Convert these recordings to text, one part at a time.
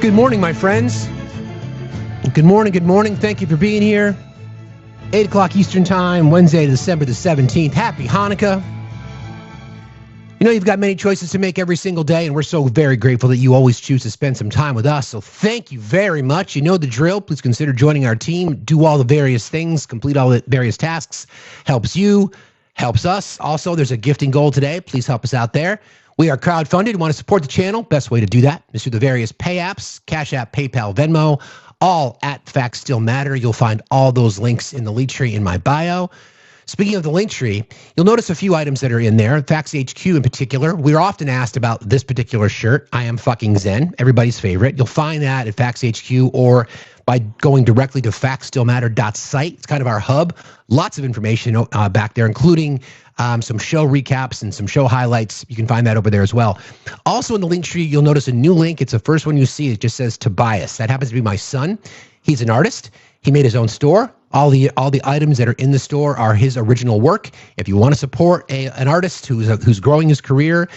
Good morning, my friends. Good morning, good morning. Thank you for being here. 8 o'clock Eastern Time, Wednesday, December the 17th. Happy Hanukkah. You know, you've got many choices to make every single day, and we're so very grateful that you always choose to spend some time with us. So thank you very much. You know the drill. Please consider joining our team. Do all the various things, complete all the various tasks. Helps you, helps us. Also, there's a gifting goal today. Please help us out there. We are crowdfunded. You want to support the channel? Best way to do that is through the various pay apps, Cash App, PayPal, Venmo, all at Factsstillmatter. You'll find all those links in the link tree in my bio. Speaking of the link tree, you'll notice a few items that are in there. Facts HQ in particular. We're often asked about this particular shirt. I am fucking Zen, everybody's favorite. You'll find that at Facts HQ or by going directly to factsstillmatter.site. It's kind of our hub. Lots of information back there, including some show recaps and some show highlights. You can find that over there as well. Also in the link tree, you'll notice a new link. It's the first one you see. It just says Tobias. That happens to be my son. He's an artist. He made his own store. All the items that are in the store are his original work. If you want to support an artist who's growing his career,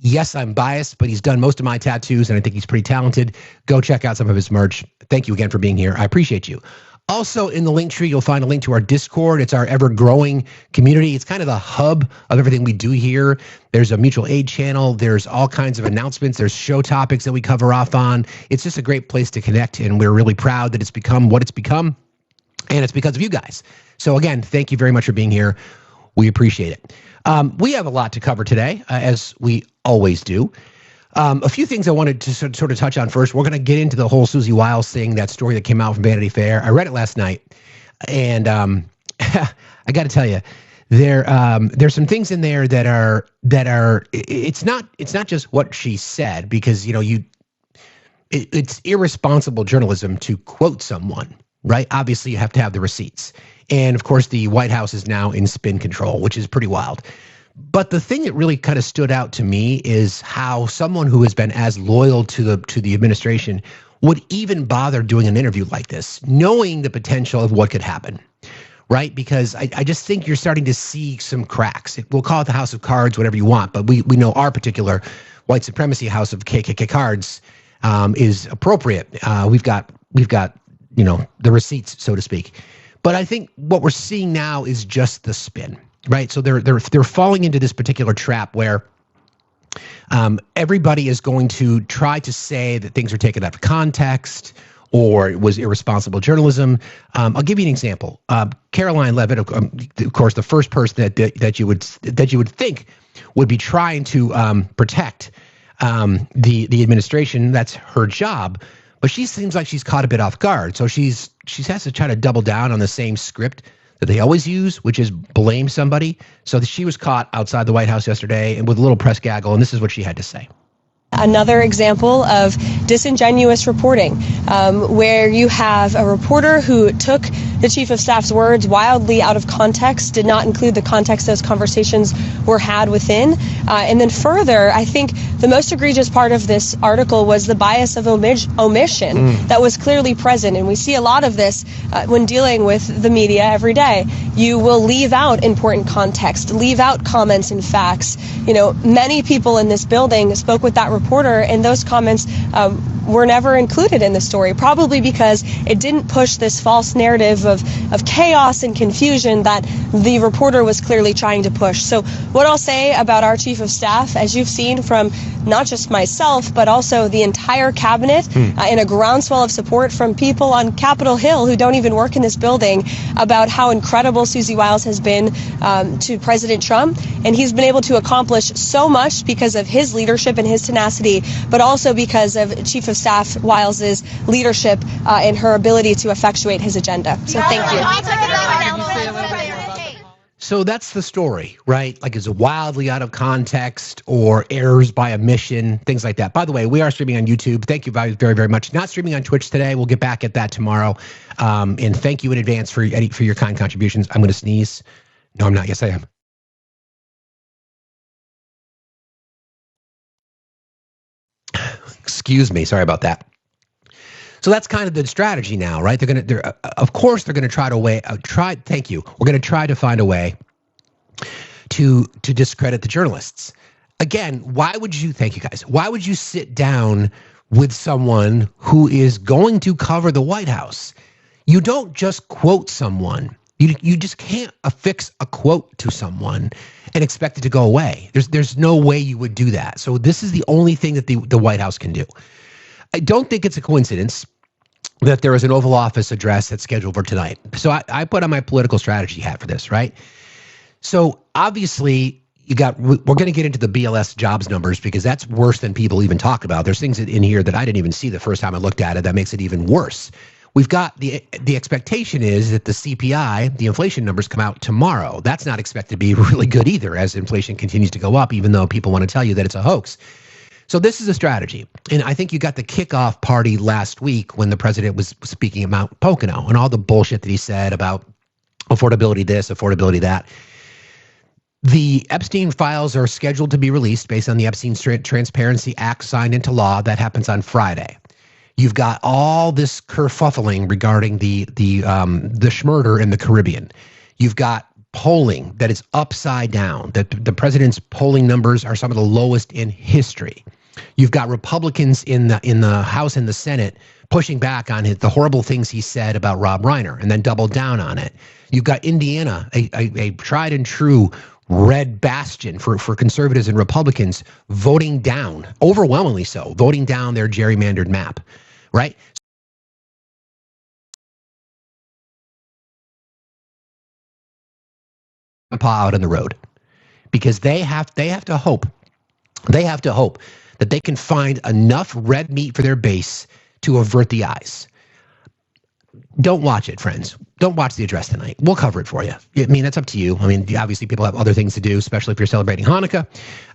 yes, I'm biased, but he's done most of my tattoos, and I think he's pretty talented. Go check out some of his merch. Thank you again for being here. I appreciate you. Also in the link tree, you'll find a link to our Discord. It's our ever-growing community. It's kind of the hub of everything we do here. There's a mutual aid channel. There's all kinds of announcements. There's show topics that we cover off on. It's just a great place to connect, and we're really proud that it's become what it's become, and it's because of you guys. So again, thank you very much for being here. We appreciate it. We have a lot to cover today, as we always do. A few things I wanted to sort of touch on first. We're going to get into the whole Susie Wiles thing, that story that came out from Vanity Fair. I read it last night, and I got to tell you, there's some things in there that are. It's not just what she said, because it's irresponsible journalism to quote someone, right? Obviously, you have to have the receipts, and of course, the White House is now in spin control, which is pretty wild. But the thing that really kind of stood out to me is how someone who has been as loyal to the administration would even bother doing an interview like this, knowing the potential of what could happen, right? Because I just think you're starting to see some cracks. We'll call it the House of Cards, whatever you want, but we know our particular white supremacy house of KKK cards is appropriate. We've got the receipts, so to speak. But I think what we're seeing now is just the spin. Right, so they're falling into this particular trap where everybody is going to try to say that things are taken out of context or it was irresponsible journalism. I'll give you an example. Caroline Levitt, of course, the first person that you would think would be trying to protect the administration. That's her job, but she seems like she's caught a bit off guard. So she has to try to double down on the same script that they always use, which is blame somebody. So she was caught outside the White House yesterday and with a little press gaggle, and this is what she had to say. Another example of disingenuous reporting, where you have a reporter who took the chief of staff's words wildly out of context, did not include the context those conversations were had within. And then further, I think the most egregious part of this article was the bias of omission that was clearly present. And we see a lot of this when dealing with the media every day. You will leave out important context, leave out comments and facts. Many people in this building spoke with that reporter, and those comments were never included in the story, probably because it didn't push this false narrative of chaos and confusion that the reporter was clearly trying to push. So what I'll say about our chief of staff, as you've seen from not just myself, but also the entire cabinet, and a groundswell of support from people on Capitol Hill who don't even work in this building, about how incredible Susie Wiles has been to President Trump. And he's been able to accomplish so much because of his leadership and his tenacity, but also because of Chief of Staff Wiles's leadership and her ability to effectuate his agenda. So thank you. So that's the story, right? Like, is it wildly out of context or errors by omission, things like that. By the way, we are streaming on YouTube. Thank you very, very much. Not streaming on Twitch today. We'll get back at that tomorrow. And thank you in advance for your kind contributions. I'm going to sneeze. No, I'm not. Yes, I am. Excuse me. Sorry about that. So that's kind of the strategy now, right? Of course, they're going to try to thank you. We're going to try to find a way to discredit the journalists. Again, thank you guys. Why would you sit down with someone who is going to cover the White House. You don't just quote someone. You just can't affix a quote to someone and expect it to go away. There's no way you would do that. So this is the only thing that the White House can do. I don't think it's a coincidence that there is an Oval Office address that's scheduled for tonight. So I put on my political strategy hat for this, right? So obviously we're going to get into the BLS jobs numbers because that's worse than people even talk about. There's things in here that I didn't even see the first time I looked at it that makes it even worse. We've got the expectation is that the CPI, the inflation numbers, come out tomorrow. That's not expected to be really good either as inflation continues to go up, even though people want to tell you that it's a hoax. So this is a strategy. And I think you got the kickoff party last week when the president was speaking at Mount Pocono and all the bullshit that he said about affordability this, affordability that. The Epstein files are scheduled to be released based on the Epstein Transparency Act signed into law. That happens on Friday. You've got all this kerfuffling regarding the schmurder in the Caribbean. You've got polling that is upside down. That the president's polling numbers are some of the lowest in history. You've got Republicans in the House and the Senate pushing back on the horrible things he said about Rob Reiner and then doubled down on it. You've got Indiana, a tried and true red bastion for conservatives and Republicans, voting down, overwhelmingly so, voting down their gerrymandered map. Right? Out on the road because they have to hope that they can find enough red meat for their base to avert the eyes. Don't watch it, friends. Don't watch the address tonight. We'll cover it for you. I mean, that's up to you. I mean, obviously people have other things to do, especially if you're celebrating Hanukkah.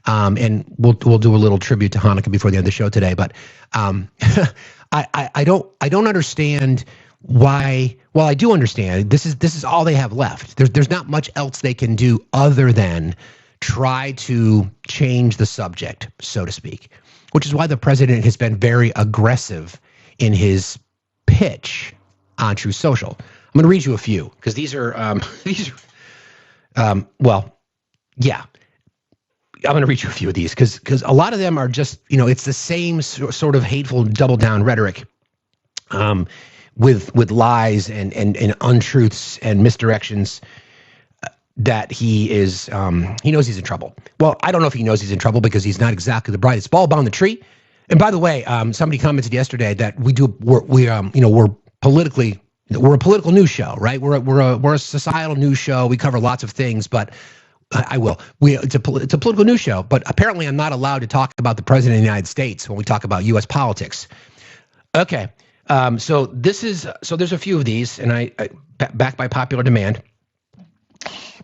And we'll do a little tribute to Hanukkah before the end of the show today. But I don't understand why. Well, I do understand. This is all they have left. There's not much else they can do other than try to change the subject, so to speak. Which is why the president has been very aggressive in his pitch on True Social. I'm going to read you a few because these are well, yeah. I'm going to read you a few of these because a lot of them are just, it's the same sort of hateful double down rhetoric with lies and untruths and misdirections that he knows he's in trouble. Well, I don't know if he knows he's in trouble because he's not exactly the brightest bulb on the tree. And by the way, somebody commented yesterday that we're a political news show, right? We're a societal news show. We cover lots of things, but it's a political news show, but apparently I'm not allowed to talk about the president of the United States when we talk about U.S. politics. Okay, so there's a few of these, and I backed by popular demand.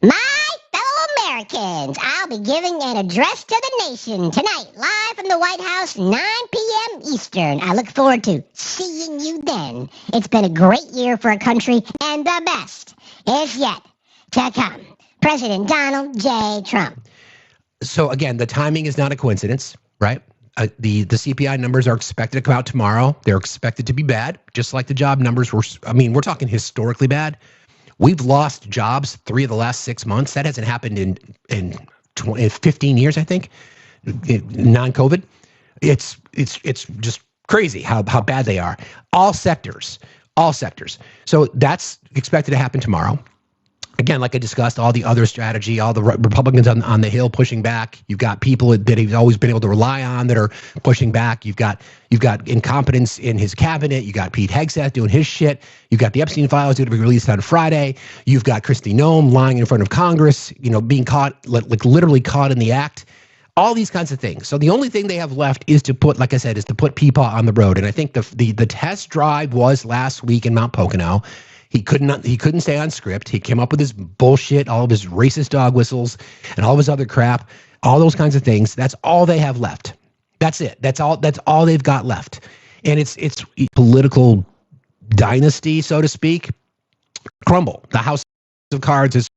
My fellow Americans, I'll be giving an address to the nation tonight, live from the White House, 9 p.m. Eastern. I look forward to seeing you then. It's been a great year for our country, and the best is yet to come. President Donald J. Trump. So again, the timing is not a coincidence, right? The CPI numbers are expected to come out tomorrow. They're expected to be bad, just like the job numbers were. I mean, we're talking historically bad. We've lost jobs 3 of the last 6 months. That hasn't happened in 15 years, I think, non-COVID. It's just crazy how bad they are. All sectors. So that's expected to happen tomorrow. Again, like I discussed, all the other strategy, all the Republicans on the Hill pushing back. You've got people that he's always been able to rely on that are pushing back. You've got incompetence in his cabinet. You got Pete Hegseth doing his shit. You've got the Epstein files going to be released on Friday. You've got Kristi Noem lying in front of Congress, being caught, like literally caught in the act. All these kinds of things. So the only thing they have left is to put, like I said, Peepaw on the road. And I think the test drive was last week in Mount Pocono. He couldn't stay on script. He came up with his bullshit, all of his racist dog whistles, and all of his other crap, all those kinds of things. That's all they have left. That's it. That's all they've got left. And it's political dynasty, so to speak, crumble. The House of Cards is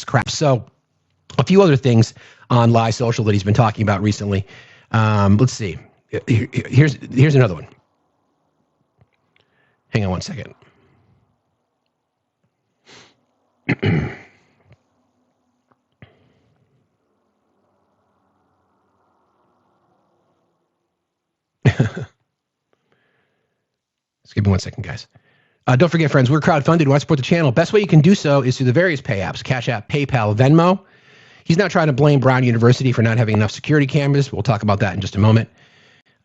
crap. So a few other things on Live Social that he's been talking about recently. Let's see. Here's another one. Hang on one second. Just give me 1 second, guys. Don't forget, friends, we're crowdfunded. Want to support the channel? Best way you can do so is through the various pay apps, Cash App, PayPal, Venmo. He's now trying to blame Brown University for not having enough security cameras. We'll talk about that in just a moment.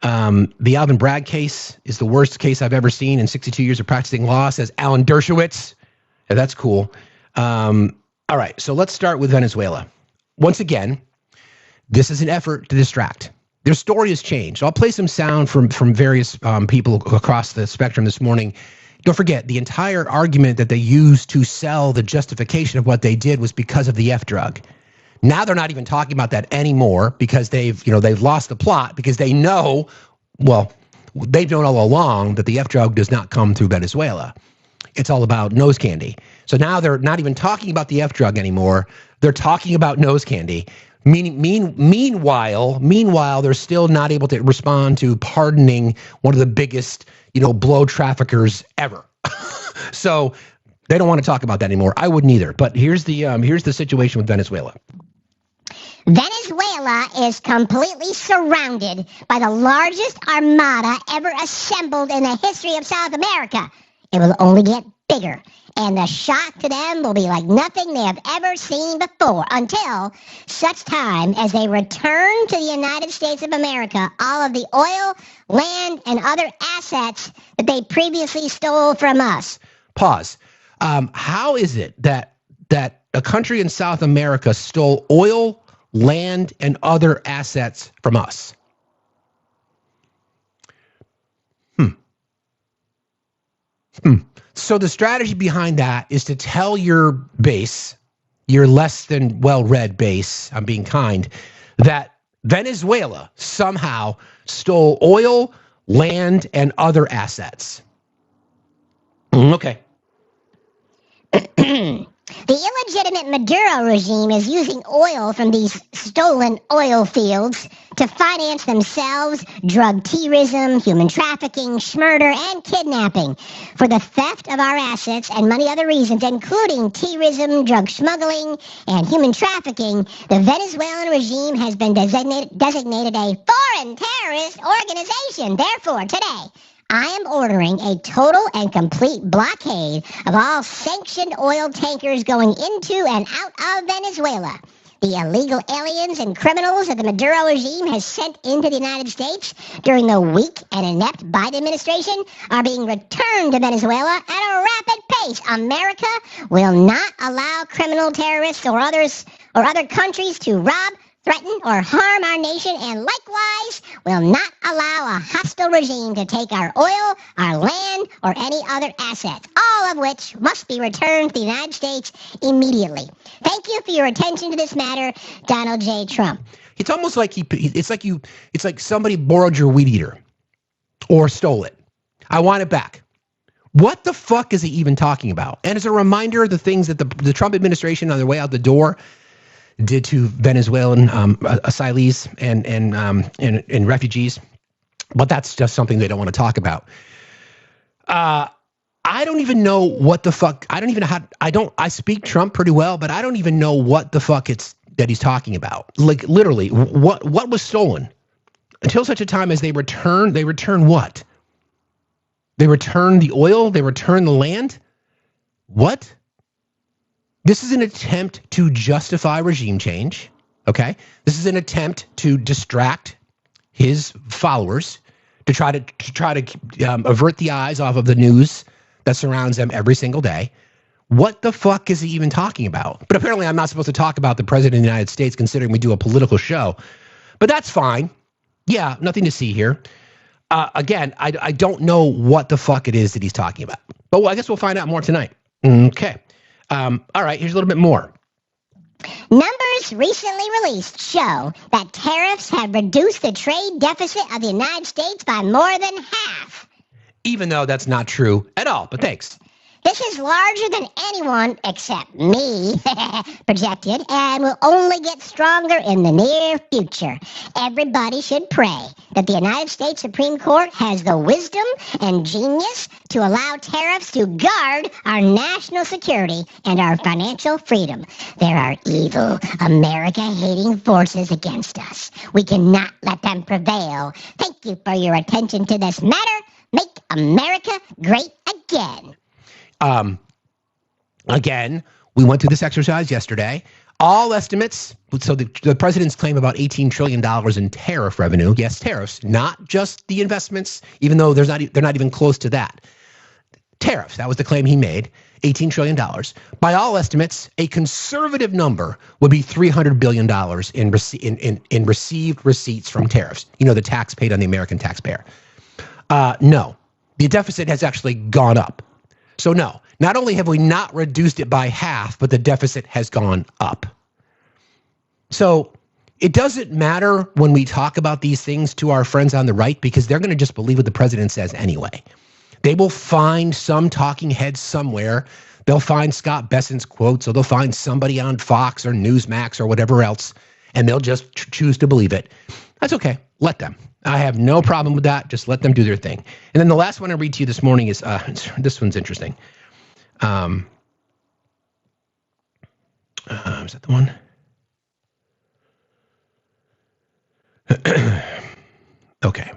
The Alvin Bragg case is the worst case I've ever seen in 62 years of practicing law, says Alan Dershowitz. Yeah, that's cool. All right, so let's start with Venezuela. Once again, this is an effort to distract. Their story has changed. I'll play some sound from various people across the spectrum this morning. Don't forget, the entire argument that they used to sell the justification of what they did was because of the F drug. Now they're not even talking about that anymore because they've lost the plot because they know, well, they've known all along that the F drug does not come through Venezuela. It's all about nose candy. So now they're not even talking about the F drug anymore. They're talking about nose candy. Meanwhile, they're still not able to respond to pardoning one of the biggest, blow traffickers ever. So they don't want to talk about that anymore. I wouldn't either. But here's the situation with Venezuela. Venezuela is completely surrounded by the largest armada ever assembled in the history of South America. It will only get bigger, and the shock to them will be like nothing they have ever seen before until such time as they return to the United States of America all of the oil, land, and other assets that they previously stole from us. Pause. How is it that a country in South America stole oil, land, and other assets from us? So the strategy behind that is to tell your base, your less than well-read base, I'm being kind, that Venezuela somehow stole oil, land, and other assets. Okay. The illegitimate Maduro regime is using oil from these stolen oil fields to finance themselves, drug terrorism, human trafficking, murder, and kidnapping. For the theft of our assets and many other reasons, including terrorism, drug smuggling, and human trafficking, the Venezuelan regime has been designated a foreign terrorist organization. Therefore, today, I am ordering a total and complete blockade of all sanctioned oil tankers going into and out of Venezuela. The illegal aliens and criminals that the Maduro regime has sent into the United States during the weak and inept Biden administration are being returned to Venezuela at a rapid pace. America will not allow criminal terrorists or other countries to rob, threaten, or harm our nation, and likewise will not allow a hostile regime to take our oil, our land, or any other assets, all of which must be returned to the United States immediately. Thank you for your attention to this matter, Donald J. Trump. It's almost like it's like somebody borrowed your weed eater or stole it. I want it back. What the fuck is he even talking about? And as a reminder, the things that the Trump administration on their way out the door did to Venezuelan asylees and refugees, but that's just something they don't want to talk about. I don't even know what the fuck. I don't even know how. I speak Trump pretty well, but I don't even know what the fuck it's that he's talking about. Like literally, what was stolen? Until such a time as they return what? They return the oil. They return the land. What? This is an attempt to justify regime change, okay? This is an attempt to distract his followers, to try to avert the eyes off of the news that surrounds them every single day. What the fuck is he even talking about? But apparently I'm not supposed to talk about the president of the United States considering we do a political show. But that's fine. Yeah, nothing to see here. Again, I don't know what the fuck it is that he's talking about. But I guess we'll find out more tonight. Okay. All right, here's a little bit more. Numbers recently released show that tariffs have reduced the trade deficit of the United States by more than half. Even though that's not true at all, but thanks. This is larger than anyone, except me, projected, and will only get stronger in the near future. Everybody should pray that the United States Supreme Court has the wisdom and genius to allow tariffs to guard our national security and our financial freedom. There are evil, America-hating forces against us. We cannot let them prevail. Thank you for your attention to this matter. Make America great again. Again, we went through this exercise yesterday. All estimates, so the president's claim about $18 trillion in tariff revenue. Yes, tariffs, not just the investments, even though they're not even close to that. Tariffs, that was the claim he made, $18 trillion. By all estimates, a conservative number would be $300 billion in received receipts from tariffs. You know, the tax paid on the American taxpayer. No, the deficit has actually gone up. So no, not only have we not reduced it by half, but the deficit has gone up. So it doesn't matter when we talk about these things to our friends on the right, because they're going to just believe what the president says anyway. They will find some talking head somewhere. They'll find Scott Bessent's quotes, or they'll find somebody on Fox or Newsmax or whatever else, and they'll just choose to believe it. That's okay. Let them. I have no problem with that. Just let them do their thing. And then the last one I read to you this morning is, this one's interesting. Is that the one? Okay.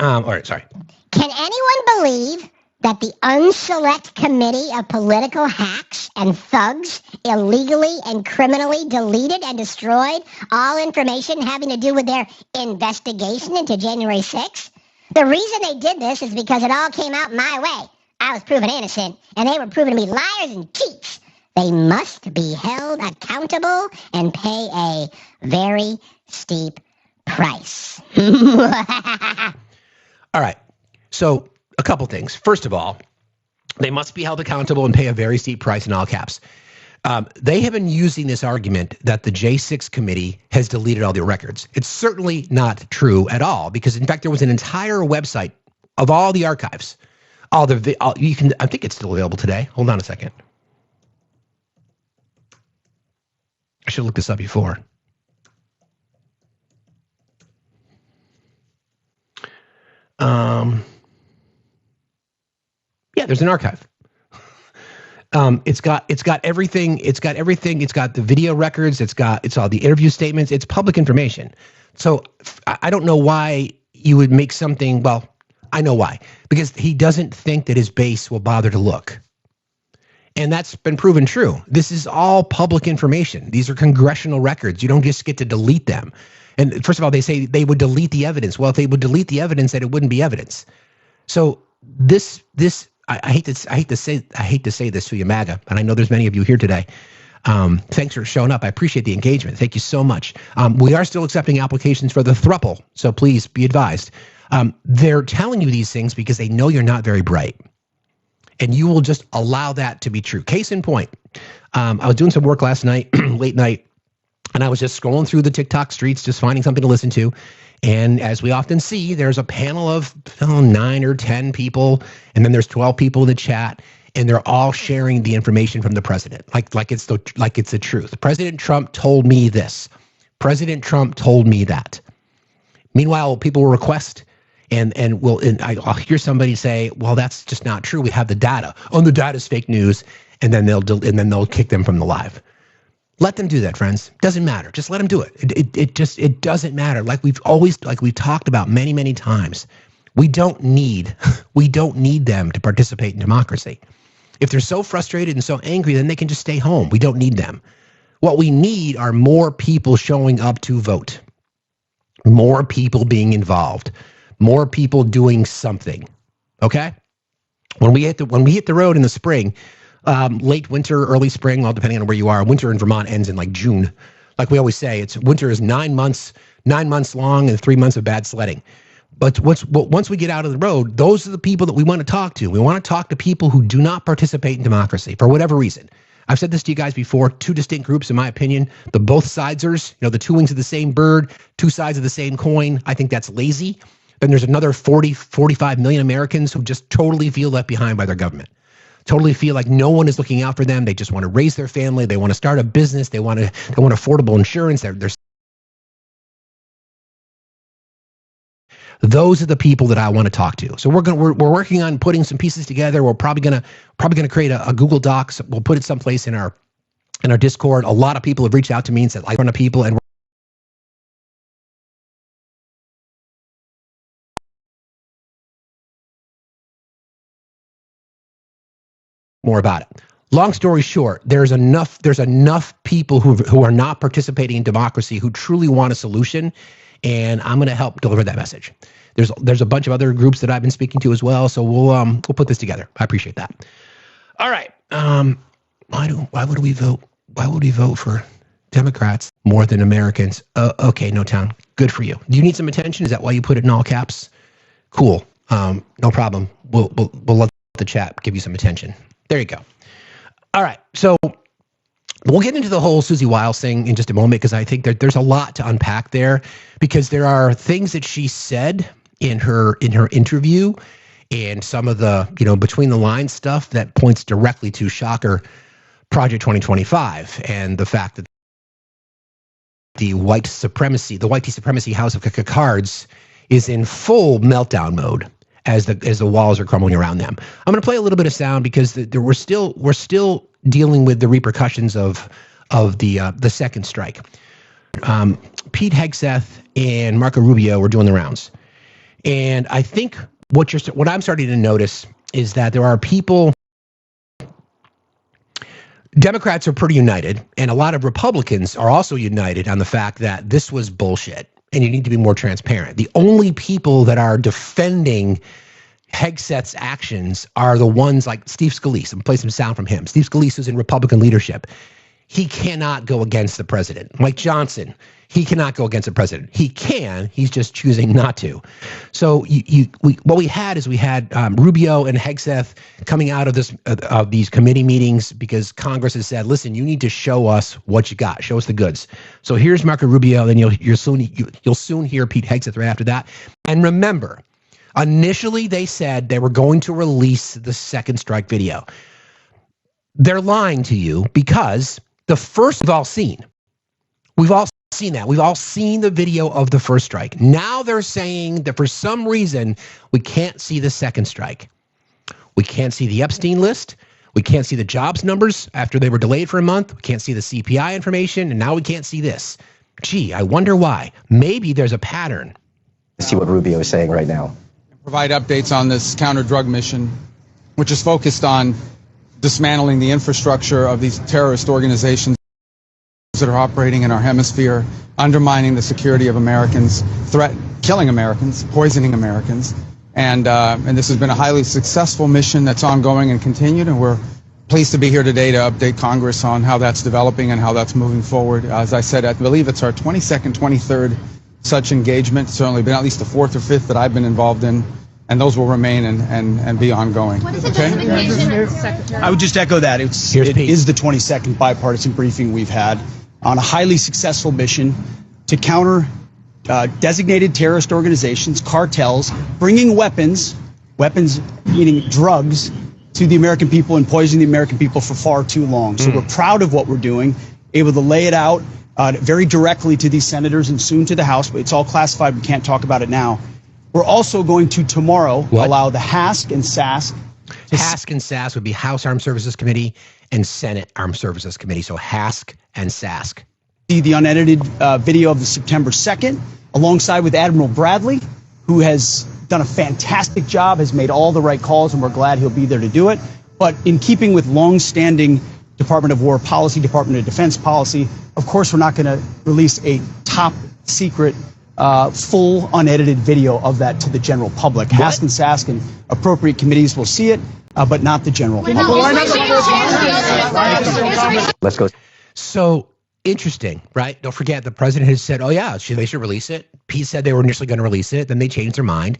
All right, sorry. Can anyone believe that the Unselect Committee of Political Hacks and Thugs illegally and criminally deleted and destroyed all information having to do with their investigation into January 6th? The reason they did this is because it all came out my way. I was proven innocent, and they were proven to be liars and cheats. They must be held accountable and pay a very steep price. All right. So a couple things. First of all, they must be held accountable and pay a very steep price in all caps. They have been using this argument that the J6 committee has deleted all their records. It's certainly not true at all, because in fact, there was an entire website of all the archives. I think it's still available today. Hold on a second. I should look this up before. Yeah, there's an archive. It's got everything. It's got everything. It's got the video records. It's all the interview statements. It's public information. So I don't know why you would make something. Well, I know why, because he doesn't think that his base will bother to look. And that's been proven true. This is all public information. These are congressional records. You don't just get to delete them. And first of all, they say they would delete the evidence. Well, if they would delete the evidence, then it wouldn't be evidence. So I hate to say this to you, MAGA, and I know there's many of you here today. Thanks for showing up. I appreciate the engagement. Thank you so much. We are still accepting applications for the thruple, so please be advised. They're telling you these things because they know you're not very bright, and you will just allow that to be true. Case in point, I was doing some work last night, late night, and I was just scrolling through the TikTok streets, just finding something to listen to. And as we often see, there's a panel of 9 or 10 people, and then there's 12 people in the chat, and they're all sharing the information from the president, like it's the truth. President Trump told me this. President Trump told me that. Meanwhile, people will request, and I'll hear somebody say, "Well, that's just not true. We have the data. Oh, the data's fake news," and then they'll kick them from the live. Let them do that, friends. Doesn't matter. Just let them do it. It doesn't matter. Like we've talked about many, many times. We don't need them to participate in democracy. If they're so frustrated and so angry, then they can just stay home. We don't need them. What we need are more people showing up to vote. More people being involved. More people doing something. Okay? When we hit the road in the spring, late winter, early spring, all depending on where you are. Winter in Vermont ends in like June. Like we always say, winter is 9 months long and 3 months of bad sledding. But once we get out of the road, those are the people that we want to talk to. We want to talk to people who do not participate in democracy for whatever reason. I've said this to you guys before, two distinct groups, in my opinion. The both sidesers, the two wings of the same bird, two sides of the same coin. I think that's lazy. then there's another 40, 45 million Americans who just totally feel left behind by their government. Totally feel like no one is looking out for them. They just want to raise their family. They want to start a business. They want affordable insurance. Those are the people that I want to talk to. So we're working on putting some pieces together. We're probably gonna create a Google Docs. We'll put it someplace in our Discord. A lot of people have reached out to me and said, I run a people, and more about it. Long story short, there's enough people who are not participating in democracy who truly want a solution, and I'm going to help deliver that message. There's a bunch of other groups that I've been speaking to as well, so we'll put this together. I appreciate that. All right. Why would we vote? Why would we vote for Democrats more than Americans? Okay, No Town. Good for you. Do you need some attention? Is that why you put it in all caps? Cool. No problem. We'll let the chat give you some attention. There you go. All right. So we'll get into the whole Susie Wiles thing in just a moment, because I think there's a lot to unpack there, because there are things that she said in her interview and some of the, between the lines stuff that points directly to, shocker, Project 2025, and the fact that the white supremacy House of Cards is in full meltdown mode as the walls are crumbling around them. I'm going to play a little bit of sound because we're still dealing with the repercussions of the second strike. Pete Hegseth and Marco Rubio were doing the rounds, and I think what I'm starting to notice is that there are people. Democrats are pretty united, and a lot of Republicans are also united on the fact that this was bullshit and you need to be more transparent. The only people that are defending Hegseth's actions are the ones like Steve Scalise. I'm going to play some sound from him. Steve Scalise is in Republican leadership. He cannot go against the president. Mike Johnson, he cannot go against the president. He can, he's just choosing not to. So what we had Rubio and Hegseth coming out of these committee meetings because Congress has said, listen, you need to show us what you got. Show us the goods. So here's Marco Rubio, then you'll soon hear Pete Hegseth right after that. And remember, initially they said they were going to release the second strike video. They're lying to you because the first we've all seen. We've all seen that. We've all seen the video of the first strike. Now they're saying that for some reason, we can't see the second strike. We can't see the Epstein list. We can't see the jobs numbers after they were delayed for a month. We can't see the CPI information, and now we can't see this. Gee, I wonder why. Maybe there's a pattern. See what Rubio is saying right now. Provide updates on this counter-drug mission, which is focused on dismantling the infrastructure of these terrorist organizations that are operating in our hemisphere, undermining the security of Americans, killing Americans, poisoning Americans. And this has been a highly successful mission that's ongoing and continued, and we're pleased to be here today to update Congress on how that's developing and how that's moving forward. As I said, I believe it's our 22nd, 23rd such engagement. It's certainly been at least the fourth or fifth that I've been involved in, and those will remain and be ongoing. What is the justification, Secretary? I would just echo that. It is the 22nd bipartisan briefing we've had on a highly successful mission to counter designated terrorist organizations, cartels, bringing weapons meaning drugs, to the American people and poisoning the American people for far too long. So we're proud of what we're doing, able to lay it out very directly to these senators and soon to the House, but it's all classified. We can't talk about it now. We're also going to tomorrow allow the HASC and SASC. HASC and SASC would be House Armed Services Committee and Senate Armed Services Committee. So HASC and SASC. The unedited video of the September 2nd, alongside with Admiral Bradley, who has done a fantastic job, has made all the right calls, and we're glad he'll be there to do it. But in keeping with long-standing Department of War policy, Department of Defense policy, of course, we're not going to release a top secret full unedited video of that to the general public. HASC and SASC and appropriate committees will see it, but not the general public. Let's go. So interesting, right? Don't forget the president has said, oh yeah, they should release it. Pete said they were initially going to release it. Then they changed their mind.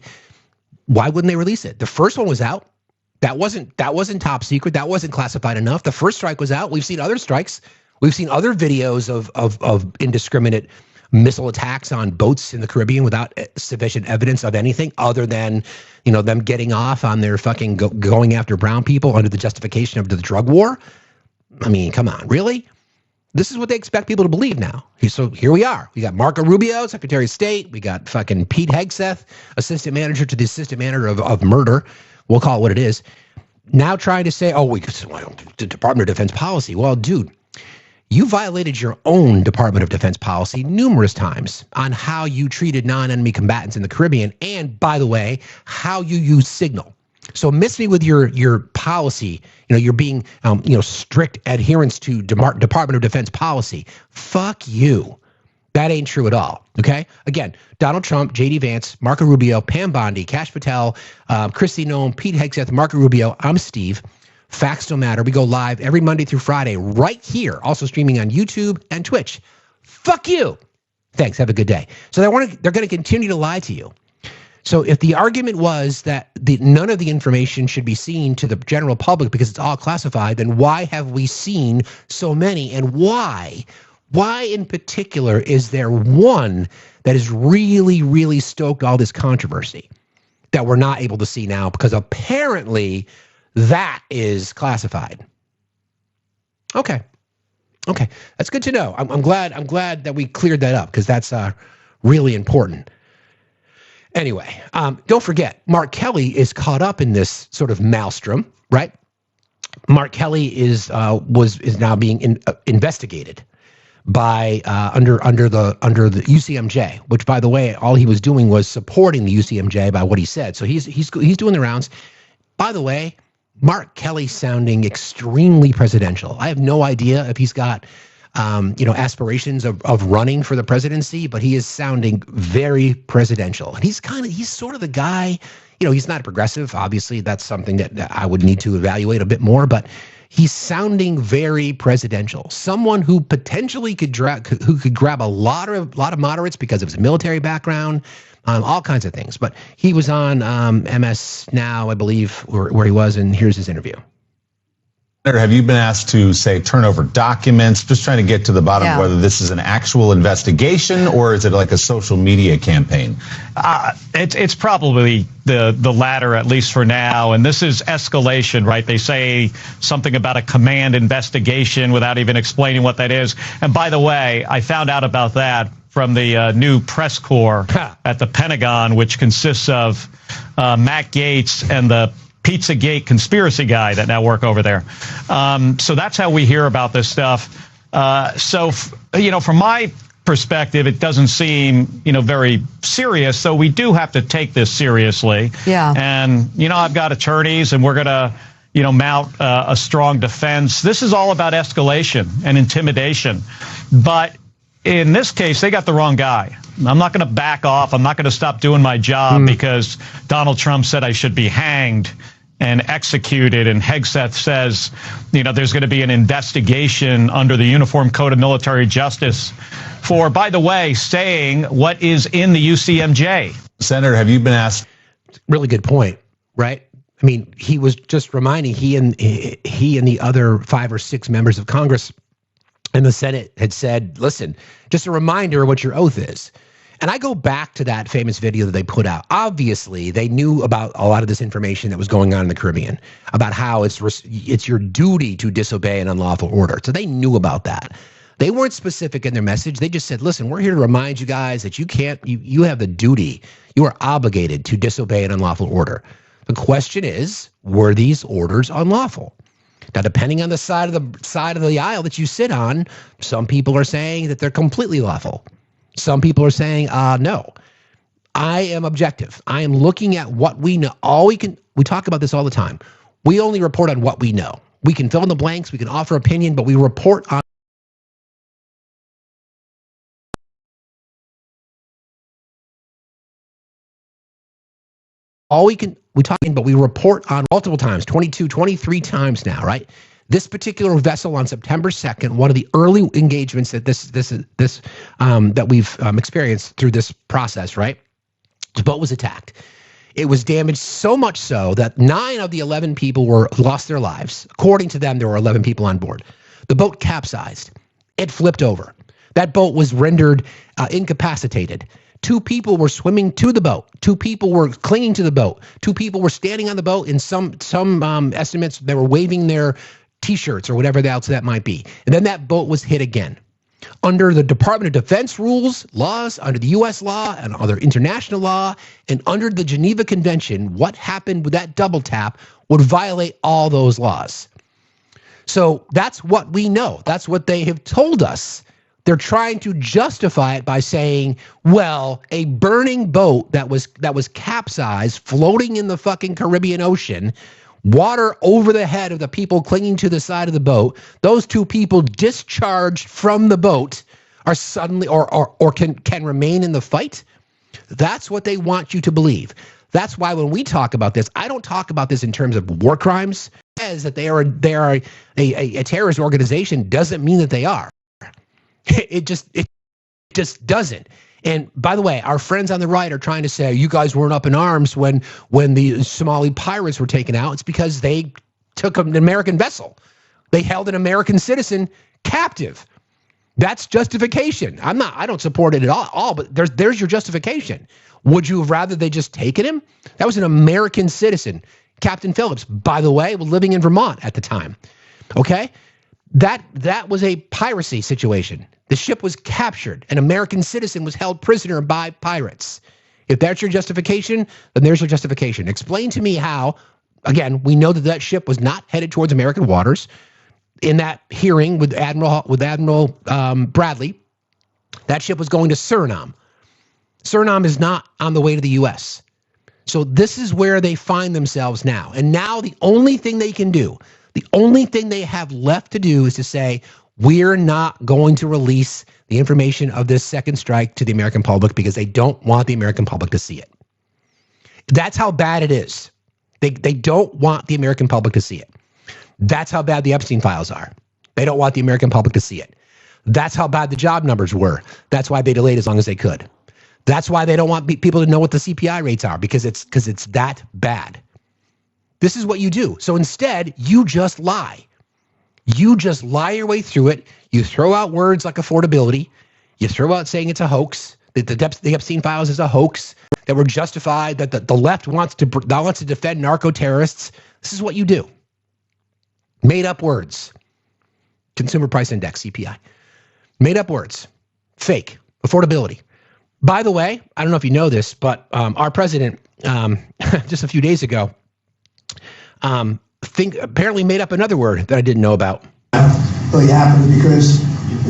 Why wouldn't they release it? The first one was out. That wasn't top secret. That wasn't classified enough. The first strike was out. We've seen other strikes. We've seen other videos of indiscriminate missile attacks on boats in the Caribbean without sufficient evidence of anything other than, them getting off on their fucking going after brown people under the justification of the drug war. I mean, come on, really? This is what they expect people to believe now. So here we are. We got Marco Rubio, Secretary of State. We got fucking Pete Hegseth, assistant manager to the assistant manager of murder. We'll call it what it is. Now trying to say, the Department of Defense policy. Well, dude, you violated your own Department of Defense policy numerous times on how you treated non-enemy combatants in the Caribbean, and by the way, how you use signal. So miss me with your policy. You're being strict adherence to Department of Defense policy. Fuck you. That ain't true at all. Okay. Again, Donald Trump, J.D. Vance, Marco Rubio, Pam Bondi, Kash Patel, Kristi Noem, Pete Hegseth, Marco Rubio. I'm Steve. Factsstillmatter. We go live every Monday through Friday right here. Also streaming on YouTube and Twitch. Fuck you. Thanks. Have a good day. So they're going to continue to lie to you. So if the argument was that none of the information should be seen to the general public because it's all classified, then why have we seen so many, and why? Why in particular is there one that has really, really stoked all this controversy that we're not able to see now? Because apparently that is classified. Okay. That's good to know. I'm glad that we cleared that up, because that's really important. Anyway, don't forget, Mark Kelly is caught up in this sort of maelstrom, right? Mark Kelly is now being investigated by under the UCMJ, which, by the way, all he was doing was supporting the UCMJ by what he said. So he's doing the rounds. By the way, Mark Kelly sounding extremely presidential. I have no idea if he's got aspirations of running for the presidency, but he is sounding very presidential. And he's sort of the guy, he's not a progressive. Obviously, that's something that I would need to evaluate a bit more, but he's sounding very presidential. Someone who potentially could grab a lot of moderates because of his military background, all kinds of things. But he was on MS Now, I believe, where he was, and here's his interview. Have you been asked to, say, turn over documents? Just trying to get to the bottom of whether this is an actual investigation or is it like a social media campaign? It's probably the latter, at least for now. And this is escalation, right? They say something about a command investigation without even explaining what that is. And by the way, I found out about that from the new press corps at the Pentagon, which consists of Matt Gaetz and the Pizzagate conspiracy guy that now work over there. So that's how we hear about this stuff. From my perspective, it doesn't seem, very serious. So we do have to take this seriously. Yeah. And, I've got attorneys, and we're going to, mount a strong defense. This is all about escalation and intimidation. But in this case, they got the wrong guy. I'm not going to back off. I'm not going to stop doing my job because Donald Trump said I should be hanged and executed. And Hegseth says, there's going to be an investigation under the Uniform Code of Military Justice for, by the way, saying what is in the UCMJ. Senator, have you been asked? Really good point, right? I mean, he was just reminding he and the other 5 or 6 members of Congress and the Senate had said, listen, just a reminder of what your oath is. And I go back to that famous video that they put out. Obviously, they knew about a lot of this information that was going on in the Caribbean, about how it's your duty to disobey an unlawful order. So they knew about that. They weren't specific in their message. They just said, listen, we're here to remind you guys that you have the duty, you are obligated to disobey an unlawful order. The question is, were these orders unlawful? Now, depending on the side of the aisle that you sit on, some people are saying that they're completely lawful. Some people are saying, no. I am objective. I am looking at what we know. We talk about this all the time. We only report on what we know. We can fill in the blanks. We can offer opinion, but we report on. But we report on multiple times, 22, 23 times now, right? This particular vessel on September 2nd, one of the early engagements that that we've experienced through this process, right? The boat was attacked. It was damaged so much so that 9 of the 11 people lost their lives. According to them, there were 11 people on board. The boat capsized. It flipped over. That boat was rendered incapacitated. 2 people were swimming to the boat. 2 people were clinging to the boat. 2 people were standing on the boat. In some estimates, they were waving their T-shirts or whatever else that might be. And then that boat was hit again. Under the Department of Defense rules, laws, under the U.S. law and other international law, and under the Geneva Convention, what happened with that double tap would violate all those laws. So that's what we know. That's what they have told us. They're trying to justify it by saying, well, a burning boat that was capsized, floating in the fucking Caribbean Ocean, water over the head of the people clinging to the side of the boat, those 2 people discharged from the boat are suddenly or can remain in the fight. That's what they want you to believe. That's why when we talk about this, I don't talk about this in terms of war crimes. As that they are a terrorist organization doesn't mean that they are. It just doesn't. And by the way, our friends on the right are trying to say you guys weren't up in arms when the Somali pirates were taken out. It's because they took an American vessel. They held an American citizen captive. That's justification. I don't support it at all, but there's your justification. Would you have rather they just taken him? That was an American citizen. Captain Phillips, by the way, was living in Vermont at the time. Okay? That was a piracy situation. The ship was captured. An American citizen was held prisoner by pirates. If that's your justification, then there's your justification. Explain to me how, again, we know that ship was not headed towards American waters. In that hearing with Admiral Bradley, that ship was going to Suriname. Suriname is not on the way to the U.S. So this is where they find themselves now. And now the only thing they can do, the only thing they have left to do is to say, we're not going to release the information of this second strike to the American public because they don't want the American public to see it. That's how bad it is. They don't want the American public to see it. That's how bad the Epstein files are. They don't want the American public to see it. That's how bad the job numbers were. That's why they delayed as long as they could. That's why they don't want people to know what the CPI rates are because it's that bad. This is what you do. So instead, you just lie. You just lie your way through it. You throw out words like affordability. You throw out saying it's a hoax, that the Epstein files is a hoax, that we're justified, that the left wants to defend narco-terrorists. This is what you do. Made up words. Consumer Price Index, CPI. Made up words. Fake. Affordability. By the way, I don't know if you know this, but our president, just a few days ago, apparently made up another word that I didn't know about. Really happened because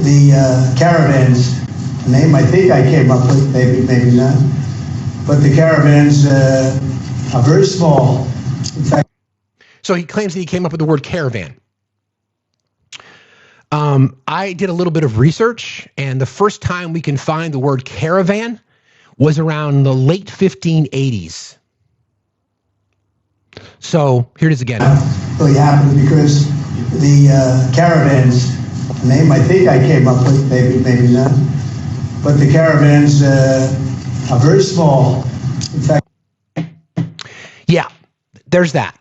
the caravans, the name I think I came up with, maybe not, but the caravans are very small. In fact, so he claims that he came up with the word caravan. I did a little bit of research, and the first time we can find the word caravan was around the late 1580s. So here it is again. Really happened because the caravans, the name I think I came up with, maybe not, but the caravans are very small. In fact, yeah, there's that.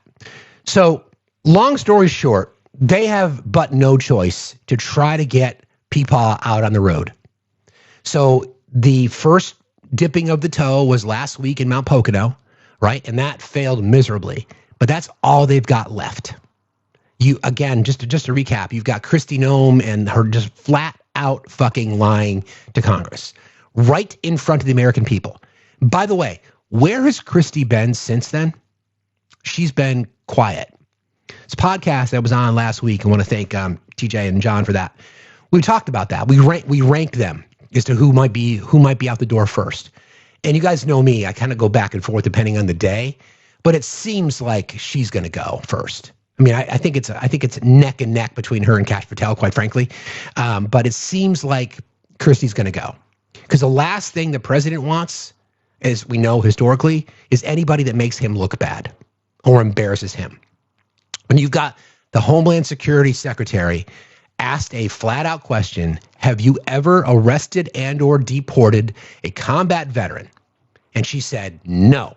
So long story short, they have but no choice to try to get Peepaw out on the road. So the first dipping of the toe was last week in Mount Pocono, right? And that failed miserably. But that's all they've got left. You again, just to recap, you've got Kristi Noem and her just flat out fucking lying to Congress right in front of the American people. By the way, where has Kristi been since then? She's been quiet. This podcast that was on last week, I want to thank TJ and John for that. We talked about that. We ranked them as to who might be out the door first. And you guys know me, I kind of go back and forth depending on the day, but it seems like she's going to go first. I mean, I think it's neck and neck between her and Kash Patel, quite frankly. But it seems like Kristi's going to go because the last thing the president wants, as we know historically, is anybody that makes him look bad or embarrasses him. When you've got the Homeland Security Secretary asked a flat out question, have you ever arrested and or deported a combat veteran? And she said, no.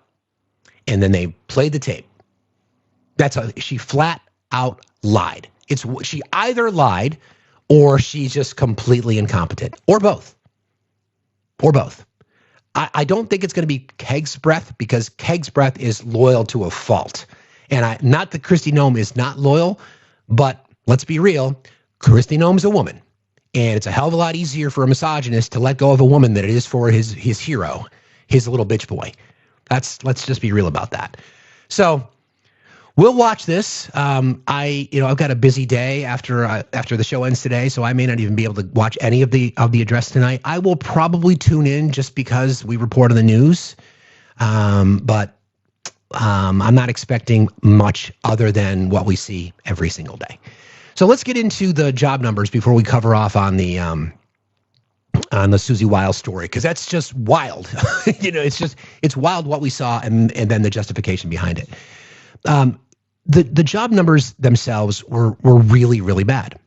And then they played the tape. That's how she flat out lied. She either lied or she's just completely incompetent, or both. Or both. I don't think it's going to be Keg's breath, because Keg's breath is loyal to a fault. And not that Kristi Noem is not loyal, but let's be real, Kristi Noem's a woman. And it's a hell of a lot easier for a misogynist to let go of a woman than it is for his hero, his little bitch boy. Let's just be real about that. So we'll watch this. I've got a busy day after the show ends today, so I may not even be able to watch any of the address tonight. I will probably tune in just because we report on the news, but I'm not expecting much other than what we see every single day. So let's get into the job numbers before we cover off on the Susie Wiles story, because that's just wild. It's wild what we saw and then the justification behind it. The job numbers themselves were really, really bad.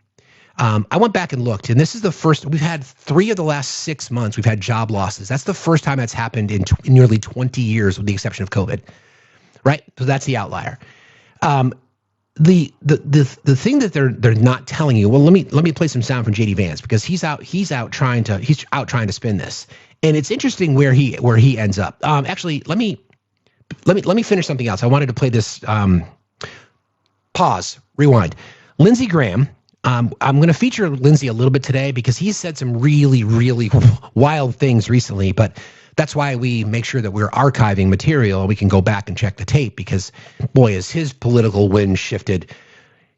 I went back and looked, and this is the first. We've had 3 of the last 6 months. We've had job losses. That's the first time that's happened in nearly 20 years, with the exception of COVID. Right, so that's the outlier. The thing that they're not telling you. Well, let me play some sound from JD Vance, because he's out trying to spin this, and it's interesting where he ends up. Actually, let me finish something else. I wanted to play this. Pause. Rewind. Lindsey Graham. I'm going to feature Lindsey a little bit today, because he's said some really, really wild things recently, but that's why we make sure that we're archiving material and we can go back and check the tape, because, boy, as his political wind shifted.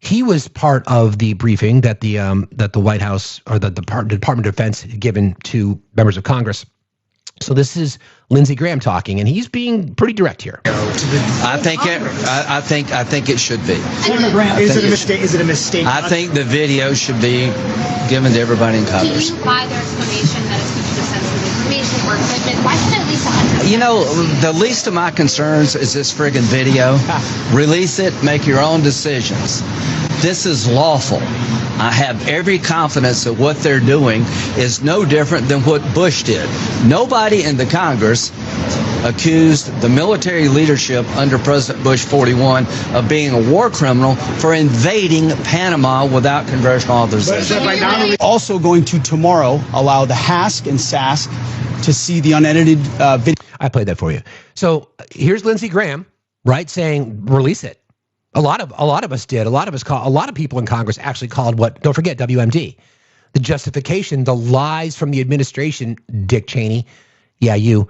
He was part of the briefing that the White House, or the Department of Defense, had given to members of Congress. So this is Lindsey Graham talking, and he's being pretty direct here. I think it should be. Senator Graham, is it a mistake? Is it a mistake? I think the video should be given to everybody in Congress. Do you buy their explanation that it's due to sensitive information or equipment? Why should at least 100? You know, the least of my concerns is this friggin' video. Release it, make your own decisions. This is lawful. I have every confidence that what they're doing is no different than what Bush did. Nobody in the Congress accused the military leadership under President Bush 41 of being a war criminal for invading Panama without congressional authorization. Also going to tomorrow allow the HASC and SASC to see the unedited video. I played that for you. So here's Lindsey Graham, right, saying release it. A lot of us did. A lot of people in Congress actually called don't forget WMD. The justification, the lies from the administration, Dick Cheney. Yeah, you,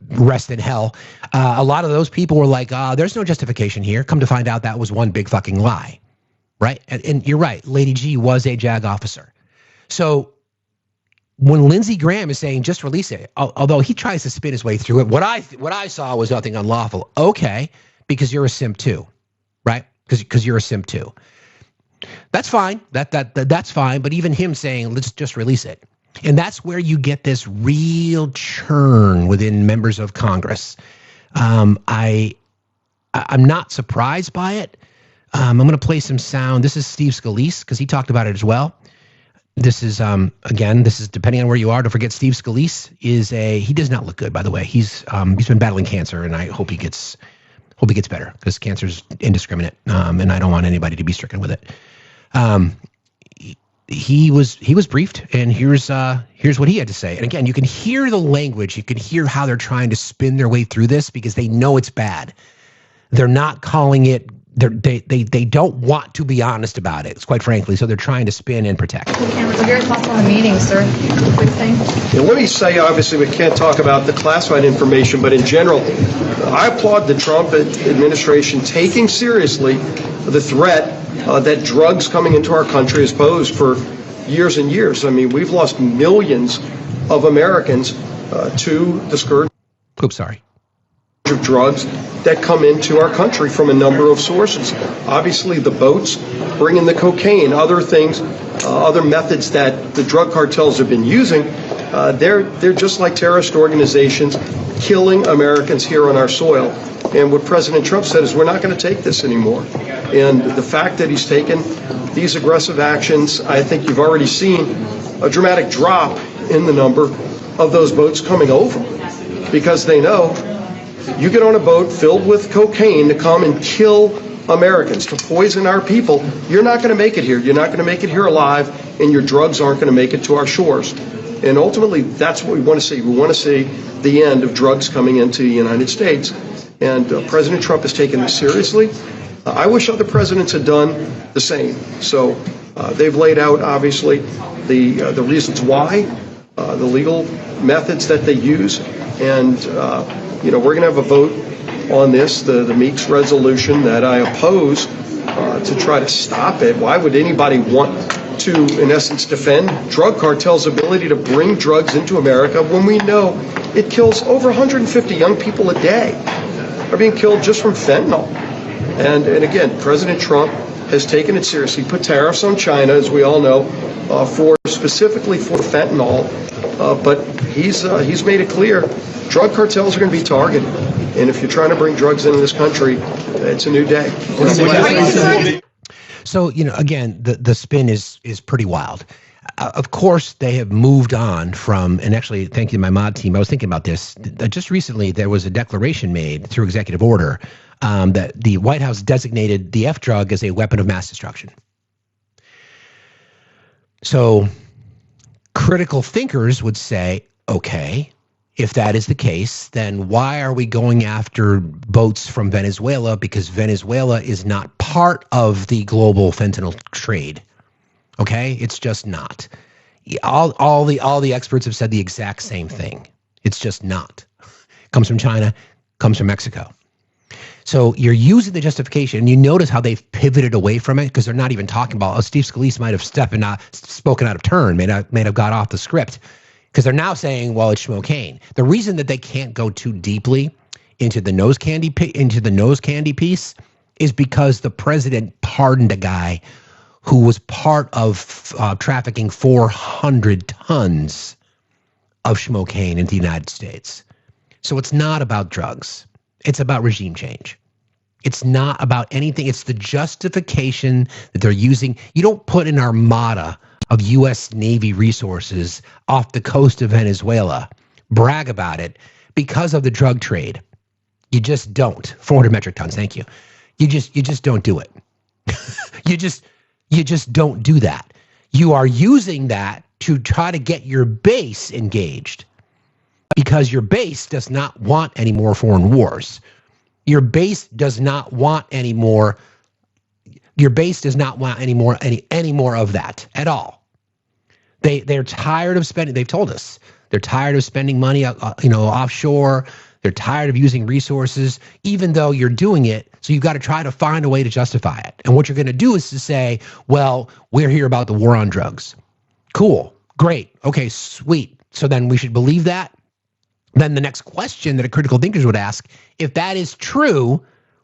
rest in hell. A lot of those people were like, there's no justification here. Come to find out that was one big fucking lie, right? And you're right, Lady G was a JAG officer. So when Lindsey Graham is saying just release it, although he tries to spin his way through it, what I saw was nothing unlawful. Okay, because you're a simp too, right? Because you're a simp too. That's fine. That's fine. But even him saying let's just release it. And that's where you get this real churn within members of Congress. I'm not surprised by it. I'm going to play some sound. This is Steve Scalise, because he talked about it as well. This is again, this is depending on where you are. Don't forget, Steve Scalise he does not look good, by the way. He's been battling cancer, and I hope he gets better, because cancer's indiscriminate, and I don't want anybody to be stricken with it. He was briefed, and here's what he had to say. And again, you can hear the language, you can hear how they're trying to spin their way through this, because they know it's bad. They're not calling it. They don't want to be honest about it, quite frankly. So they're trying to spin and protect. What are your thoughts on the meeting, sir? Quick thing. Yeah, let me say, obviously, we can't talk about the classified information, but in general, I applaud the Trump administration taking seriously the threat that drugs coming into our country has posed for years and years. I mean, we've lost millions of Americans to the scourge of drugs that come into our country from a number of sources. Obviously, the boats bring in the cocaine, other things, other methods that the drug cartels have been using. They're just like terrorist organizations killing Americans here on our soil. And what President Trump said is we're not going to take this anymore. And the fact that he's taken these aggressive actions, I think you've already seen a dramatic drop in the number of those boats coming over, because they know you get on a boat filled with cocaine to come and kill Americans, to poison our people, you're not going to make it here. You're not going to make it here alive, and your drugs aren't going to make it to our shores. And ultimately, that's what we want to see. We want to see the end of drugs coming into the United States. And President Trump has taken this seriously. I wish other presidents had done the same. So they've laid out, obviously, the reasons why, the legal methods that they use. And, we're going to have a vote on this, the Meeks resolution that I oppose to try to stop it. Why would anybody want to, in essence, defend drug cartels' ability to bring drugs into America when we know it kills over 150 young people a day are being killed just from fentanyl? And again, President Trump has taken it seriously, put tariffs on China, as we all know, specifically for fentanyl. But he's made it clear drug cartels are going to be targeted. And if you're trying to bring drugs into this country, it's a new day. So, again, the spin is pretty wild. Of course, they have moved on from, and actually, thank you to my mod team, I was thinking about this. Just recently, there was a declaration made through executive order that the White House designated the F drug as a weapon of mass destruction. So critical thinkers would say, okay, if that is the case, then why are we going after boats from Venezuela? Because Venezuela is not part of the global fentanyl trade. Okay, it's just not. All the experts have said the exact same thing. It's just not. Comes from China, comes from Mexico. So you're using the justification, and you notice how they've pivoted away from it because they're not even talking about. Steve Scalise might have spoken out of turn, may have got off the script. Because they're now saying, well, it's schmocaine. The reason that they can't go too deeply into the nose candy piece is because the president pardoned a guy who was part of trafficking 400 tons of schmocaine into the United States. So it's not about drugs. It's about regime change. It's not about anything. It's the justification that they're using. You don't put an armada of U.S. Navy resources off the coast of Venezuela, brag about it because of the drug trade. You just don't. 400 metric tons, thank you. You just don't do it. you just don't do that. You are using that to try to get your base engaged because your base does not want any more foreign wars. Your base does not want any more. Your base does not want any more of that at all. They're tired of spending. They've told us they're tired of spending money, offshore. They're tired of using resources, even though you're doing it. So you've got to try to find a way to justify it. And what you're going to do is to say, well, we're here about the war on drugs. Cool, great, okay, sweet. So then we should believe that. Then the next question that a critical thinkers would ask, if that is true,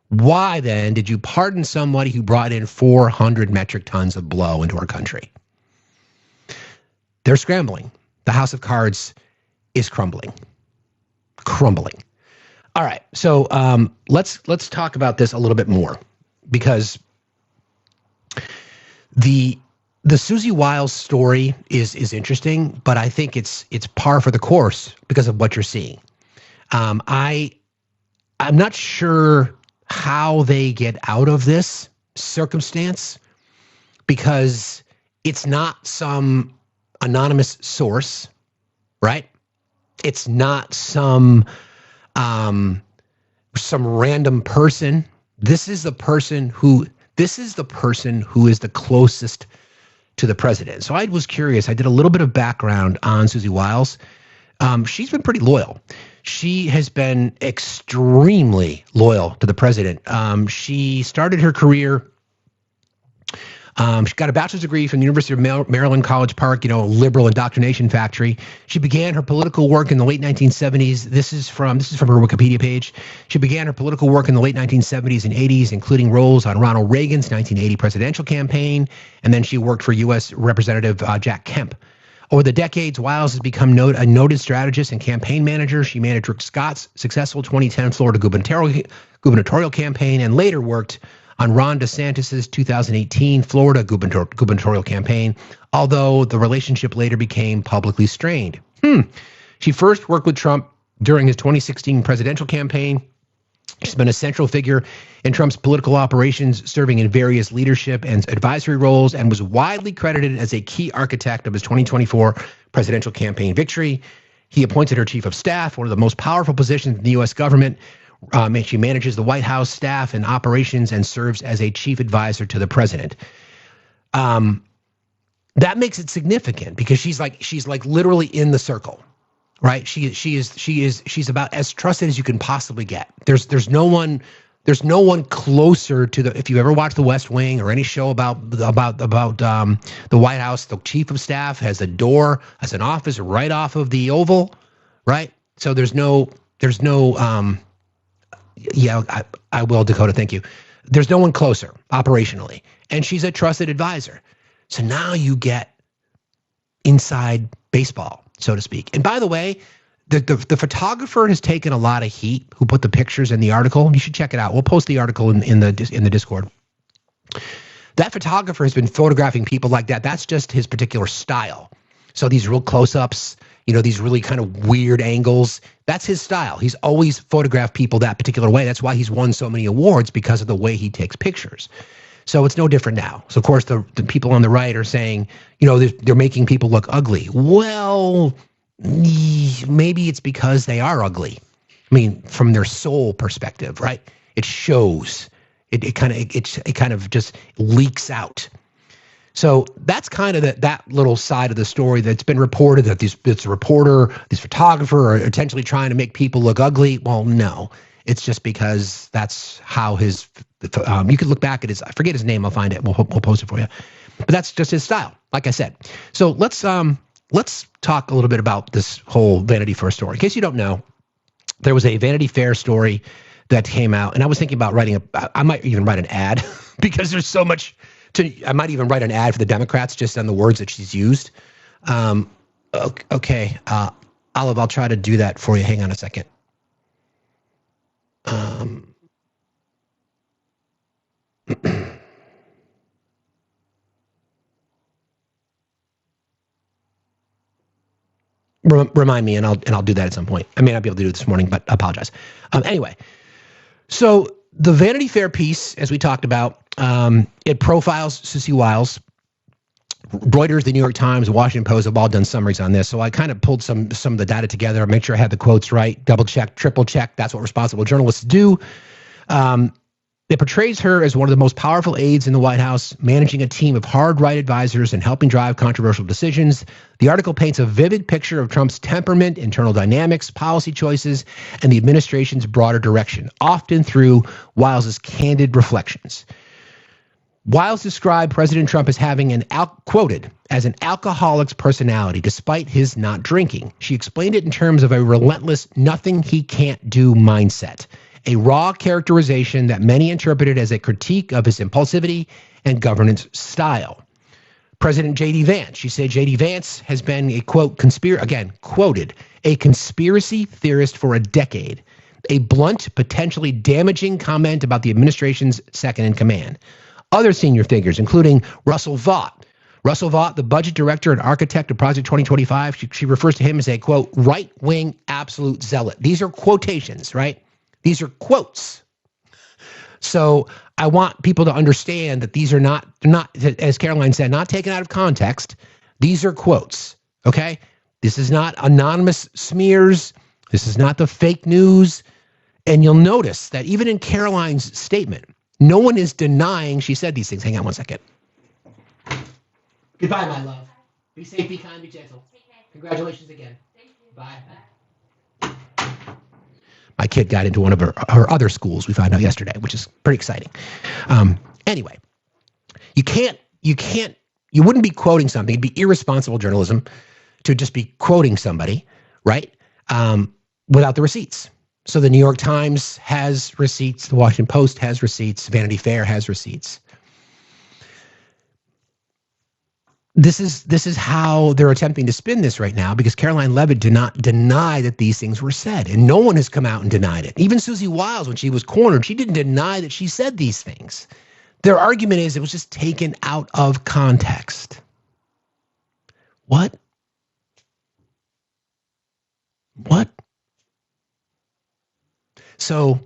why then did you pardon somebody who brought in 400 metric tons of blow into our country? They're scrambling. The house of cards is crumbling. All right, so let's talk about this a little bit more because the Susie Wiles story is interesting, but I think it's par for the course because of what you're seeing. I'm not sure how they get out of this circumstance because it's not some anonymous source, right? It's not some random person. This is the person who is the closest to the president. So I was curious. I did a little bit of background on Susie Wiles. She's been pretty loyal. She has been extremely loyal to the president. She started her career. She got a bachelor's degree from the University of Maryland, College Park, liberal indoctrination factory. She began her political work in the late 1970s. This is from her Wikipedia page. She began her political work in the late 1970s and 80s, including roles on Ronald Reagan's 1980 presidential campaign, and then she worked for U.S. Representative Jack Kemp. Over the decades, Wiles has become a noted strategist and campaign manager. She managed Rick Scott's successful 2010 Florida gubernatorial campaign and later worked on Ron DeSantis' 2018 Florida gubernatorial campaign, although the relationship later became publicly strained. She first worked with Trump during his 2016 presidential campaign She's been a central figure in Trump's political operations, serving in various leadership and advisory roles, and was widely credited as a key architect of his 2024 presidential campaign victory. He appointed her chief of staff, one of the most powerful positions in the U.S. government. She manages the White House staff and operations and serves as a chief advisor to the president. That makes it significant because she's like literally in the circle, right? She's about as trusted as you can possibly get. There's no one closer to the. If you ever watch The West Wing or any show about the White House, the chief of staff has a door, has an office right off of the Oval, right? So there's no. Yeah, I will, Dakota. Thank you. There's no one closer operationally, and she's a trusted advisor. So now you get inside baseball, so to speak. And by the way, the photographer has taken a lot of heat who put the pictures in the article. You should check it out. We'll post the article in the Discord. That photographer has been photographing people like that. That's just his particular style. So these real close-ups, these really kind of weird angles, that's his style. He's always photographed people that particular way. That's why he's won so many awards, because of the way he takes pictures. So it's no different now. So of course the people on the right are saying, they're making people look ugly. Well, maybe it's because they are ugly. I mean, from their soul perspective, right? It shows. It kind of just leaks out. So that's kind of that little side of the story that's been reported, that this photographer are intentionally trying to make people look ugly. Well, no, it's just because that's how his. You could look back at his. I forget his name. I'll find it. We'll post it for you. But that's just his style, like I said. So let's talk a little bit about this whole Vanity Fair story. In case you don't know, there was a Vanity Fair story that came out, and I was thinking about I might even write an ad because there's so much. I might even write an ad for the Democrats just on the words that she's used. Okay, Olive, I'll try to do that for you. Hang on a second. Remind me, and I'll do that at some point. I may not be able to do it this morning, but I apologize. Anyway, so the Vanity Fair piece, as we talked about, it profiles Susie Wiles. Reuters, the New York Times, the Washington Post have all done summaries on this. So I kind of pulled some of the data together, make sure I had the quotes right, double check, triple check. That's what responsible journalists do. It portrays her as one of the most powerful aides in the White House, managing a team of hard right advisors and helping drive controversial decisions. The article paints a vivid picture of Trump's temperament, internal dynamics, policy choices, and the administration's broader direction, often through Wiles' candid reflections. Wiles described President Trump as having quoted as an alcoholic's personality, despite his not drinking. She explained it in terms of a relentless, nothing he can't do mindset. A raw characterization that many interpreted as a critique of his impulsivity and governance style. President J.D. Vance, she said J.D. Vance has been a, quote, quoted, a conspiracy theorist for a decade. A blunt, potentially damaging comment about the administration's second in command. Other senior figures, including Russell Vought. Russell Vought, the budget director and architect of Project 2025, she refers to him as a, quote, right-wing absolute zealot. These are quotations, right? These are quotes. So I want people to understand that these are not, as Caroline said, not taken out of context. These are quotes, okay? This is not anonymous smears. This is not the fake news. And you'll notice that even in Caroline's statement, no one is denying she said these things. Hang on one second. Goodbye, my love. Be safe, be kind, be gentle. Congratulations again. Bye. My kid got into one of her other schools, we found out yesterday, which is pretty exciting. Anyway, you wouldn't be quoting something. It'd be irresponsible journalism to just be quoting somebody, right? Without the receipts. So the New York Times has receipts, the Washington Post has receipts, Vanity Fair has receipts. This is how they're attempting to spin this right now, because Caroline Levitt did not deny that these things were said, and no one has come out and denied it. Even Susie Wiles, when she was cornered, she didn't deny that she said these things. Their argument is it was just taken out of context. What? So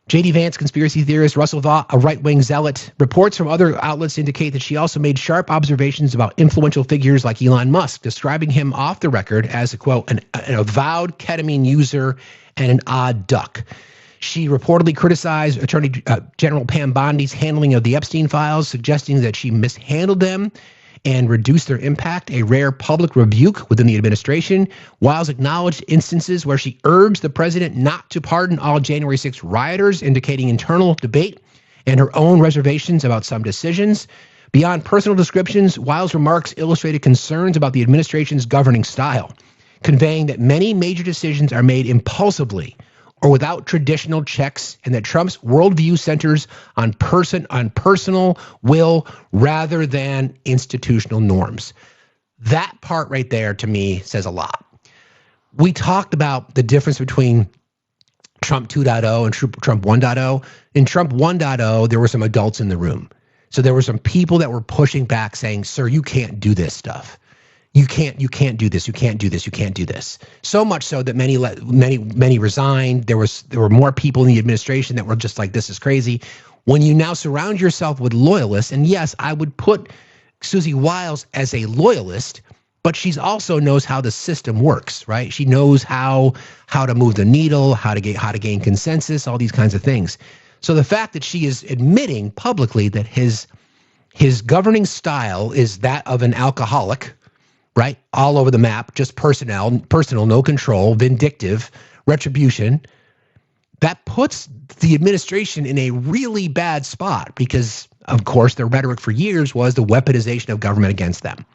J.D. Vance, conspiracy theorist, Russell Vaught, a right-wing zealot. Reports from other outlets indicate that she also made sharp observations about influential figures like Elon Musk, describing him off the record as a, quote, an avowed ketamine user and an odd duck. She reportedly criticized Attorney General Pam Bondi's handling of the Epstein files, suggesting that she mishandled them and reduced their impact, a rare public rebuke within the administration. Wiles acknowledged instances where she urged the president not to pardon all January 6 rioters, indicating internal debate and her own reservations about some decisions. Beyond personal descriptions, Wiles' remarks illustrated concerns about the administration's governing style, conveying that many major decisions are made impulsively or without traditional checks, and that Trump's worldview centers on personal will rather than institutional norms. That part right there, to me, says a lot. We talked about the difference between Trump 2.0 and Trump 1.0. In Trump 1.0, there were some adults in the room. So there were some people that were pushing back saying, sir, you can't do this stuff. You can't do this. You can't do this. You can't do this. So much so that many resigned. There were more people in the administration that were just like, this is crazy. When you now surround yourself with loyalists, and yes, I would put Susie Wiles as a loyalist, but she's also knows how the system works, right? She knows how to move the needle, how to gain consensus, all these kinds of things. So the fact that she is admitting publicly that his governing style is that of an alcoholic, right? All over the map, just personal, no control, vindictive, retribution. That puts the administration in a really bad spot because, of course, their rhetoric for years was the weaponization of government against them.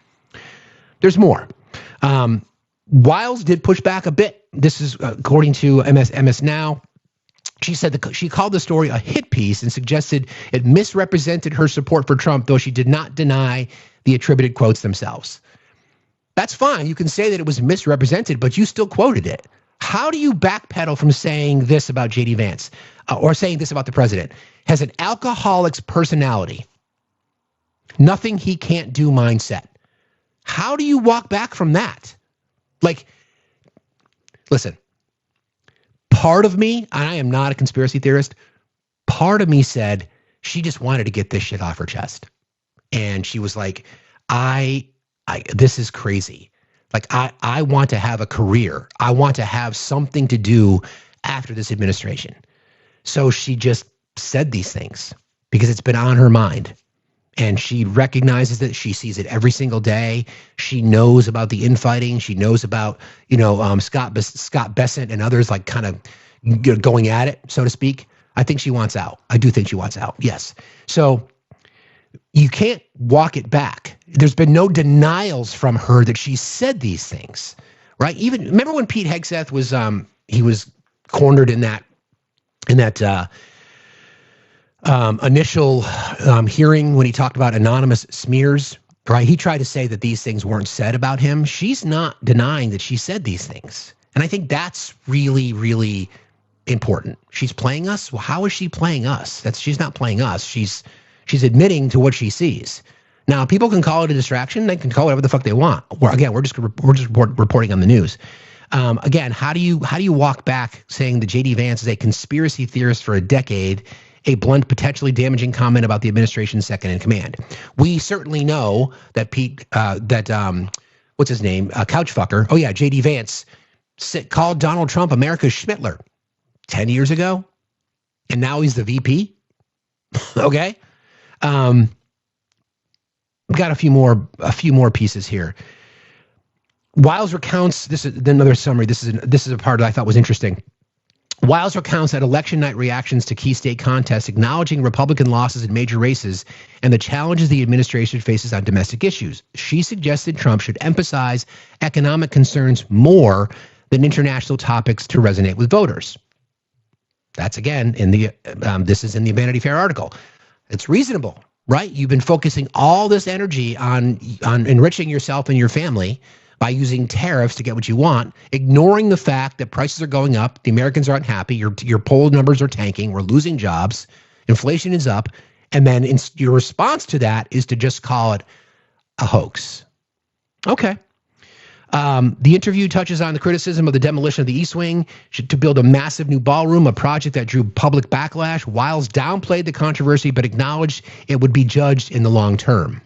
There's more. Wiles did push back a bit. This is according to MS Now. She said she called the story a hit piece and suggested it misrepresented her support for Trump, though she did not deny the attributed quotes themselves. That's fine. You can say that it was misrepresented, but you still quoted it. How do you backpedal from saying this about J.D. Vance or saying this about the president? Has an alcoholic's personality, nothing he can't do mindset. How do you walk back from that? Like, listen, part of me, and I am not a conspiracy theorist, part of me said she just wanted to get this shit off her chest. And she was like, this is crazy. Like, I want to have a career. I want to have something to do after this administration. So she just said these things because it's been on her mind. And she recognizes that she sees it every single day. She knows about the infighting. She knows about, Scott Bessent and others like kind of going at it, so to speak. I think she wants out. I do think she wants out. Yes. So you can't walk it back. There's been no denials from her that she said these things, right? Even remember when Pete Hegseth was he was cornered in that initial hearing when he talked about anonymous smears, right? He tried to say that these things weren't said about him. She's not denying that she said these things. And I think that's really, really important. She's playing us. Well, how is she playing us? She's not playing us. She's admitting to what she sees. Now, people can call it a distraction. They can call it whatever the fuck they want. We're just reporting on the news. Again, how do you walk back saying that J.D. Vance is a conspiracy theorist for a decade, a blunt, potentially damaging comment about the administration's second in command? We certainly know that what's his name, Couchfucker. Oh yeah, J.D. Vance called Donald Trump America's Schmittler 10 years ago, and now he's the VP. Okay. We've got a few more pieces here. Wiles recounts, this is another summary. This is a part that I thought was interesting. Wiles recounts that election night reactions to key state contests, acknowledging Republican losses in major races and the challenges the administration faces on domestic issues. She suggested Trump should emphasize economic concerns more than international topics to resonate with voters. That's again this is in the Vanity Fair article. It's reasonable, right? You've been focusing all this energy on enriching yourself and your family by using tariffs to get what you want, ignoring the fact that prices are going up, the Americans aren't happy, your poll numbers are tanking, we're losing jobs, inflation is up, and then your response to that is to just call it a hoax. Okay. The interview touches on the criticism of the demolition of the East Wing to build a massive new ballroom, a project that drew public backlash. Wiles downplayed the controversy but acknowledged it would be judged in the long term.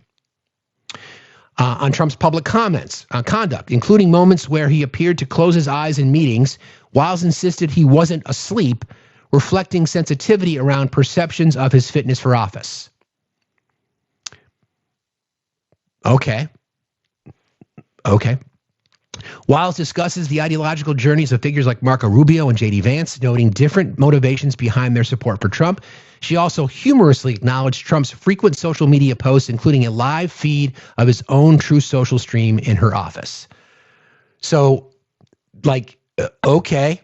On Trump's public comments on conduct, including moments where he appeared to close his eyes in meetings, Wiles insisted he wasn't asleep, reflecting sensitivity around perceptions of his fitness for office. Okay. Wiles discusses the ideological journeys of figures like Marco Rubio and J.D. Vance, noting different motivations behind their support for Trump. She also humorously acknowledged Trump's frequent social media posts, including a live feed of his own Truth Social stream in her office. So, okay.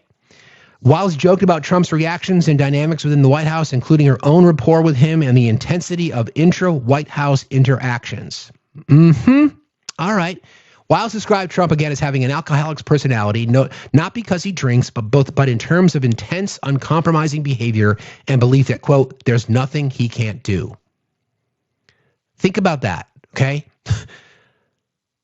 Wiles joked about Trump's reactions and dynamics within the White House, including her own rapport with him and the intensity of intra-White House interactions. All right. Wiles described Trump again as having an alcoholic's personality, not because he drinks, but in terms of intense, uncompromising behavior and belief that, quote, there's nothing he can't do. Think about that, okay?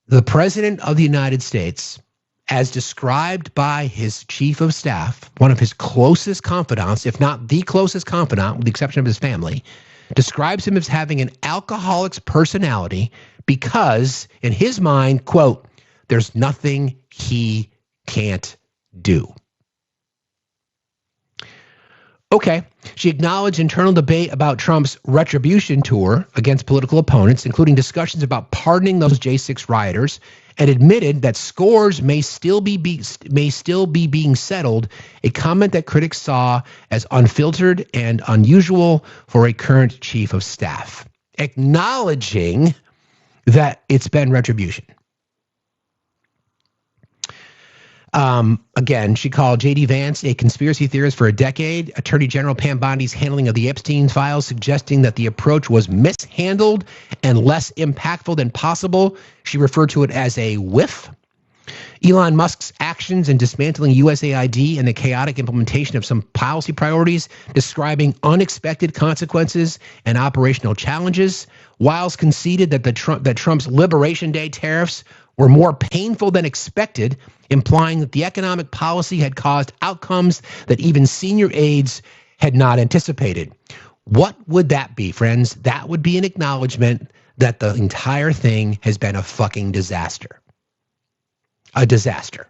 The President of the United States, as described by his chief of staff, one of his closest confidants, if not the closest confidant, with the exception of his family, describes him as having an alcoholic's personality because, in his mind, quote, there's nothing he can't do. Okay. She acknowledged internal debate about Trump's retribution tour against political opponents, including discussions about pardoning those J6 rioters, and admitted that scores may still be being settled, a comment that critics saw as unfiltered and unusual for a current chief of staff, acknowledging that it's been retribution. Again, she called J.D. Vance a conspiracy theorist for a decade. Attorney General Pam Bondi's handling of the Epstein files, suggesting that the approach was mishandled and less impactful than possible. She referred to it as a whiff. Elon Musk's actions in dismantling USAID and the chaotic implementation of some policy priorities, describing unexpected consequences and operational challenges. Wiles conceded that Trump's Liberation Day tariffs were more painful than expected, implying that the economic policy had caused outcomes that even senior aides had not anticipated. What would that be, friends? That would be an acknowledgement that the entire thing has been a fucking disaster. A disaster.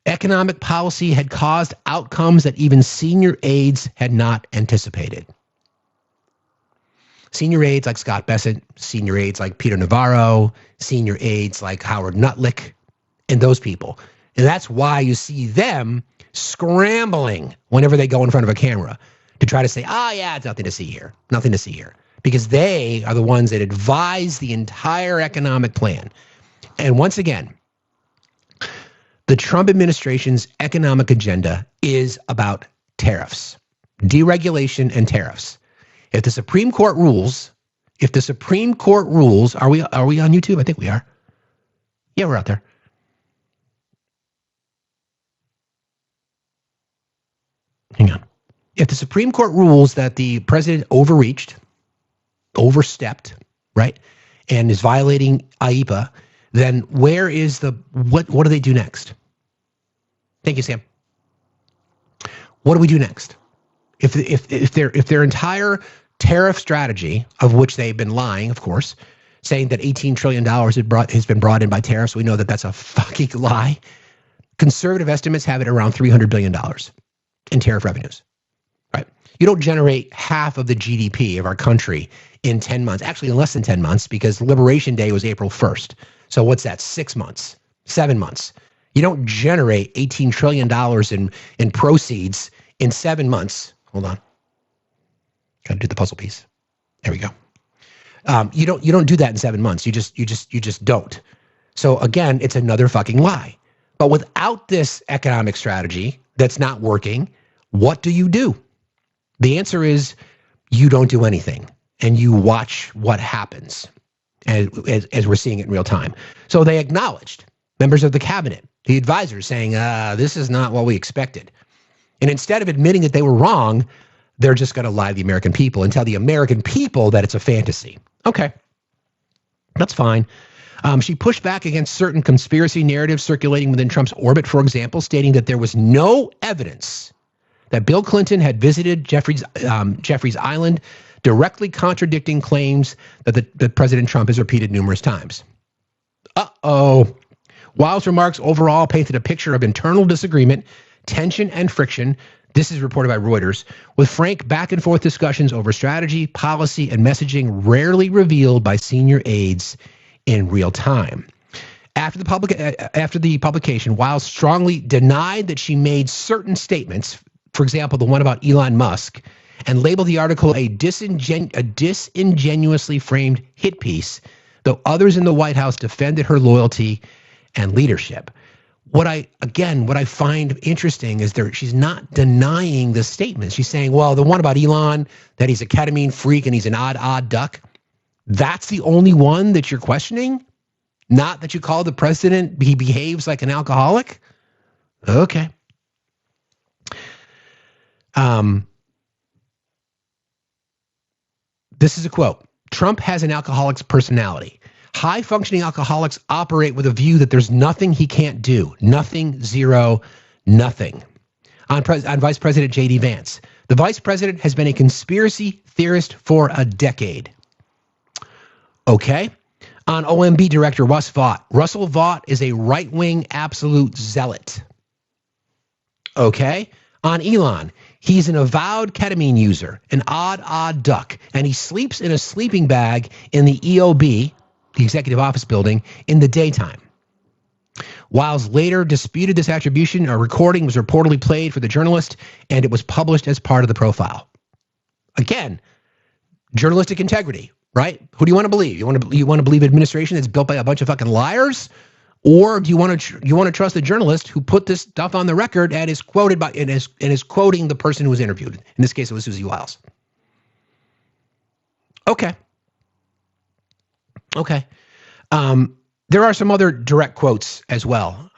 Economic policy had caused outcomes that even senior aides had not anticipated. Senior aides like Scott Bessent, senior aides like Peter Navarro, senior aides like Howard Nutlick, and those people. And that's why you see them scrambling whenever they go in front of a camera to try to say, yeah, it's nothing to see here. Nothing to see here. Because they are the ones that advise the entire economic plan. And once again, the Trump administration's economic agenda is about tariffs, deregulation and tariffs. If the Supreme Court rules, are we on YouTube? I think we are. Yeah, we're out there. Hang on. If the Supreme Court rules that the president overstepped, right, and is violating IEPA, then where is what do they do next? Thank you, Sam. What do we do next? If their entire tariff strategy, of which they've been lying, of course, saying that $18 trillion has been brought in by tariffs, we know that that's a fucking lie. Conservative estimates have it around $300 billion in tariff revenues. Right? You don't generate half of the GDP of our country in 10 months. Actually, in less than 10 months, because Liberation Day was April 1st. So what's that? 6 months, 7 months. You don't generate $18 trillion in proceeds in 7 months. Hold on. Got to do the puzzle piece. There we go. You don't do that in 7 months. You just don't. So again, it's another fucking lie. But without this economic strategy that's not working, what do you do? The answer is you don't do anything and you watch what happens as we're seeing it in real time. So they acknowledged, members of the cabinet, the advisors, saying, this is not what we expected. And instead of admitting that they were wrong, they're just going to lie to the American people and tell the American people that it's a fantasy. Okay, that's fine. She pushed back against certain conspiracy narratives circulating within Trump's orbit, for example, stating that there was no evidence that Bill Clinton had visited Jeffries Island, directly contradicting claims that President Trump has repeated numerous times. Wiles' remarks overall painted a picture of internal disagreement, tension, and friction. This is reported by Reuters, with frank back-and-forth discussions over strategy, policy, and messaging rarely revealed by senior aides in real time. After the publication, Wiles strongly denied that she made certain statements, for example, the one about Elon Musk, and labeled the article a disingenuously framed hit piece, though others in the White House defended her loyalty and leadership. What I find interesting is she's not denying the statements. She's saying, well, the one about Elon, that he's a ketamine freak and he's an odd duck, that's the only one that you're questioning? Not that you call the president, he behaves like an alcoholic? Okay. This is a quote. Trump has an alcoholic's personality. High-functioning alcoholics operate with a view that there's nothing he can't do. Nothing, zero, nothing. On Vice President J.D. Vance, the vice president has been a conspiracy theorist for a decade. Okay. On OMB Director Russ Vought, Russell Vought is a right-wing absolute zealot. Okay. On Elon, he's an avowed ketamine user, an odd duck, and he sleeps in a sleeping bag in the EOB, the Executive Office Building, in the daytime. Wiles later disputed this attribution. A recording was reportedly played for the journalist, and it was published as part of the profile. Again, journalistic integrity, right? Who do you want to believe? You want to believe an administration that's built by a bunch of fucking liars? Or do you want to trust the journalist who put this stuff on the record and is quoted by and is quoting the person who was interviewed? In this case, it was Susie Wiles. Okay. There are some other direct quotes as well.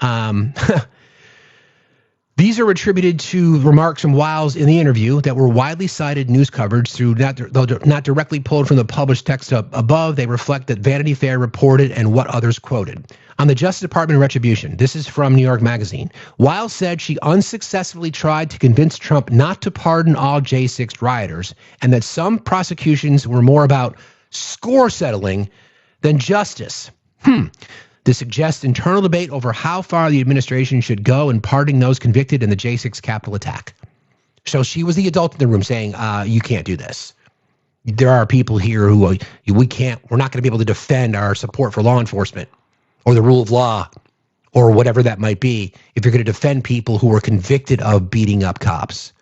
These are attributed to remarks from Wiles in the interview that were widely cited news coverage through not directly pulled from the published text above. They reflect that Vanity Fair reported and what others quoted. On the Justice Department retribution, this is from New York Magazine. Wiles said she unsuccessfully tried to convince Trump not to pardon all J6 rioters and that some prosecutions were more about score settling than justice. This suggests internal debate over how far the administration should go in pardoning those convicted in the J6 Capitol attack. So she was the adult in the room saying, you can't do this. There are people here who we're not going to be able to defend our support for law enforcement or the rule of law or whatever that might be if you're going to defend people who were convicted of beating up cops,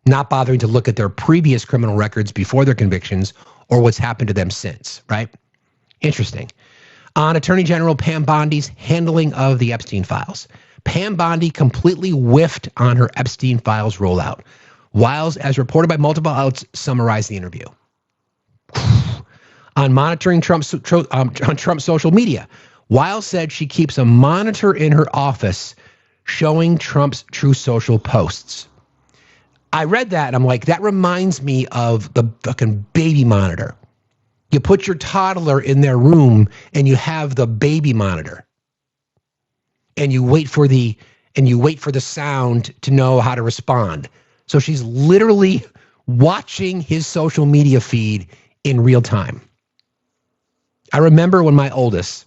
not bothering to look at their previous criminal records before their convictions or what's happened to them since, right? Interesting. On Attorney General Pam Bondi's handling of the Epstein files. Pam Bondi completely whiffed on her Epstein files rollout. Wiles, as reported by multiple outlets, summarized the interview. On monitoring Trump's social media, Wiles said she keeps a monitor in her office showing Trump's True Social posts. I read that and I'm like, that reminds me of the fucking baby monitor. You put your toddler in their room and you have the baby monitor. And you wait for the sound to know how to respond. So she's literally watching his social media feed in real time. I remember when my oldest,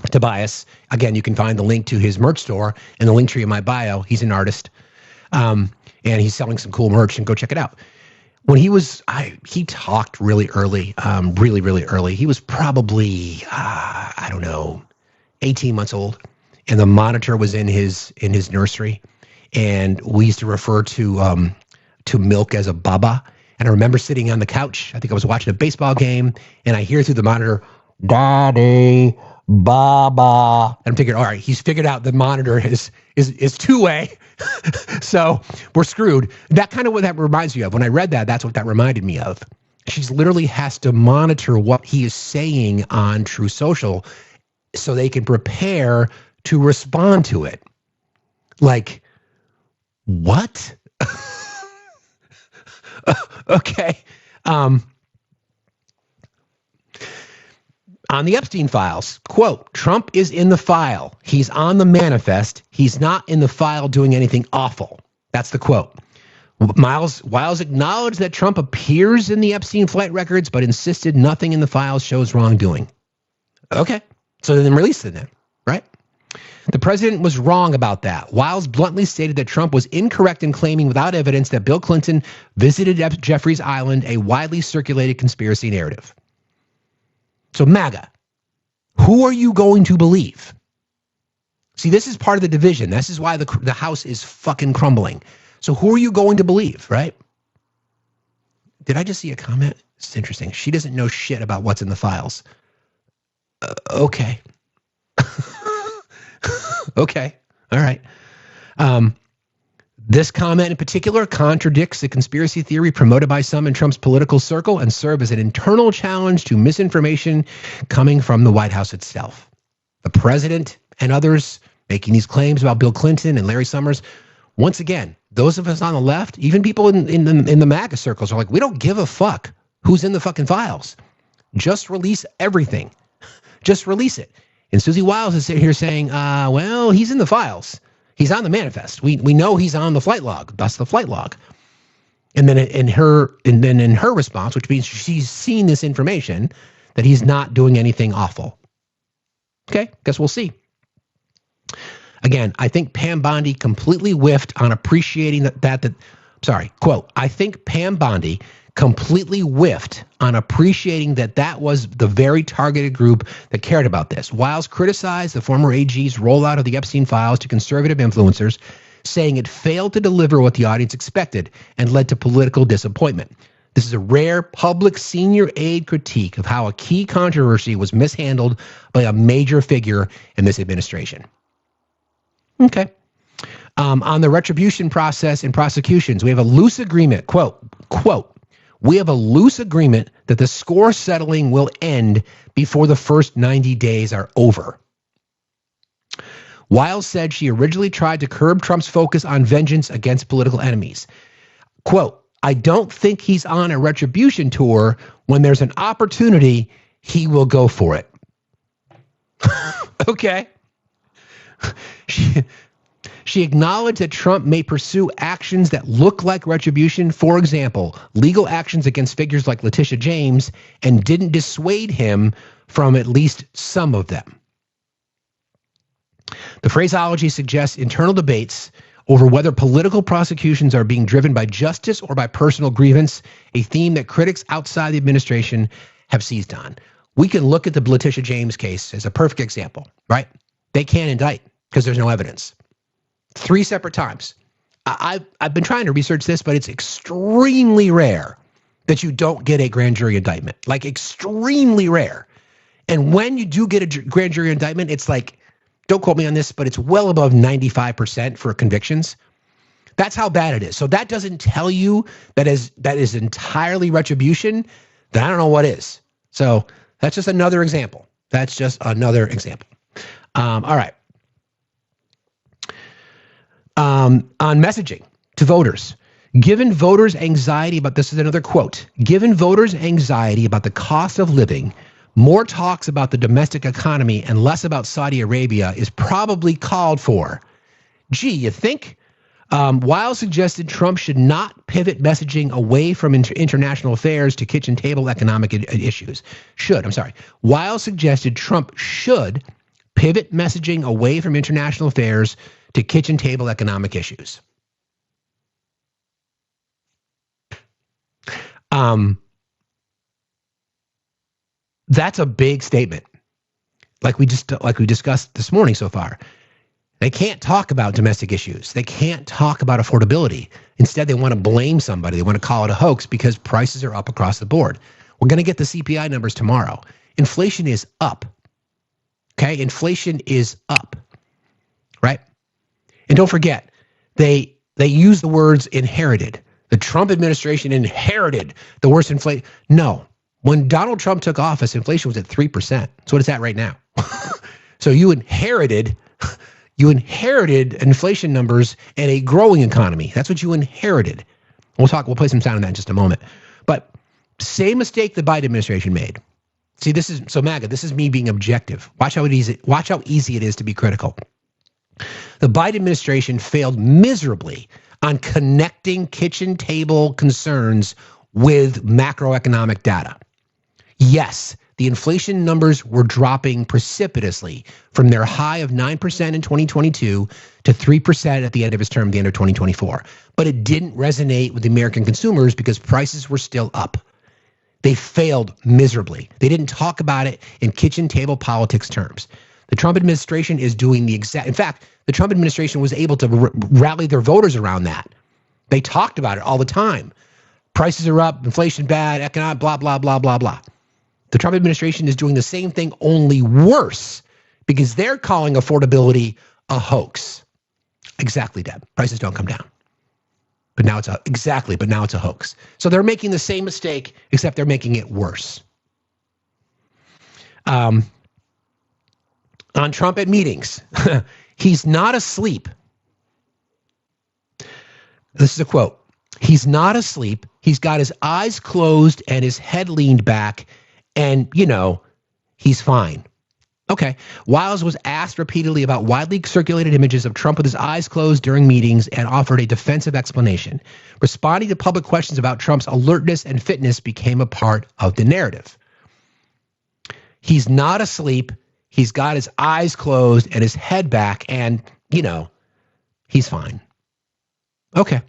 Tobias, again, you can find the link to his merch store in the link tree in my bio. He's an artist. And he's selling some cool merch, and go check it out. When he talked really early, really early. He was probably, 18 months old. And the monitor was in his nursery. And we used to refer to milk as a baba. And I remember sitting on the couch. I think I was watching a baseball game. And I hear through the monitor, Daddy, Baba. And I'm thinking, all right, he's figured out the monitor is two-way. So we're screwed. That kind of what that reminds you of. When I read that, that's what that reminded me of. She's literally has to monitor what he is saying on True Social so they can prepare to respond to it. Like, what? Okay. On On the Epstein files, quote, Trump is in the file. He's on the manifest. He's not in the file doing anything awful. That's the quote. Wiles acknowledged that Trump appears in the Epstein flight records, but insisted nothing in the files shows wrongdoing. Okay, so then release it then, right? The president was wrong about that. Wiles bluntly stated that Trump was incorrect in claiming without evidence that Bill Clinton visited Jeffrey's Island, a widely circulated conspiracy narrative. So MAGA, who are you going to believe? See, this is part of the division. This is why the House is fucking crumbling. So who are you going to believe, right? Did I just see a comment? It's interesting. She doesn't know shit about what's in the files. Okay. Okay. All right. This comment in particular contradicts the conspiracy theory promoted by some in Trump's political circle and serve as an internal challenge to misinformation coming from the White House itself. The president and others making these claims about Bill Clinton and Larry Summers. Once again, those of us on the left, even people in the MAGA circles are like, we don't give a fuck who's in the fucking files. Just release everything. Just release it. And Susie Wiles is sitting here saying, well, he's in the files. He's on the manifest. We know he's on the flight log. That's the flight log. And then in her response, which means she's seen this information, that he's not doing anything awful. Okay, guess we'll see. Again, I think Pam Bondi completely whiffed on appreciating quote, I think Pam Bondi completely whiffed on appreciating that was the very targeted group that cared about this. Wiles criticized the former AG's rollout of the Epstein files to conservative influencers, saying it failed to deliver what the audience expected and led to political disappointment. This is a rare public senior aide critique of how a key controversy was mishandled by a major figure in this administration. Okay. On the retribution process and prosecutions, we have a loose agreement, quote, we have a loose agreement that the score settling will end before the first 90 days are over. Wiles said she originally tried to curb Trump's focus on vengeance against political enemies. Quote, I don't think he's on a retribution tour. When there's an opportunity, he will go for it. Okay. She acknowledged that Trump may pursue actions that look like retribution, for example, legal actions against figures like Letitia James, and didn't dissuade him from at least some of them. The phraseology suggests internal debates over whether political prosecutions are being driven by justice or by personal grievance, a theme that critics outside the administration have seized on. We can look at the Letitia James case as a perfect example, right? They can't indict because there's no evidence. 3 separate times. I've been trying to research this, but it's extremely rare that you don't get a grand jury indictment. Like extremely rare. And when you do get a grand jury indictment, it's like, don't quote me on this, but it's well above 95% for convictions. That's how bad it is. So that doesn't tell you that is entirely retribution. Then I don't know what is. So that's just another example. All right. On messaging to voters, given voters' anxiety about, this is another quote, given voters' anxiety about the cost of living, more talks about the domestic economy and less about Saudi Arabia is probably called for. Gee, you think? Wiles suggested Trump should not pivot messaging away from international affairs to kitchen table economic issues. Wiles suggested Trump should pivot messaging away from international affairs to kitchen table economic issues. That's a big statement. Like we discussed this morning so far. They can't talk about domestic issues. They can't talk about affordability. Instead, they want to blame somebody. They want to call it a hoax because prices are up across the board. We're going to get the CPI numbers tomorrow. Inflation is up. Okay, inflation is up. Right? And don't forget, they use the words inherited. The Trump administration inherited the worst inflation. No. When Donald Trump took office, inflation was at 3%. That's what it's at right now. So you inherited inflation numbers and a growing economy. That's what you inherited. We'll play some sound on that in just a moment. But same mistake the Biden administration made. See, this is so MAGA. This is me being objective. Watch how easy it is to be critical. The Biden administration failed miserably on connecting kitchen table concerns with macroeconomic data. Yes, the inflation numbers were dropping precipitously from their high of 9% in 2022 to 3% at the end of his term, the end of 2024. But it didn't resonate with the American consumers because prices were still up. They failed miserably. They didn't talk about it in kitchen table politics terms. The Trump administration is doing the exact, in fact, the Trump administration was able to rally their voters around that. They talked about it all the time. Prices are up, inflation bad, economic, blah, blah, blah, blah, blah. The Trump administration is doing the same thing, only worse, because they're calling affordability a hoax. Exactly, Deb. Prices don't come down. But now it's a hoax. So they're making the same mistake, except they're making it worse. On Trump at meetings, he's not asleep. This is a quote. He's not asleep. He's got his eyes closed and his head leaned back, and, he's fine. Okay. Wiles was asked repeatedly about widely circulated images of Trump with his eyes closed during meetings and offered a defensive explanation. Responding to public questions about Trump's alertness and fitness became a part of the narrative. He's not asleep. He's got his eyes closed and his head back, and, he's fine. Okay.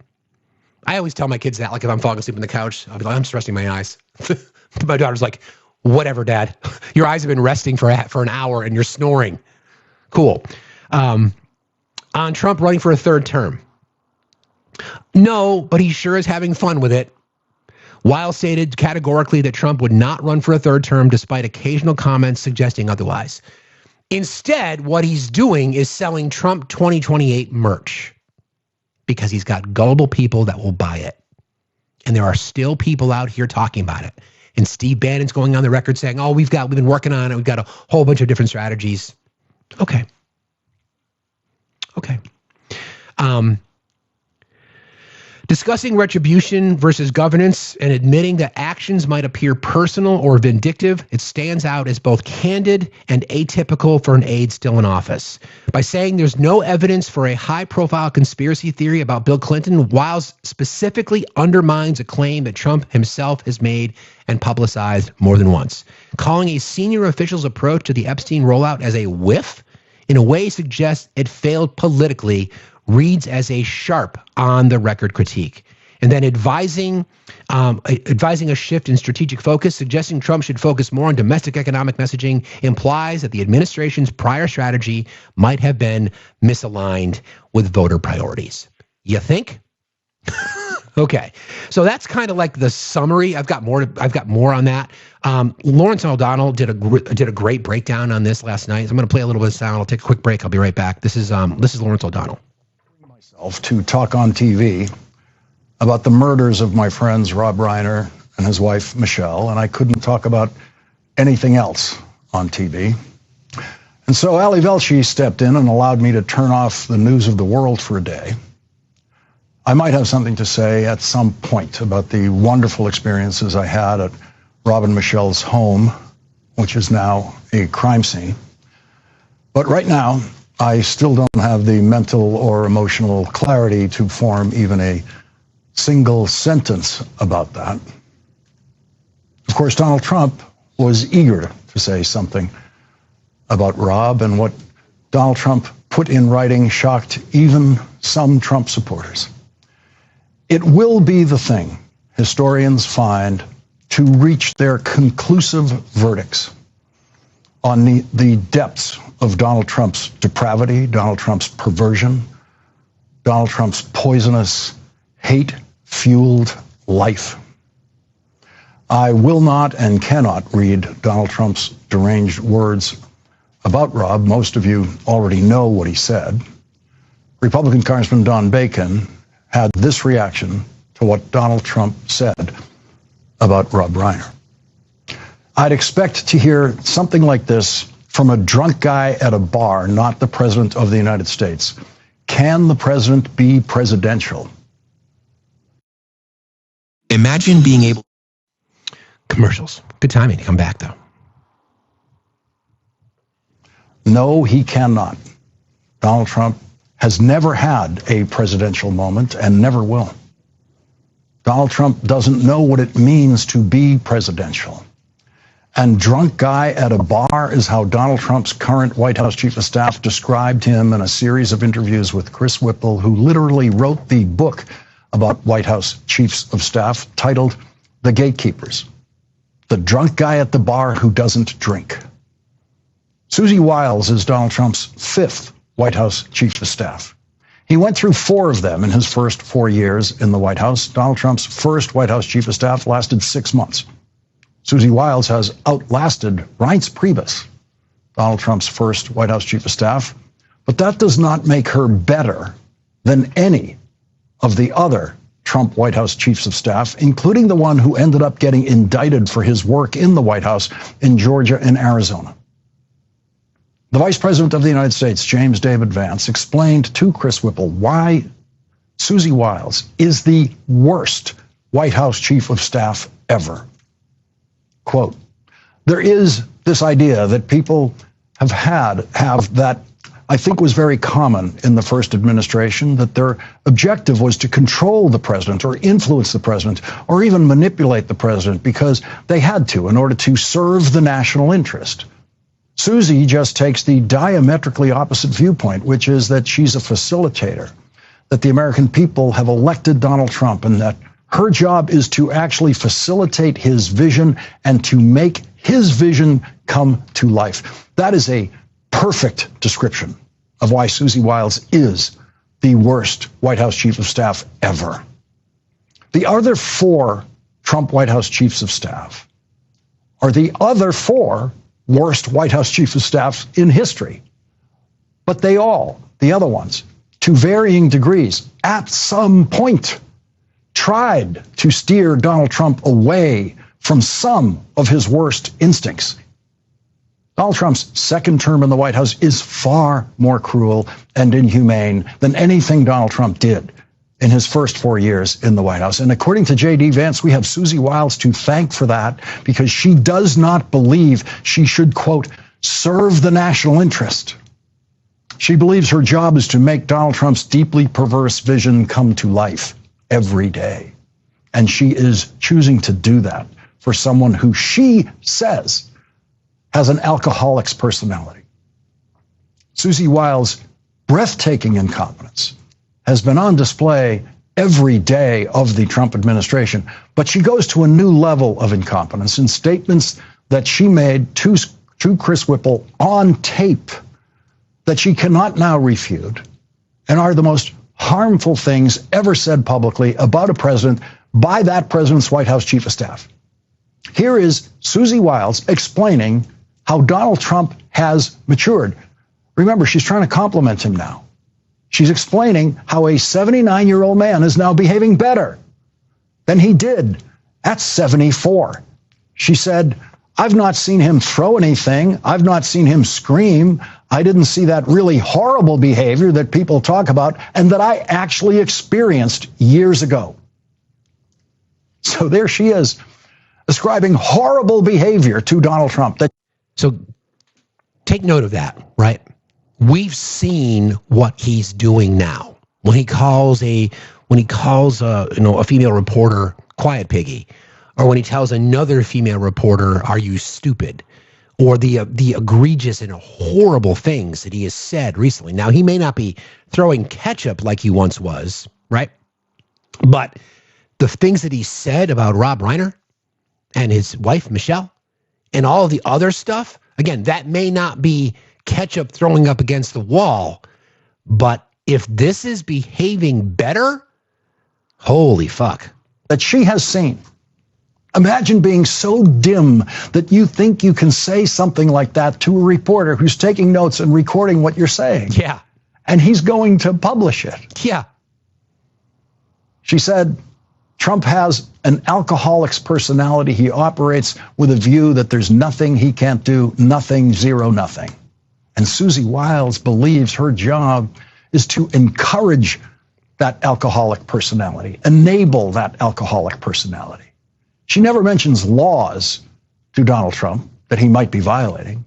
I always tell my kids that, like if I'm falling asleep on the couch, I'll be like, I'm just resting my eyes. My daughter's like, whatever, Dad. Your eyes have been resting for an hour and you're snoring. Cool. On Trump running for a third term. No, but he sure is having fun with it. Wiles stated categorically that Trump would not run for a third term despite occasional comments suggesting otherwise. Instead, what he's doing is selling Trump 2028 merch because he's got gullible people that will buy it. And there are still people out here talking about it. And Steve Bannon's going on the record saying, oh, we've been working on it. We've got a whole bunch of different strategies. Okay. Discussing retribution versus governance and admitting that actions might appear personal or vindictive, it stands out as both candid and atypical for an aide still in office. By saying there's no evidence for a high-profile conspiracy theory about Bill Clinton, Wiles specifically undermines a claim that Trump himself has made and publicized more than once. Calling a senior official's approach to the Epstein rollout as a whiff, in a way suggests it failed politically, reads as a sharp on-the-record critique. And then advising a shift in strategic focus, suggesting Trump should focus more on domestic economic messaging, implies that the administration's prior strategy might have been misaligned with voter priorities. You think? Okay, so that's kind of like the summary. I've got more on that. Lawrence O'Donnell did a great breakdown on this last night. So I'm going to play a little bit of sound. I'll take a quick break. I'll be right back. This is Lawrence O'Donnell. To talk on TV about the murders of my friends Rob Reiner and his wife Michelle, and I couldn't talk about anything else on TV. And so Ali Velshi stepped in and allowed me to turn off the news of the world for a day. I might have something to say at some point about the wonderful experiences I had at Rob and Michelle's home, which is now a crime scene. But right now, I still don't have the mental or emotional clarity to form even a single sentence about that. Of course, Donald Trump was eager to say something about Rob, and what Donald Trump put in writing shocked even some Trump supporters. It will be the thing historians find to reach their conclusive verdicts on the depths of Donald Trump's depravity, Donald Trump's perversion, Donald Trump's poisonous, hate-fueled life. I will not and cannot read Donald Trump's deranged words about Rob. Most of you already know what he said. Republican Congressman Don Bacon had this reaction to what Donald Trump said about Rob Reiner. I'd expect to hear something like this from a drunk guy at a bar, not the President of the United States. Can the president be presidential? Imagine being able... Commercials. Good timing to come back, though. No, he cannot. Donald Trump has never had a presidential moment and never will. Donald Trump doesn't know what it means to be presidential. And drunk guy at a bar is how Donald Trump's current White House chief of staff described him in a series of interviews with Chris Whipple, who literally wrote the book about White House chiefs of staff titled The Gatekeepers. The drunk guy at the bar who doesn't drink. Susie Wiles is Donald Trump's 5th White House chief of staff. He went through 4 of them in his first 4 years in the White House. Donald Trump's first White House chief of staff lasted 6 months. Susie Wiles has outlasted Reince Priebus, Donald Trump's first White House chief of staff, but that does not make her better than any of the other Trump White House chiefs of staff, including the one who ended up getting indicted for his work in the White House in Georgia and Arizona. The Vice President of the United States, James David Vance, explained to Chris Whipple why Susie Wiles is the worst White House chief of staff ever. Quote, there is this idea that people have that I think was very common in the first administration, that their objective was to control the president or influence the president or even manipulate the president because they had to in order to serve the national interest. Susie just takes the diametrically opposite viewpoint, which is that she's a facilitator, that the American people have elected Donald Trump and that her job is to actually facilitate his vision and to make his vision come to life. That is a perfect description of why Susie Wiles is the worst White House chief of staff ever. The other 4 Trump White House chiefs of staff are the other 4 worst White House chiefs of staff in history. But they all, the other ones, to varying degrees, at some point, tried to steer Donald Trump away from some of his worst instincts. Donald Trump's second term in the White House is far more cruel and inhumane than anything Donald Trump did in his first 4 years in the White House. And according to J.D. Vance, we have Susie Wiles to thank for that because she does not believe she should, quote, serve the national interest. She believes her job is to make Donald Trump's deeply perverse vision come to life every day. And she is choosing to do that for someone who she says has an alcoholic's personality. Susie Wiles' breathtaking incompetence has been on display every day of the Trump administration, but she goes to a new level of incompetence in statements that she made to Chris Whipple on tape that she cannot now refute and are the most harmful things ever said publicly about a president by that president's White House chief of staff. Here is Susie Wiles explaining how Donald Trump has matured. Remember, she's trying to compliment him now. She's explaining how a 79-year-old man is now behaving better than he did at 74. She said, I've not seen him throw anything. I've not seen him scream. I didn't see that really horrible behavior that people talk about and that I actually experienced years ago. So there she is, ascribing horrible behavior to Donald Trump. So take note of that, right? We've seen what he's doing now. When he calls a female reporter quiet piggy, or when he tells another female reporter, "Are you stupid?" or the egregious and horrible things that he has said recently. Now, he may not be throwing ketchup like he once was, right? But the things that he said about Rob Reiner and his wife Michelle and all of the other stuff, again, that may not be ketchup throwing up against the wall, but if this is behaving better, holy fuck. That she has seen. Imagine being so dim that you think you can say something like that to a reporter who's taking notes and recording what you're saying. Yeah. And he's going to publish it. Yeah. She said, Trump has an alcoholic's personality. He operates with a view that there's nothing he can't do, nothing, zero, nothing. And Susie Wiles believes her job is to encourage that alcoholic personality, enable that alcoholic personality. She never mentions laws to Donald Trump that he might be violating.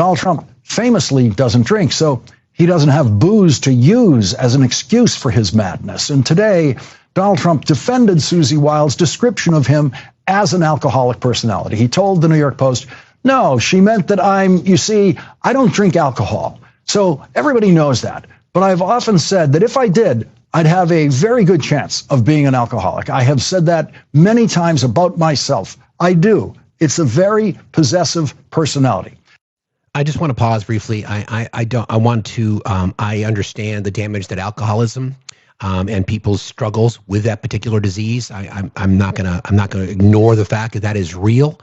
Donald Trump famously doesn't drink, so he doesn't have booze to use as an excuse for his madness. And today, Donald Trump defended Susie Wild's description of him as an alcoholic personality. He told the New York Post, no, she meant that I don't drink alcohol. So everybody knows that. But I've often said that if I did, I'd have a very good chance of being an alcoholic. I have said that many times about myself. I do. It's a very possessive personality. I just want to pause briefly. I understand the damage that alcoholism and people's struggles with that particular disease. I'm not gonna ignore the fact that that is real.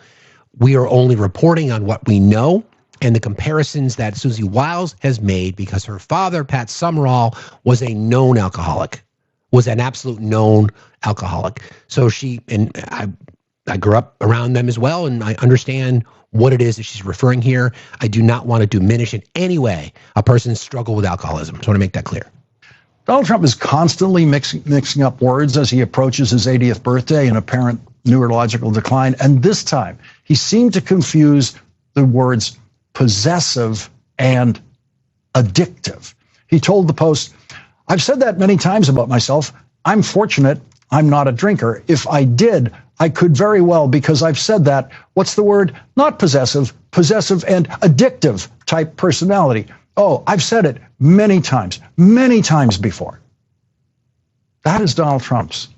We are only reporting on what we know and the comparisons that Susie Wiles has made, because her father, Pat Summerall, was a known alcoholic, was an absolute known alcoholic. So I grew up around them as well, and I understand what it is that she's referring here. I do not want to diminish in any way a person's struggle with alcoholism. I just want to make that clear. Donald Trump is constantly mixing up words as he approaches his 80th birthday in apparent neurological decline. And this time, he seemed to confuse the words possessive and addictive. He told the Post, I've said that many times about myself. I'm fortunate I'm not a drinker. If I did, I could very well, because I've said that. What's the word? Not possessive, possessive and addictive type personality. Oh, I've said it many times before. That is Donald Trump's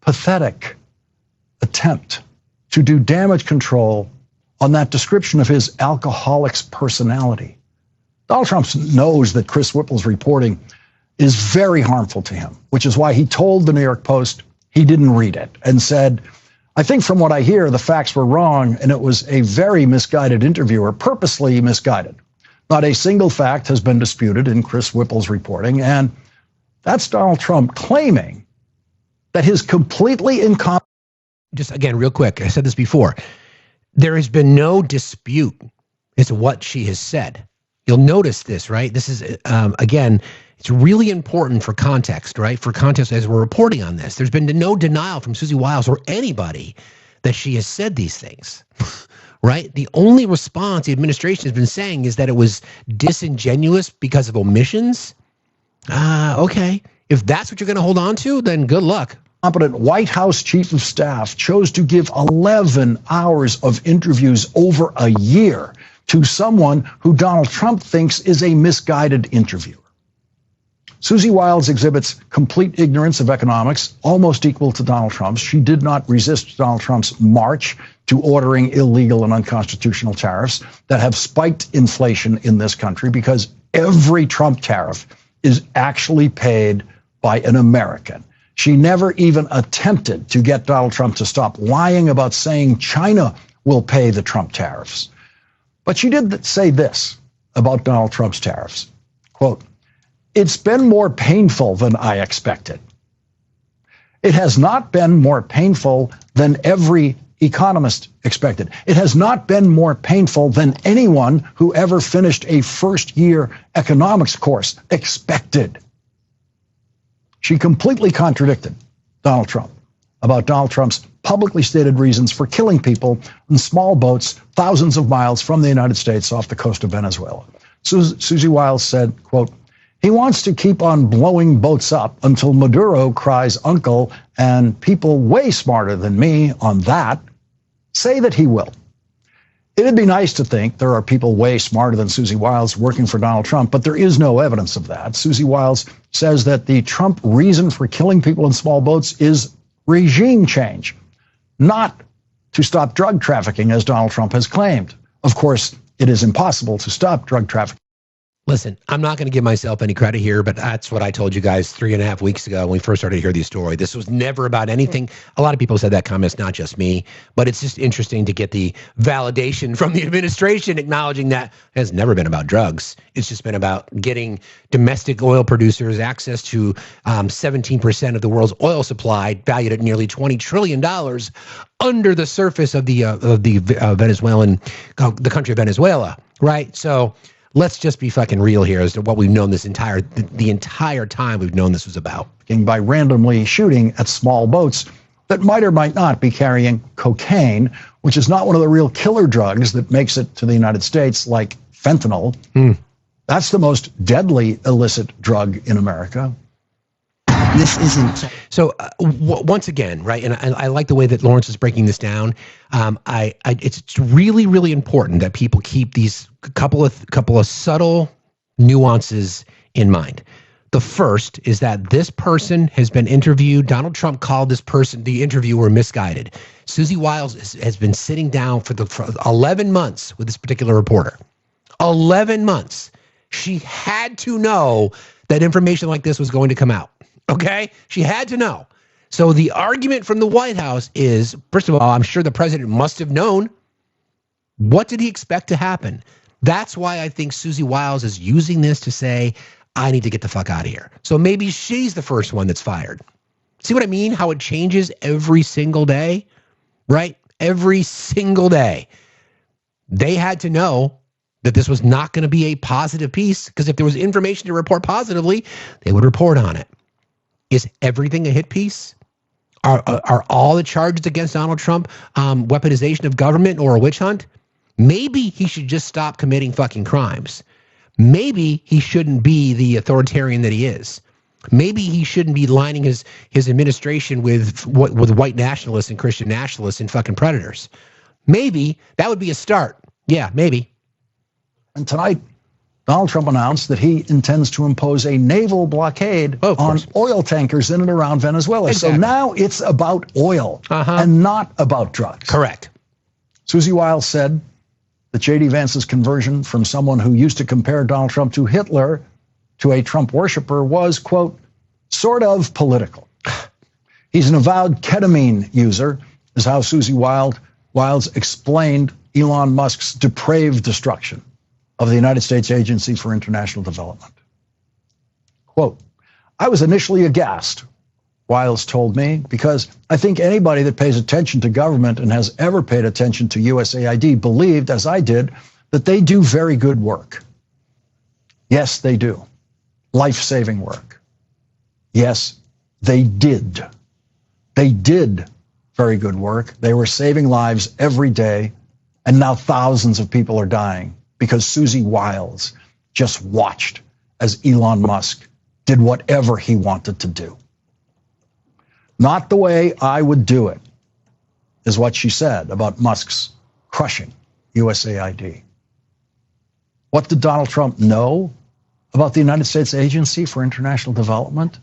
pathetic attempt to do damage control on that description of his alcoholic's personality. Donald Trump knows that Chris Whipple's reporting is very harmful to him, which is why he told the New York Post he didn't read it and said, I think from what I hear, the facts were wrong, and it was a very misguided interviewer, purposely misguided. Not a single fact has been disputed in Chris Whipple's reporting, and that's Donald Trump claiming that his completely incompetent... Just again, real quick, I said this before. There has been no dispute as to what she has said. You'll notice this, right? This is, again, it's really important for context, right? For context as we're reporting on this. There's been no denial from Susie Wiles or anybody that she has said these things, right? The only response the administration has been saying is that it was disingenuous because of omissions. Okay. If that's what you're going to hold on to, then good luck. Competent White House chief of staff chose to give 11 hours of interviews over a year to someone who Donald Trump thinks is a misguided interviewer. Susie Wiles exhibits complete ignorance of economics, almost equal to Donald Trump's. She did not resist Donald Trump's march to ordering illegal and unconstitutional tariffs that have spiked inflation in this country, because every Trump tariff is actually paid by an American. She never even attempted to get Donald Trump to stop lying about saying China will pay the Trump tariffs. But she did say this about Donald Trump's tariffs, quote, it's been more painful than I expected. It has not been more painful than every economist expected. It has not been more painful than anyone who ever finished a first-year economics course expected. She completely contradicted Donald Trump about Donald Trump's publicly stated reasons for killing people in small boats thousands of miles from the United States off the coast of Venezuela. Susie Wiles said, quote, he wants to keep on blowing boats up until Maduro cries uncle, and people way smarter than me on that say that he will. It'd be nice to think there are people way smarter than Susie Wiles working for Donald Trump, but there is no evidence of that. Susie Wiles says that the Trump reason for killing people in small boats is regime change, not to stop drug trafficking, as Donald Trump has claimed. Of course, it is impossible to stop drug trafficking. Listen, I'm not going to give myself any credit here, but that's what I told you guys 3.5 weeks ago when we first started to hear the story. This was never about anything. A lot of people said that comment, it's not just me, but it's just interesting to get the validation from the administration acknowledging that it has never been about drugs. It's just been about getting domestic oil producers access to 17% of the world's oil supply, valued at nearly $20 trillion under the surface of the Venezuelan, the country of Venezuela, right? So let's just be fucking real here as to what we've known the entire time we've known this was about. By randomly shooting at small boats that might or might not be carrying cocaine, which is not one of the real killer drugs that makes it to the United States, like fentanyl. That's the most deadly illicit drug in America. This isn't so. Once again, right? And I like the way that Lawrence is breaking this down. It's really, really important that people keep these couple of subtle nuances in mind. The first is that this person has been interviewed. Donald Trump called this person, the interviewer, misguided. Susie Wiles has been sitting down for 11 months with this particular reporter. 11 months. She had to know that information like this was going to come out. Okay? She had to know. So the argument from the White House is, first of all, I'm sure the president must have known. What did he expect to happen? That's why I think Susie Wiles is using this to say, I need to get the fuck out of here. So maybe she's the first one that's fired. See what I mean? How it changes every single day, right? Every single day. They had to know that this was not going to be a positive piece, because if there was information to report positively, they would report on it. Is everything a hit piece? Are all the charges against Donald Trump weaponization of government or a witch hunt? Maybe he should just stop committing fucking crimes. Maybe he shouldn't be the authoritarian that he is. Maybe he shouldn't be lining his administration with white nationalists and Christian nationalists and fucking predators. Maybe that would be a start. Yeah, maybe. And tonight, Donald Trump announced that he intends to impose a naval blockade on oil tankers in and around Venezuela. Exactly. So now it's about oil and not about drugs. Correct. Susie Wiles said that J.D. Vance's conversion from someone who used to compare Donald Trump to Hitler to a Trump worshiper was, quote, sort of political. He's an avowed ketamine user, is how Susie Wiles explained Elon Musk's depraved destruction of the United States Agency for International Development. Quote, I was initially aghast, Wiles told me, because I think anybody that pays attention to government and has ever paid attention to USAID believed, as I did, that they do very good work. Yes, they do. Life-saving work. Yes, they did. They did very good work. They were saving lives every day, and now thousands of people are dying because Susie Wiles just watched as Elon Musk did whatever he wanted to do. Not the way I would do it, is what she said about Musk's crushing USAID. What did Donald Trump know about the United States Agency for International Development?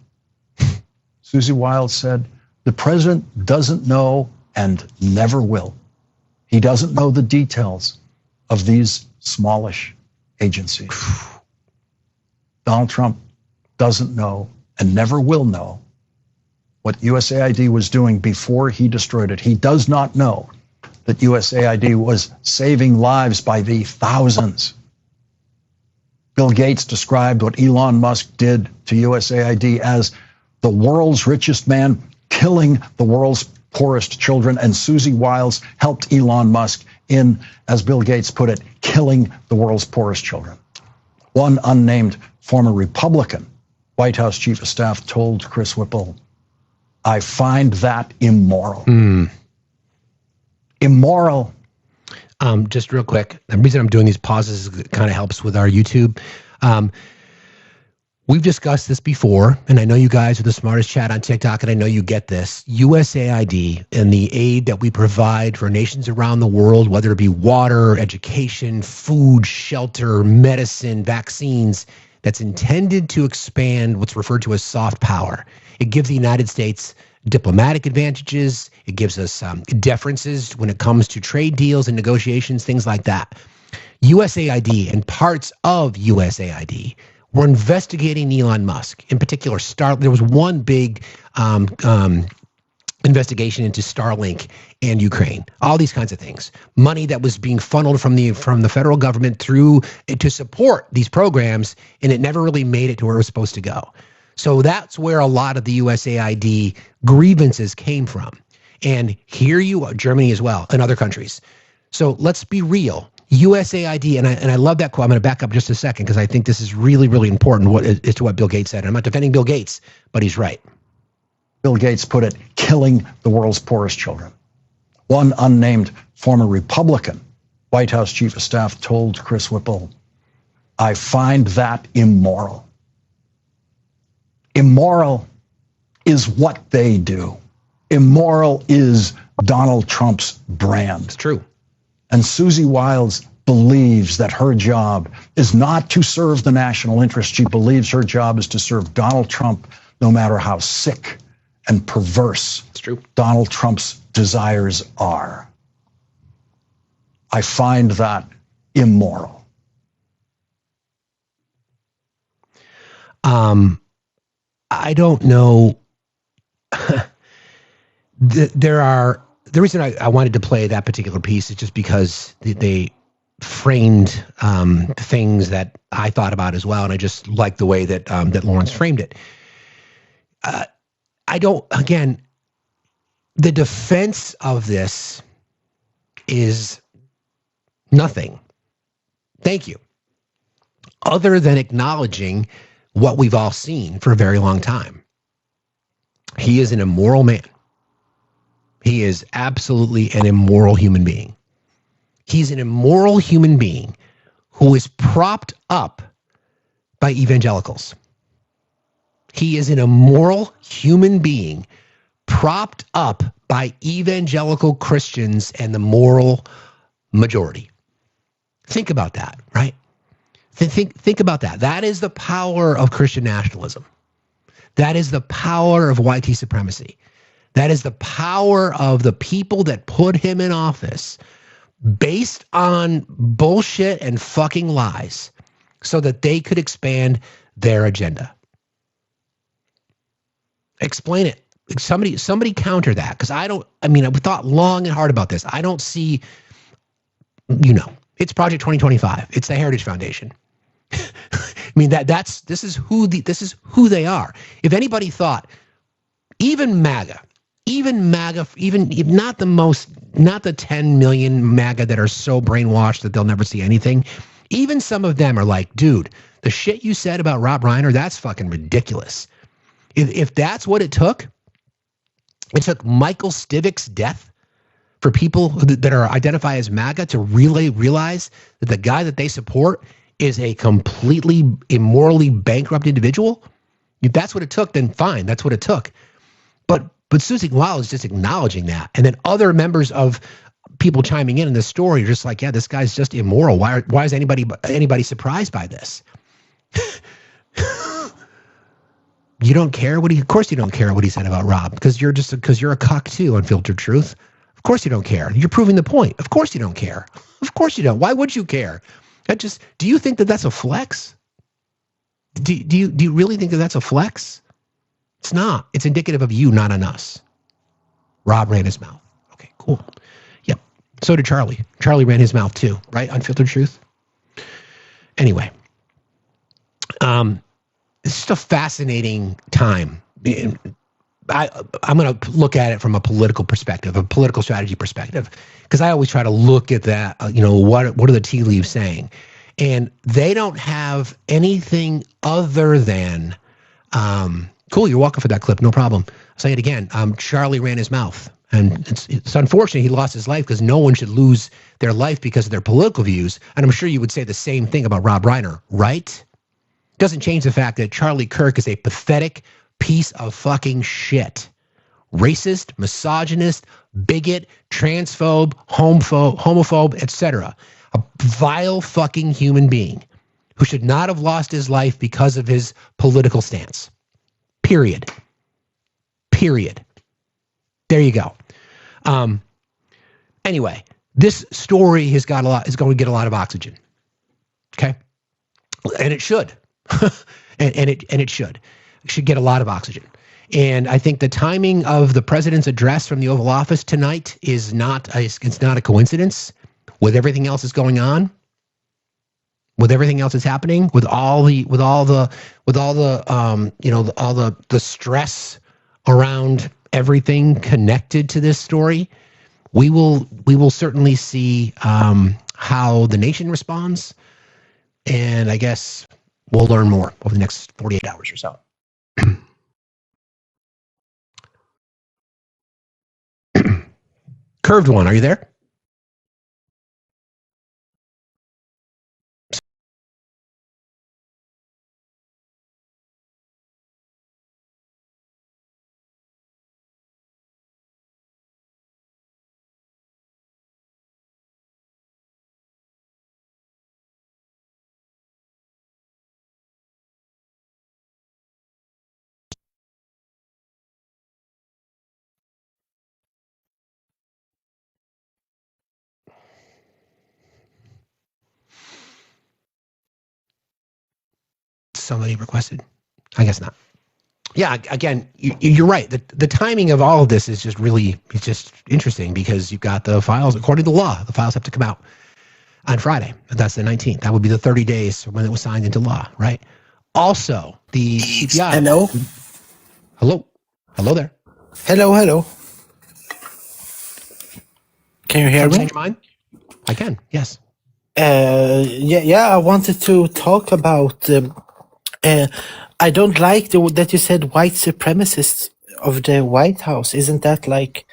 Susie Wiles said, the president doesn't know and never will. He doesn't know the details of these smallish agencies. Donald Trump doesn't know and never will know what USAID was doing before he destroyed it. He does not know that USAID was saving lives by the thousands. Bill Gates described what Elon Musk did to USAID as the world's richest man killing the world's poorest children, and Susie Wiles helped Elon Musk in, as Bill Gates put it, killing the world's poorest children. One unnamed former Republican White House chief of staff told Chris Whipple, I find that immoral. Immoral. Just real quick, the reason I'm doing these pauses is it kind of helps with our YouTube. We've discussed this before, and I know you guys are the smartest chat on TikTok, and I know you get this. USAID and the aid that we provide for nations around the world, whether it be water, education, food, shelter, medicine, vaccines, that's intended to expand what's referred to as soft power. It gives the United States diplomatic advantages. It gives us deferences when it comes to trade deals and negotiations, things like that. USAID and parts of USAID were investigating Elon Musk. In particular, there was one big investigation into Starlink and Ukraine. All these kinds of things. Money that was being funneled from the federal government through to support these programs, and it never really made it to where it was supposed to go. So that's where a lot of the USAID grievances came from. And here you are, Germany as well, and other countries. So let's be real. USAID, and I love that quote. I'm going to back up just a second because I think this is really, really important as to what Bill Gates said. I'm not defending Bill Gates, but he's right. Bill Gates put it, killing the world's poorest children. One unnamed former Republican White House chief of staff told Chris Whipple, I find that immoral. Immoral is what they do. Immoral is Donald Trump's brand. It's true. And Susie Wiles believes that her job is not to serve the national interest. She believes her job is to serve Donald Trump, no matter how sick and perverse it's true. Donald Trump's desires are. I find that immoral. I don't know. The reason I wanted to play that particular piece is just because they framed things that I thought about as well, and I just like the way that that Lawrence framed it. I don't. Again, the defense of this is nothing. Thank you. Other than acknowledging what we've all seen for a very long time. He is an immoral man. He is absolutely an immoral human being. He's an immoral human being who is propped up by evangelicals. He is an immoral human being propped up by evangelical Christians and the moral majority. Think about that, right? Think about that. That is the power of Christian nationalism. That is the power of white supremacy. That is the power of the people that put him in office based on bullshit and fucking lies so that they could expand their agenda. Explain it. Somebody counter that, because I've thought long and hard about this. I don't see, it's Project 2025. It's the Heritage Foundation. I mean, this is who they are. If anybody thought, even MAGA, even not the 10 million MAGA that are so brainwashed that they'll never see anything. Even some of them are like, dude, the shit you said about Rob Reiner, that's fucking ridiculous. If that's what it took Michael Stivick's death for people that are identify as MAGA to realize that the guy that they support is a completely immorally bankrupt individual. If that's what it took, then fine, that's what it took. But Susie Wiles is just acknowledging that. And then other members of people chiming in this story are just like, yeah, this guy's just immoral. Why is anybody surprised by this? You don't care of course you don't care what he said about Rob, because you're a cock too, Unfiltered Truth. Of course you don't care. You're proving the point. Of course you don't care. Of course you don't. Why would you care? Do you think that that's a flex? Do you really think that that's a flex? It's not. It's indicative of you, not on us. Rob ran his mouth. Okay, cool. Yep. So did Charlie. Charlie ran his mouth too, right? Unfiltered Truth. Anyway, it's just a fascinating time. I'm going to look at it from a political perspective, a political strategy perspective, because I always try to look at that. What are the tea leaves saying? And they don't have anything other than, cool, you're welcome for that clip, no problem. I'll say it again. Charlie ran his mouth. And it's unfortunate he lost his life, because no one should lose their life because of their political views. And I'm sure you would say the same thing about Rob Reiner, right? Doesn't change the fact that Charlie Kirk is a pathetic piece of fucking shit. Racist, misogynist, bigot, transphobe, homophobe, etc. A vile fucking human being who should not have lost his life because of his political stance. Period. There you go. Anyway, this story is going to get a lot of oxygen. Okay? And it should. and it should get a lot of oxygen. And I think the timing of the president's address from the Oval Office tonight is not a coincidence with everything else that's going on, with everything else that's happening, with all the stress around everything connected to this story. We will certainly see how the nation responds, and I guess we'll learn more over the next 48 hours or so. Curved one, are you there? somebody requested. I guess not. Yeah, again, you're right. The timing of all of this is just really, it's just interesting because you've got the files, according to law, the files have to come out on Friday. That's the 19th. That would be the 30 days when it was signed into law, right? Also, the CPI. Hello? Hello there. Hello. Can you hear me? Change your mind? I can, yes. Yeah, I wanted to talk about, I don't like that you said white supremacists of the White House. Isn't that like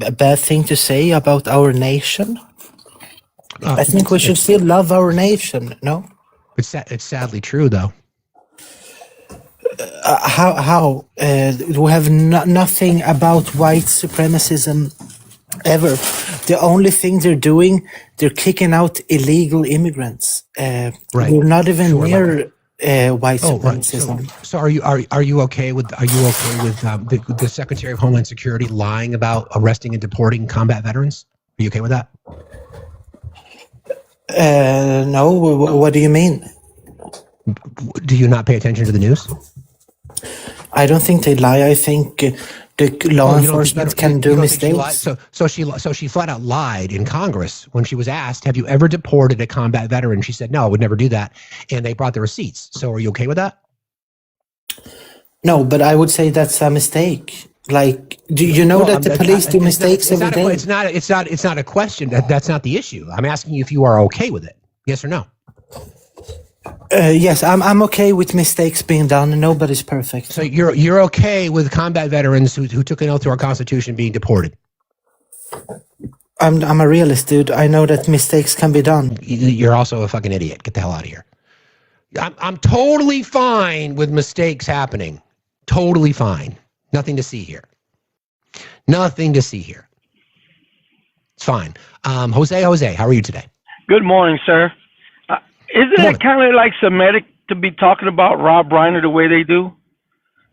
a bad thing to say about our nation? I think we should still love our nation, no? It's sadly true, though. How? We have nothing about white supremacism ever. The only thing they're doing, they're kicking out illegal immigrants. Right. We're not even near white supremacism. Right. So are you okay with the Secretary of Homeland Security lying about arresting and deporting combat veterans? Are you okay with that? No. What do you mean? Do you not pay attention to the news? I don't think they lie. I think the law enforcement can do mistakes. So she flat out lied in Congress when she was asked, "Have you ever deported a combat veteran?" She said, "No, I would never do that." And they brought the receipts. So are you okay with that? No, but I would say that's a mistake. Like, do you know that the police do mistakes every day? It's not a question. That's not the issue. I'm asking you if you are okay with it. Yes or no? Yes, I'm okay with mistakes being done. Nobody's perfect. So you're okay with combat veterans who took an oath to our Constitution being deported? I'm a realist, dude. I know that mistakes can be done. You're also a fucking idiot. Get the hell out of here. I'm totally fine with mistakes happening. Totally fine. Nothing to see here. Nothing to see here. It's fine. Jose, how are you today? Good morning, sir. Isn't it kind of like Semitic to be talking about Rob Reiner the way they do,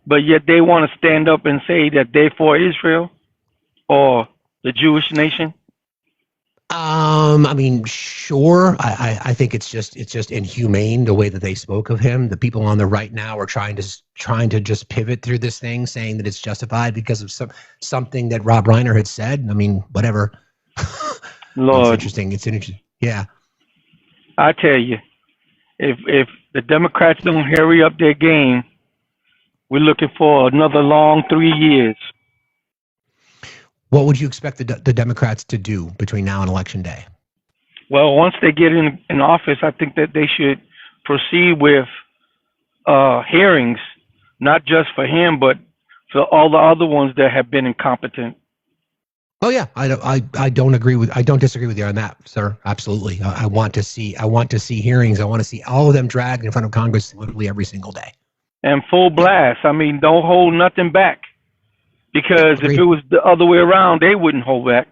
but yet they want to stand up and say that they're for Israel or the Jewish nation? I mean, sure. I think it's just inhumane the way that they spoke of him. The people on the right now are trying to just pivot through this thing, saying that it's justified because of something that Rob Reiner had said. I mean, whatever. Lord, it's interesting. Yeah. I tell you, if the Democrats don't hurry up their game, we're looking for another long 3 years. What would you expect the Democrats to do between now and Election Day? Well, once they get in office, I think that they should proceed with hearings, not just for him, but for all the other ones that have been incompetent. Oh yeah, I don't disagree with you on that, sir. Absolutely. I want to see hearings. I want to see all of them dragged in front of Congress literally every single day. And full blast. I mean, don't hold nothing back. Because if it was the other way around, they wouldn't hold back.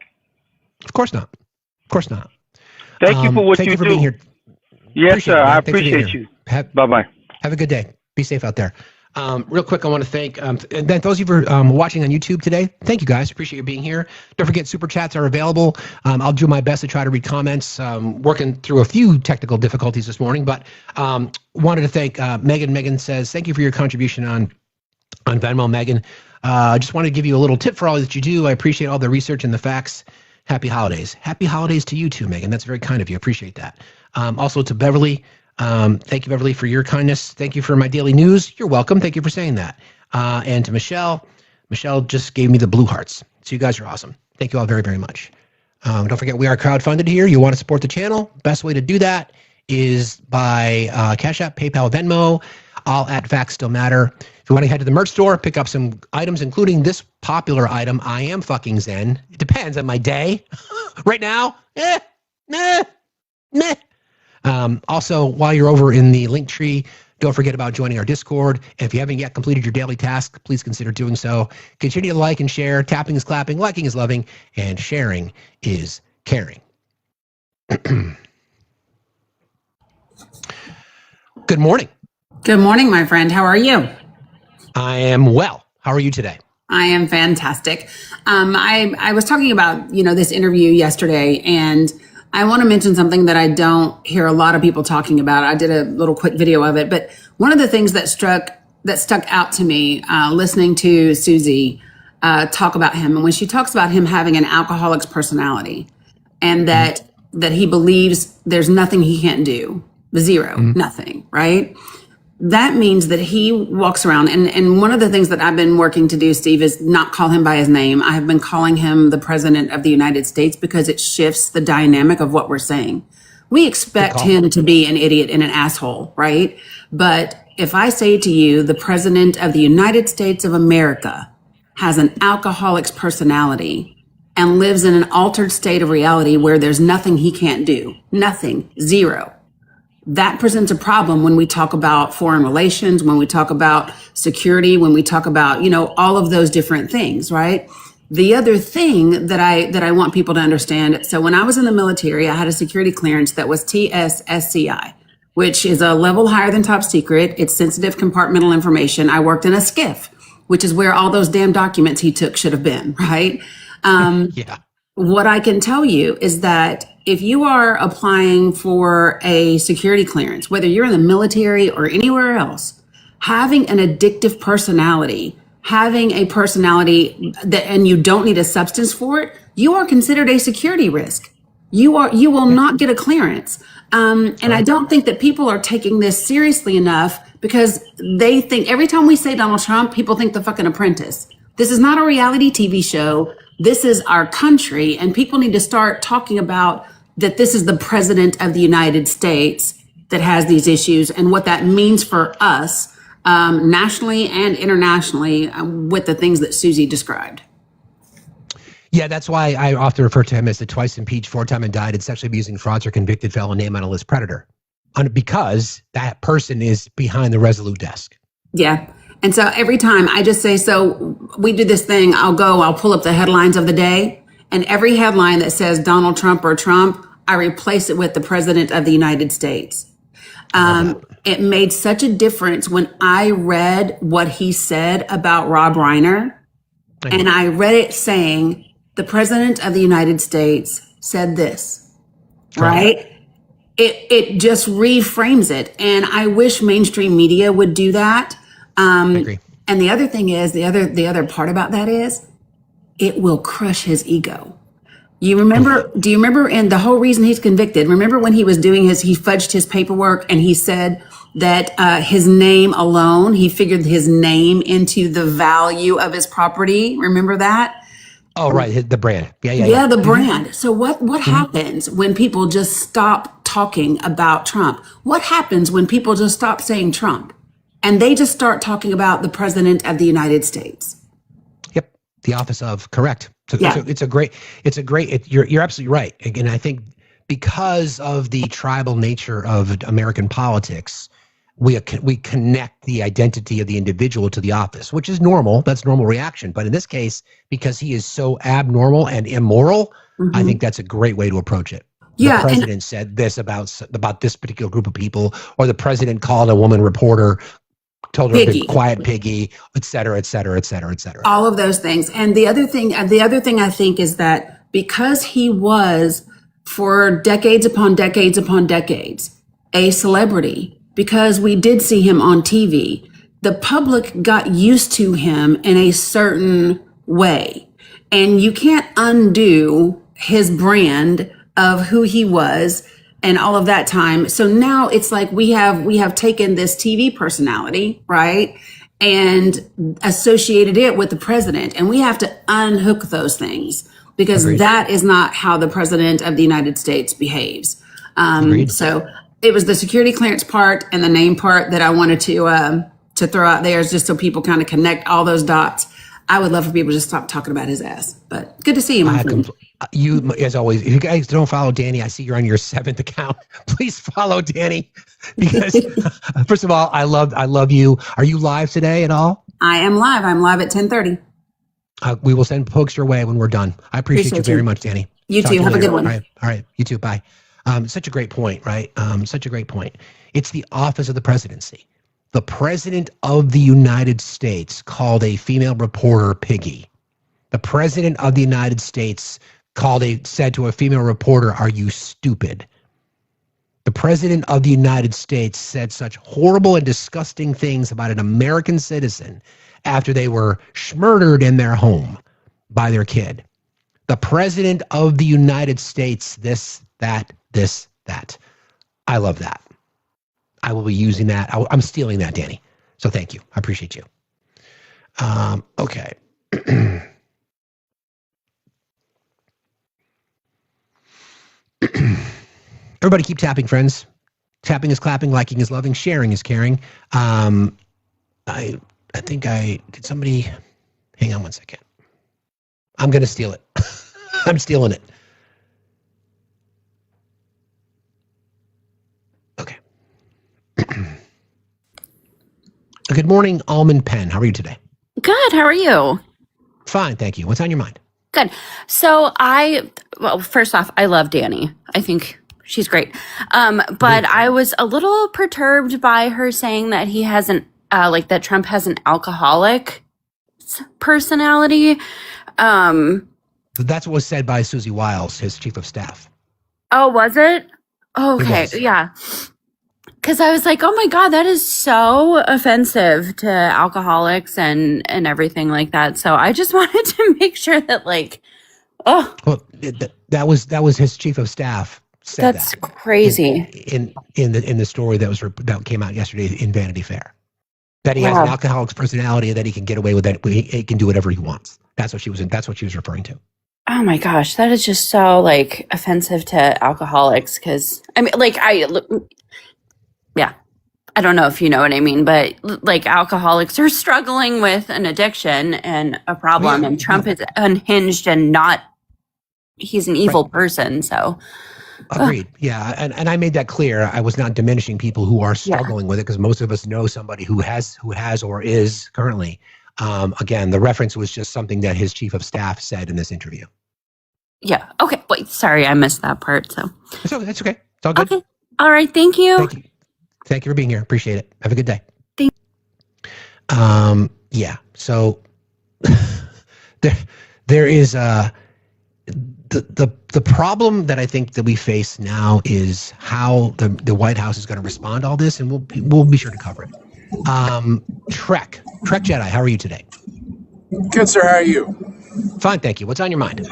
Of course not. Thank you for what you do. Thank you for being here. Yes, sir. I appreciate you. Bye-bye. Have a good day. Be safe out there. Real quick, I want to thank and then those of you for watching on YouTube today. Thank you guys. Appreciate you being here. Don't forget, super chats are available. I'll do my best to try to read comments. Working through a few technical difficulties this morning, but wanted to thank Megan. Megan says, thank you for your contribution on Venmo, Megan. Just wanted to give you a little tip for all that you do. I appreciate all the research and the facts. Happy holidays. Happy holidays to you too, Megan. That's very kind of you. Appreciate that. Also to Beverly. Thank you, Beverly, for your kindness. Thank you for my daily news. You're welcome. Thank you for saying that. And to Michelle. Michelle just gave me the blue hearts. So you guys are awesome. Thank you all very, very much. Don't forget, we are crowdfunded here. You want to support the channel? Best way to do that is by Cash App, PayPal, Venmo, all at Factsstillmatter. If you want to head to the merch store, pick up some items, including this popular item, I Am Fucking Zen. It depends on my day. Right now, meh. Also, while you're over in the link tree, don't forget about joining our Discord. And if you haven't yet completed your daily task, please consider doing so. Continue to like and share. Tapping is clapping, liking is loving, and sharing is caring. Good morning. Good morning, my friend. How are you? I am well. How are you today? I am fantastic. I was talking about, this interview yesterday, and I want to mention something that I don't hear a lot of people talking about. I did a little quick video of it, but one of the things that stuck out to me, listening to Susie talk about him, and when she talks about him having an alcoholic's personality, and that he believes there's nothing he can't do, zero, nothing, right? That means that he walks around, and one of the things that I've been working to do, Steve, is not call him by his name. I have been calling him the President of the United States because it shifts the dynamic of what we're saying. We expect him to be an idiot and an asshole, right? But if I say to you, the President of the United States of America has an alcoholic's personality and lives in an altered state of reality where there's nothing he can't do, nothing, zero. That presents a problem when we talk about foreign relations, when we talk about security, when we talk about, all of those different things, right? The other thing that I want people to understand, so when I was in the military, I had a security clearance that was TSSCI, which is a level higher than top secret. It's sensitive compartmental information. I worked in a SCIF, which is where all those damn documents he took should have been, right? Yeah. What I can tell you is that if you are applying for a security clearance, whether you're in the military or anywhere else, having an addictive personality, having a personality that, and you don't need a substance for it, you are considered a security risk. You will not get a clearance. And I don't think that people are taking this seriously enough because they think every time we say Donald Trump, people think The fucking Apprentice. This is not a reality TV show. This is our country, and people need to start talking about that this is the President of the United States that has these issues and what that means for us nationally and internationally with the things that Susie described. Yeah, that's why I often refer to him as the twice impeached, 4-time indicted, sexually abusing fraudster, convicted felon, name on a list predator, because that person is behind the Resolute desk. Yeah. And so every time I just say, so we do this thing, I'll pull up the headlines of the day, and every headline that says Donald Trump or Trump, I replace it with the President of the United States. It made such a difference when I read what he said about Rob Reiner, and I read it saying, the President of the United States said this, right? It just reframes it. And I wish mainstream media would do that. I agree. And the other thing is, the other part about that is, it will crush his ego. Do you remember, and the whole reason he's convicted, remember when he was doing he fudged his paperwork and he said that his name alone, he figured his name into the value of his property. Remember that? Oh, right. The brand. Yeah, the brand. So what happens when people just stop talking about Trump? What happens when people just stop saying Trump and they just start talking about the President of the United States? Yep. The office of, correct. You're absolutely right. Again, I think because of the tribal nature of American politics, we connect the identity of the individual to the office, which is normal. That's normal reaction. But in this case, because he is so abnormal and immoral, I think that's a great way to approach it. Yeah, the president said this about this particular group of people, or the president called a woman reporter, told her to be quiet, piggy, et cetera, et cetera, et cetera, et cetera. All of those things. And the other thing I think is that because he was for decades upon decades upon decades a celebrity, because we did see him on TV, the public got used to him in a certain way. And you can't undo his brand of who he was and all of that time. So now it's like we have taken this TV personality, right, and associated it with the president. And we have to unhook those things because that is not how the President of the United States behaves. So it was the security clearance part and the name part that I wanted to throw out there, is just so people kind of connect all those dots. I would love for people to just stop talking about his ass. But good to see you, my friend. You, as always, if you guys don't follow Danny, I see you're on your 7th account. Please follow Danny, because first of all, I love you. Are you live today at all? I am live. I'm live at 10:30. We will send folks your way when we're done. I appreciate you very much, Danny. You too. Have a good one. All right. You too. Bye. Such a great point, right? Such a great point. It's the office of the presidency. The President of the United States called a female reporter piggy. The President of the United States said to a female reporter, "Are you stupid?" The president of the United States said such horrible and disgusting things about an American citizen after they were murdered in their home by their kid. The president of the United States, this, that. I love that. I will be using that. I'm stealing that, Danny. So thank you. I appreciate you. Okay. Everybody keep tapping, friends. Tapping is clapping, liking is loving, sharing is caring. I think did somebody, hang on one second. I'm going to steal it. I'm stealing it. Okay. Good morning, Almond Pen. How are you today? Good. How are you? Fine, thank you. What's on your mind? Good. So well, first off, I love Danny. I think she's great. But I was a little perturbed by her saying that he hasn't, that Trump has an alcoholic personality. That's what was said by Susie Wiles, his chief of staff. Oh, was it? Oh, okay. It was. Yeah. Because I was like, oh my God, that is so offensive to alcoholics and everything like that. So I just wanted to make sure that well, that was his chief of staff said that's crazy. In the story that came out yesterday in Vanity Fair, that he has an alcoholic's personality and that he can get away with that. He can do whatever he wants. That's what she was referring to. Oh my gosh, that is just so offensive to alcoholics. Because I mean, I don't know if you know what I mean, but alcoholics are struggling with an addiction and a problem, and Trump is unhinged and he's an evil person. So agreed. Yeah. And I made that clear. I was not diminishing people who are struggling with it, because most of us know somebody who has or is currently. Again, the reference was just something that his chief of staff said in this interview. Yeah. Okay. Wait, sorry, I missed that part. So that's okay. It's all good. Okay. All right. Thank you. Thank you for being here. Appreciate it. Have a good day. Thank yeah. So there is the problem that I think that we face now is how the White House is going to respond to all this, and we'll be sure to cover it. Trek Jedi, how are you today? Good, sir. How are you? Fine, thank you. What's on your mind?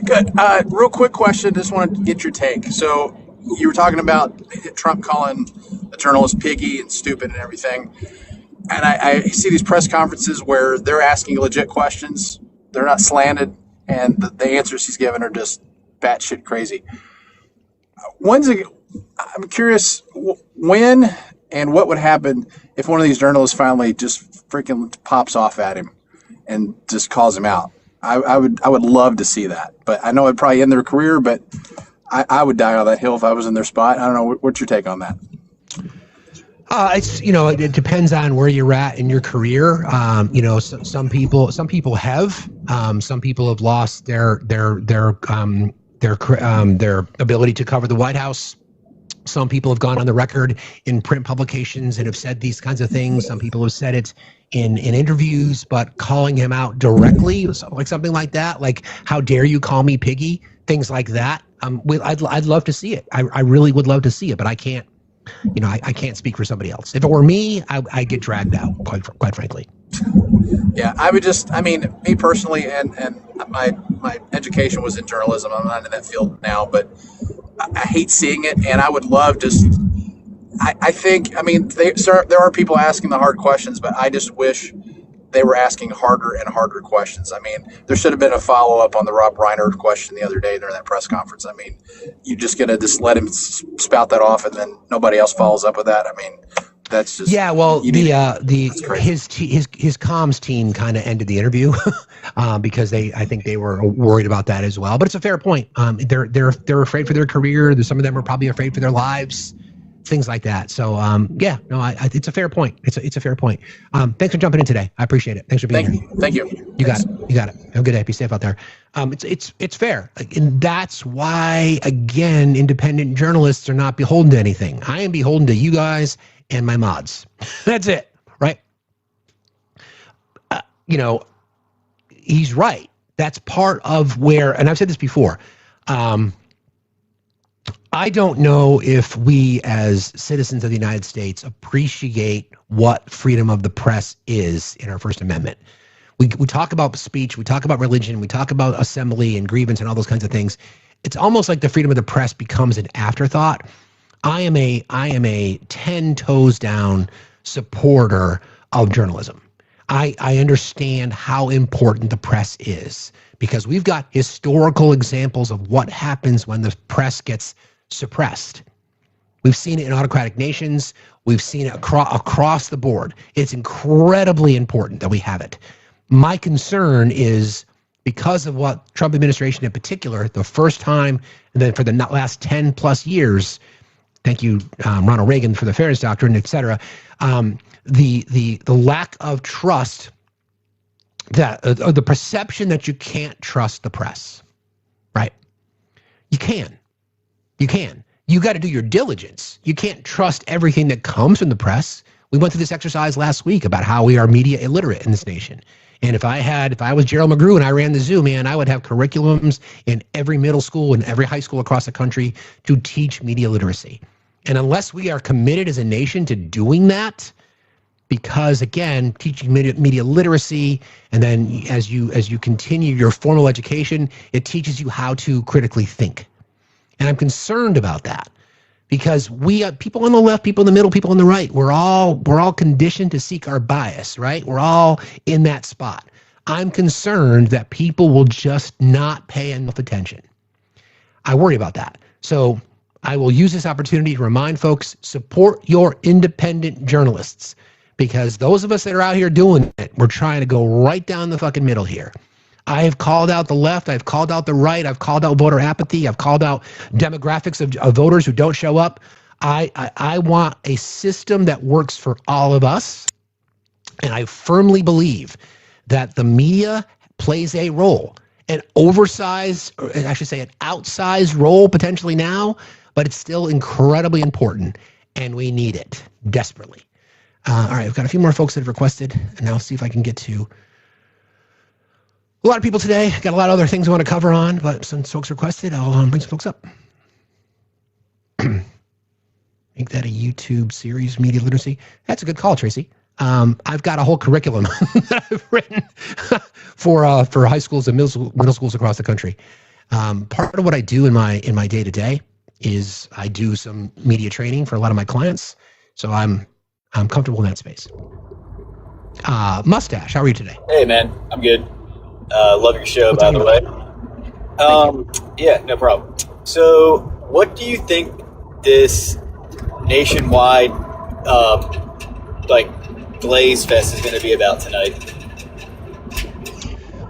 Good. Real quick question. Just wanted to get your take. So you were talking about Trump calling the journalist piggy and stupid and everything. And I see these press conferences where they're asking legit questions. They're not slanted, and the answers he's given are just batshit crazy. I'm curious when and what would happen if one of these journalists finally just freaking pops off at him and just calls him out. I would love to see that, but I know it'd probably end their career, but I would die on that hill if I was in their spot. I don't know. What's your take on that? It depends on where you're at in your career. Some people have lost their ability to cover the White House. Some people have gone on the record in print publications and have said these kinds of things. Some people have said it in interviews, but calling him out directly, like something like that, like "How dare you call me piggy?" Things like that. I'd love to see it. I really would love to see it, but I can't. I can't speak for somebody else. If it were me, I'd get dragged out, quite frankly. Yeah, me personally, and my education was in journalism. I'm not in that field now, but I hate seeing it, and I would love there are people asking the hard questions, but I just wish they were asking harder and harder questions. There should have been a follow-up on the Rob Reiner question the other day during that press conference. You just gonna just let him spout that off, and then nobody else follows up with that. That's just his comms team kind of ended the interview because I think they were worried about that as well. But it's a fair point. They're afraid for their career. Some of them are probably afraid for their lives. Things like that. So, it's a fair point. It's a fair point. Thanks for jumping in today. I appreciate it. Thanks for being here. Thank you. You got it. Have a good day. Be safe out there. It's fair. And that's why, again, independent journalists are not beholden to anything. I am beholden to you guys and my mods. That's it. Right. He's right. That's part of where, and I've said this before, I don't know if we as citizens of the United States appreciate what freedom of the press is in our First Amendment. We talk about speech, we talk about religion, we talk about assembly and grievance and all those kinds of things. It's almost like the freedom of the press becomes an afterthought. I am a 10 toes down supporter of journalism. I understand how important the press is because we've got historical examples of what happens when the press gets suppressed. We've seen it in autocratic nations. We've seen it across the board. It's incredibly important that we have it. My concern is because of what Trump administration in particular, the first time, and then for the last 10 plus years, thank you, Ronald Reagan, for the Fairness Doctrine, et cetera, the lack of trust, that the perception that you can't trust the press, right? You can. You got to do your diligence. You can't trust everything that comes from the press. We went through this exercise last week about how we are media illiterate in this nation. And if I was Gerald McGrew and I ran the zoo, man, I would have curriculums in every middle school and every high school across the country to teach media literacy. And unless we are committed as a nation to doing that, because again, teaching media literacy, and then as you continue your formal education, it teaches you how to critically think. And I'm concerned about that because we people on the left, people in the middle, people on the right, we're all conditioned to seek our bias, right? We're all in that spot. I'm concerned that people will just not pay enough attention. I worry about that. So I will use this opportunity to remind folks, support your independent journalists, because those of us that are out here doing it, we're trying to go right down the fucking middle here. I have called out the left. I've called out the right. I've called out voter apathy. I've called out demographics of voters who don't show up. I want a system that works for all of us. And I firmly believe that the media plays a role, an oversized, or I should say an outsized role potentially now, but it's still incredibly important and we need it desperately. All right, I've got a few more folks that have requested, and now see if I can get to a lot of people today. Got a lot of other things I want to cover on, but since folks requested, I'll bring some folks up. Make that a YouTube series, media literacy. That's a good call, Tracy. I've got a whole curriculum that I've written for high schools and middle schools across the country. Part of what I do in my day-to-day is I do some media training for a lot of my clients, so I'm comfortable in that space. Mustache, how are you today? Hey, man, I'm good. Love your show, by the way. Yeah, no problem. So, what do you think this nationwide, Glaze Fest is going to be about tonight?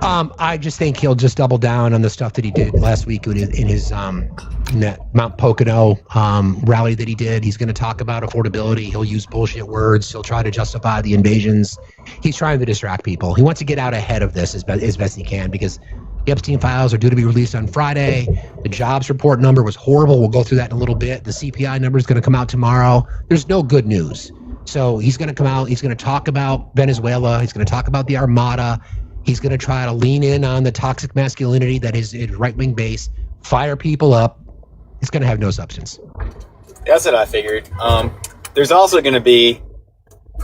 I just think he'll just double down on the stuff that he did last week in his in that Mount Pocono rally that he did. He's going to talk about affordability. He'll use bullshit words. He'll try to justify the invasions. He's trying to distract people. He wants to get out ahead of this as best he can because the Epstein files are due to be released on Friday. The jobs report number was horrible. We'll go through that in a little bit. The CPI number is going to come out tomorrow. There's no good news. So he's going to come out. He's going to talk about Venezuela. He's going to talk about the Armada. He's going to try to lean in on the toxic masculinity that is right-wing base, fire people up. It's going to have no substance. That's what I figured. There's also going to be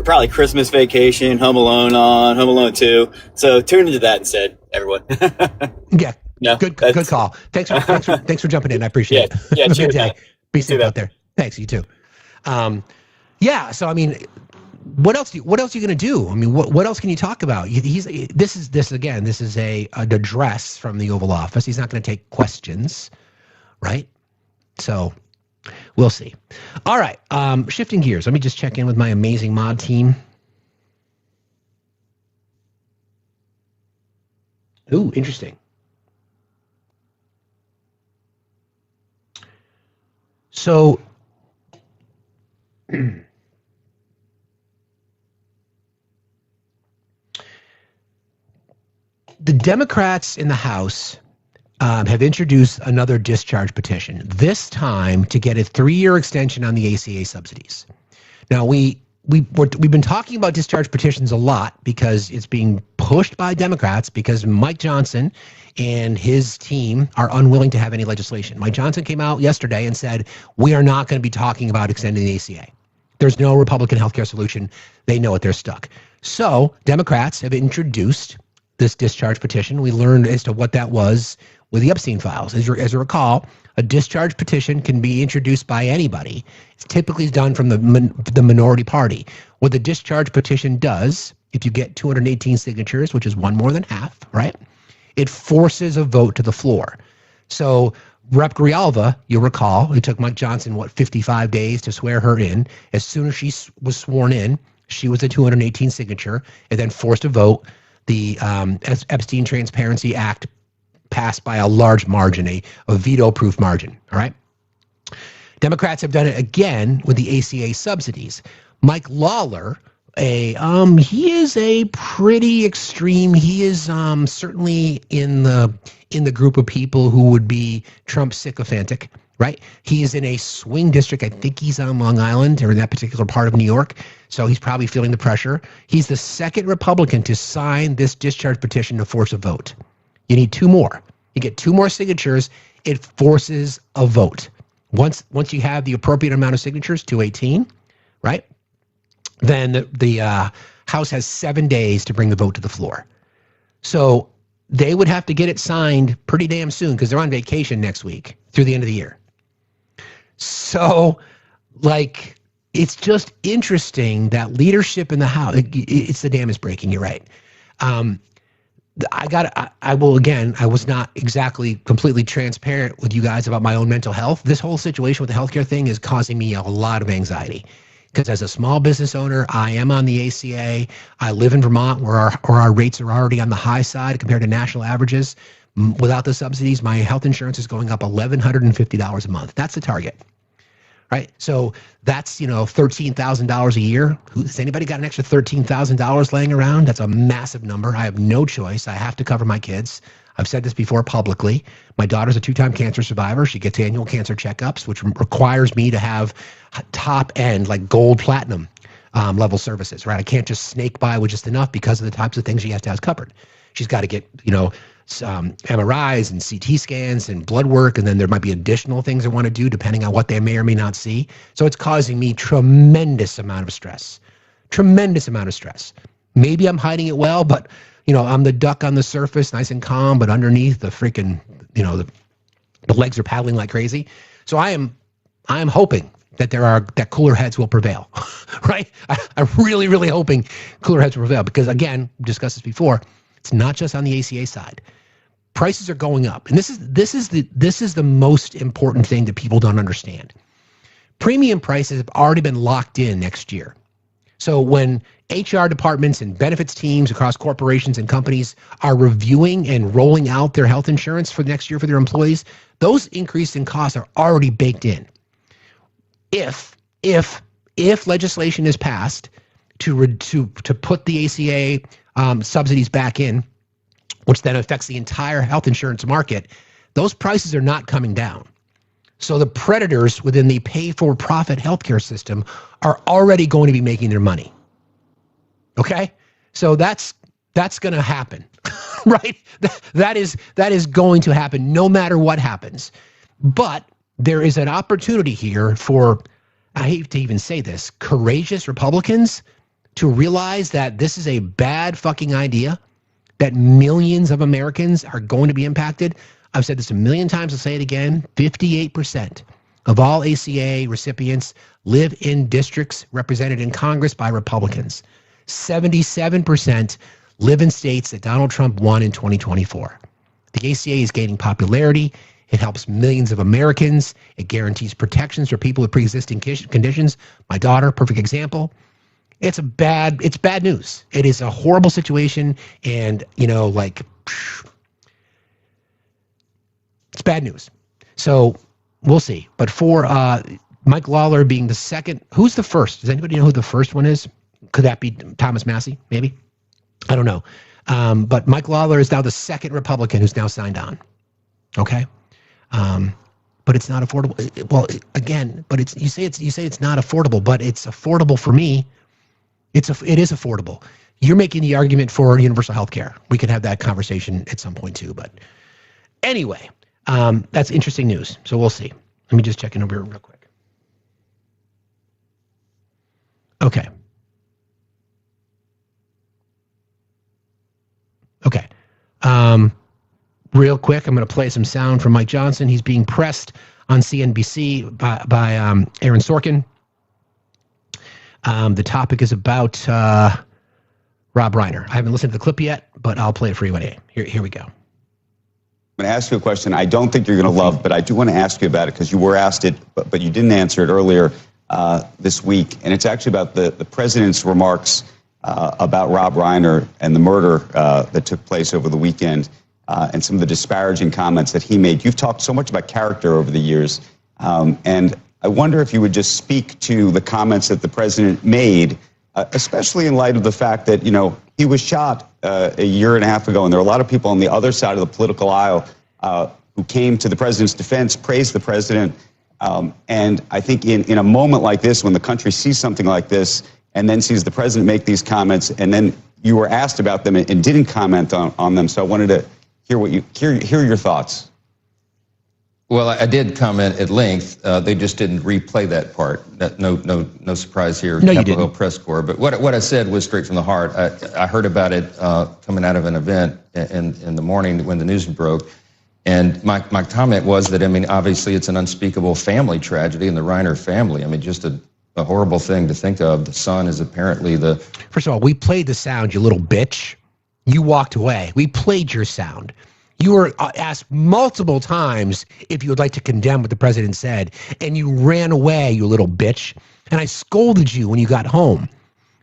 probably Christmas Vacation, Home Alone on, Home Alone 2. So tune into that instead, everyone. Yeah. No, good call. Thanks for jumping in. I appreciate it. Yeah, Have a cheers, good day. man. Be safe out there. Thanks, you too. Yeah, so I mean, what else are you going to do? I mean, what else can you talk about? This is an address from the Oval Office. He's not going to take questions, right? So we'll see. All right, shifting gears. Let me just check in with my amazing mod team. Ooh, interesting. So the Democrats in the House have introduced another discharge petition, this time to get a 3-year extension on the ACA subsidies. Now, we we've been talking about discharge petitions a lot because it's being pushed by Democrats because Mike Johnson and his team are unwilling to have any legislation. Mike Johnson came out yesterday and said, we are not going to be talking about extending the ACA. There's no Republican healthcare solution. They know it. They're stuck. So Democrats have introduced this discharge petition. We learned as to what that was with the Epstein files. As you recall, a discharge petition can be introduced by anybody. It's typically done from the minority party. What the discharge petition does, if you get 218 signatures, which is one more than half, right? It forces a vote to the floor. So Rep. Grijalva, you'll recall, it took Mike Johnson, 55 days to swear her in. As soon as she was sworn in, she was a 218 signature, and then forced a vote. The Epstein Transparency Act passed by a large margin, a veto-proof margin, all right? Democrats have done it again with the ACA subsidies. Mike Lawler, he is a pretty extreme. He is certainly in the group of people who would be Trump sycophantic, right? He is in a swing district. I think he's on Long Island or in that particular part of New York. So he's probably feeling the pressure. He's the second Republican to sign this discharge petition to force a vote. You need two more. You get two more signatures, it forces a vote. Once you have the appropriate amount of signatures, 218, right? Then the House has 7 days to bring the vote to the floor. So they would have to get it signed pretty damn soon because they're on vacation next week through the end of the year. So, it's just interesting that leadership in the House, it's the dam is breaking, you're right. I was not exactly completely transparent with you guys about my own mental health. This whole situation with the healthcare thing is causing me a lot of anxiety. Because as a small business owner, I am on the ACA. I live in Vermont where our rates are already on the high side compared to national averages. Without the subsidies, my health insurance is going up $1,150 a month. That's the target, right? So that's, $13,000 a year. Has anybody got an extra $13,000 laying around? That's a massive number. I have no choice. I have to cover my kids. I've said this before publicly. My daughter's a 2-time cancer survivor. She gets annual cancer checkups, which requires me to have top end, like gold, platinum level services, right? I can't just snake by with just enough because of the types of things she has to have covered. She's got to get, MRIs and CT scans and blood work, and then there might be additional things I want to do depending on what they may or may not see. So it's causing me tremendous amount of stress. Maybe I'm hiding it well, but I'm the duck on the surface, nice and calm, but underneath the freaking, the legs are paddling like crazy. So I am hoping that cooler heads will prevail, right? I'm really, really hoping cooler heads will prevail because, again, we discussed this before. It's not just on the ACA side. Prices are going up, and this is the most important thing that people don't understand. Premium prices have already been locked in next year. So when HR departments and benefits teams across corporations and companies are reviewing and rolling out their health insurance for next year for their employees, those increases in costs are already baked in. If legislation is passed to put the ACA subsidies back in, which then affects the entire health insurance market, those prices are not coming down. So the predators within the pay-for-profit healthcare system are already going to be making their money. Okay? So that's going to happen, right? That is going to happen no matter what happens. But there is an opportunity here for, I hate to even say this, courageous Republicans to realize that this is a bad fucking idea, that millions of Americans are going to be impacted. I've said this a million times, I'll say it again, 58% of all ACA recipients live in districts represented in Congress by Republicans. 77% live in states that Donald Trump won in 2024. The ACA is gaining popularity. It helps millions of Americans. It guarantees protections for people with pre-existing conditions. My daughter, perfect example. It's bad news. It is a horrible situation, and it's bad news. So we'll see. But for Mike Lawler being the second, who's the first? Does anybody know who the first one is? Could that be Thomas Massey? Maybe. I don't know. But Mike Lawler is now the second Republican who's now signed on. Okay. But it's not affordable. Well, again, but you say it's not affordable, but it's affordable for me It is affordable. You're making the argument for universal health care. We could have that conversation at some point too. But anyway, that's interesting news. So we'll see. Let me just check in over here real quick. Okay. Okay. Real quick, I'm going to play some sound from Mike Johnson. He's being pressed on CNBC by Aaron Sorkin. The topic is about Rob Reiner. I haven't listened to the clip yet, but I'll play it for you anyway. Here we go. I'm going to ask you a question I don't think you're going to love, but I do want to ask you about it because you were asked it, but you didn't answer it earlier this week. And it's actually about the president's remarks about Rob Reiner and the murder that took place over the weekend and some of the disparaging comments that he made. You've talked so much about character over the years, and I wonder if you would just speak to the comments that the president made, especially in light of the fact that, he was shot a year and a half ago, and there are a lot of people on the other side of the political aisle who came to the president's defense, praised the president. And I think in a moment like this, when the country sees something like this and then sees the president make these comments, and then you were asked about them and didn't comment on them. So I wanted to hear your thoughts. Well, I did comment at length. They just didn't replay that part. No surprise here. No, Capitol Hill Press Corps. But what I said was straight from the heart. I heard about it coming out of an event in the morning when the news broke. And my comment was that, obviously it's an unspeakable family tragedy in the Reiner family. Just a horrible thing to think of. The son is apparently the... First of all, we played the sound, you little bitch. You walked away. We played your sound. You were asked multiple times if you would like to condemn what the president said, and you ran away, you little bitch. And I scolded you when you got home.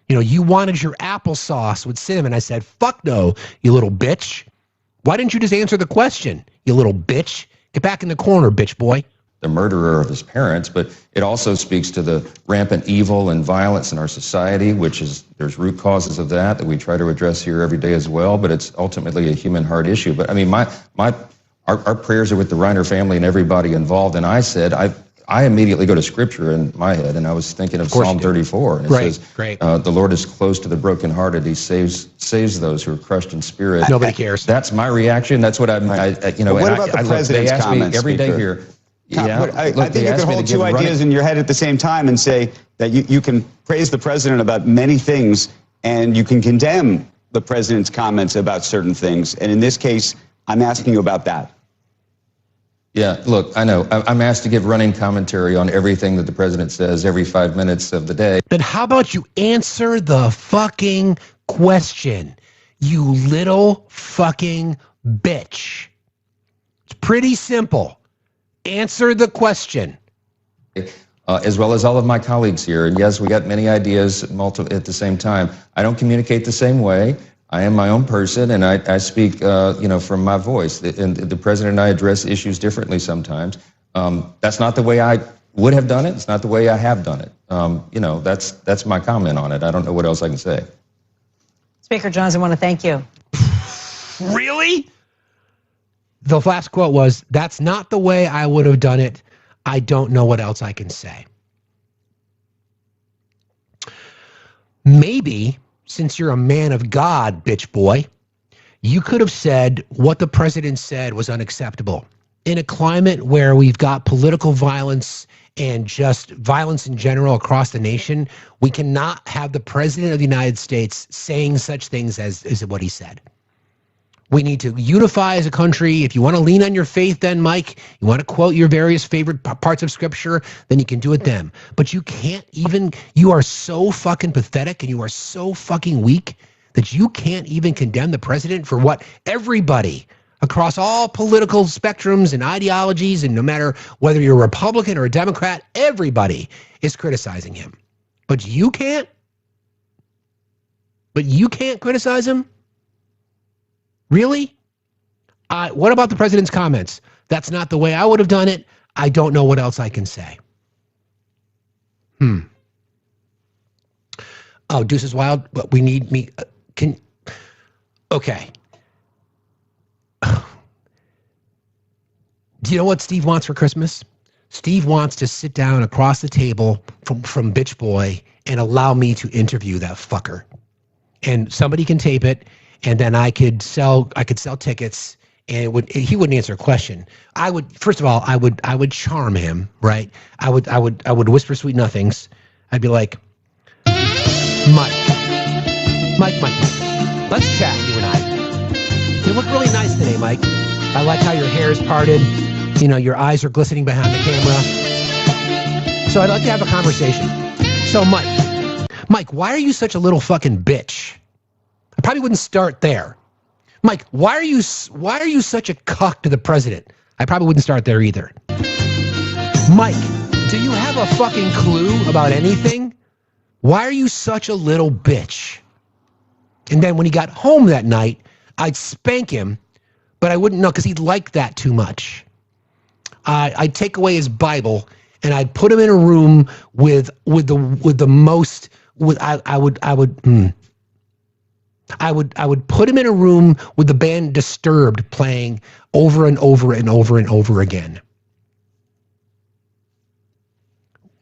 You wanted your applesauce with cinnamon. I said, fuck no, you little bitch. Why didn't you just answer the question, you little bitch? Get back in the corner, bitch boy. The murderer of his parents, but it also speaks to the rampant evil and violence in our society, there's root causes of that we try to address here every day as well, but it's ultimately a human heart issue. But our prayers are with the Reiner family and everybody involved. And I said, I immediately go to scripture in my head, and I was thinking of Psalm 34. And it says, the Lord is close to the brokenhearted. He saves those who are crushed in spirit. Nobody cares. That's my reaction. That's what what about the president's comments every day here. Yeah, I think you could hold two ideas in your head at the same time and say that you can praise the president about many things and you can condemn the president's comments about certain things. And in this case, I'm asking you about that. Yeah, look, I know. I'm asked to give running commentary on everything that the president says every 5 minutes of the day. Then how about you answer the fucking question, you little fucking bitch? It's pretty simple. Answer the question. As well as all of my colleagues here. And yes, we got many ideas at the same time. I don't communicate the same way. I am my own person, and I speak, from my voice. And the president and I address issues differently sometimes. That's not the way I would have done it. It's not the way I have done it. That's my comment on it. I don't know what else I can say. Speaker Jones, I want to thank you. Really? The last quote was, that's not the way I would have done it. I don't know what else I can say. Maybe, since you're a man of God, bitch boy, you could have said what the president said was unacceptable. In a climate where we've got political violence and just violence in general across the nation, we cannot have the president of the United States saying such things as what he said. We need to unify as a country. If you want to lean on your faith, then, Mike, you want to quote your various favorite parts of scripture, then you can do it then. But you can't even, you are so fucking pathetic and you are so fucking weak that you can't even condemn the president for what everybody across all political spectrums and ideologies, and no matter whether you're a Republican or a Democrat, everybody is criticizing him. But you can't? But you can't criticize him? Really? What about the president's comments? That's not the way I would have done it. I don't know what else I can say. Oh, Deuce is wild, but we need me. Okay. Do you know what Steve wants for Christmas? Steve wants to sit down across the table from Bitch Boy and allow me to interview that fucker. And somebody can tape it, and then I could sell tickets, and he wouldn't answer a question. I would charm him, right? I would whisper sweet nothings. I'd be like, Mike, let's chat, you and I. You look really nice today, Mike. I like how your hair is parted. You know, your eyes are glistening behind the camera. So I'd like to have a conversation. So Mike, why are you such a little fucking bitch? I probably wouldn't start there. Mike, why are you such a cuck to the president? I probably wouldn't start there either. Mike, do you have a fucking clue about anything? Why are you such a little bitch? And then when he got home that night, I'd spank him, but I wouldn't know because he'd like that too much. I'd take away his Bible and I'd put him in a room with the most. I would put him in a room with the band Disturbed playing over and over and over and over again.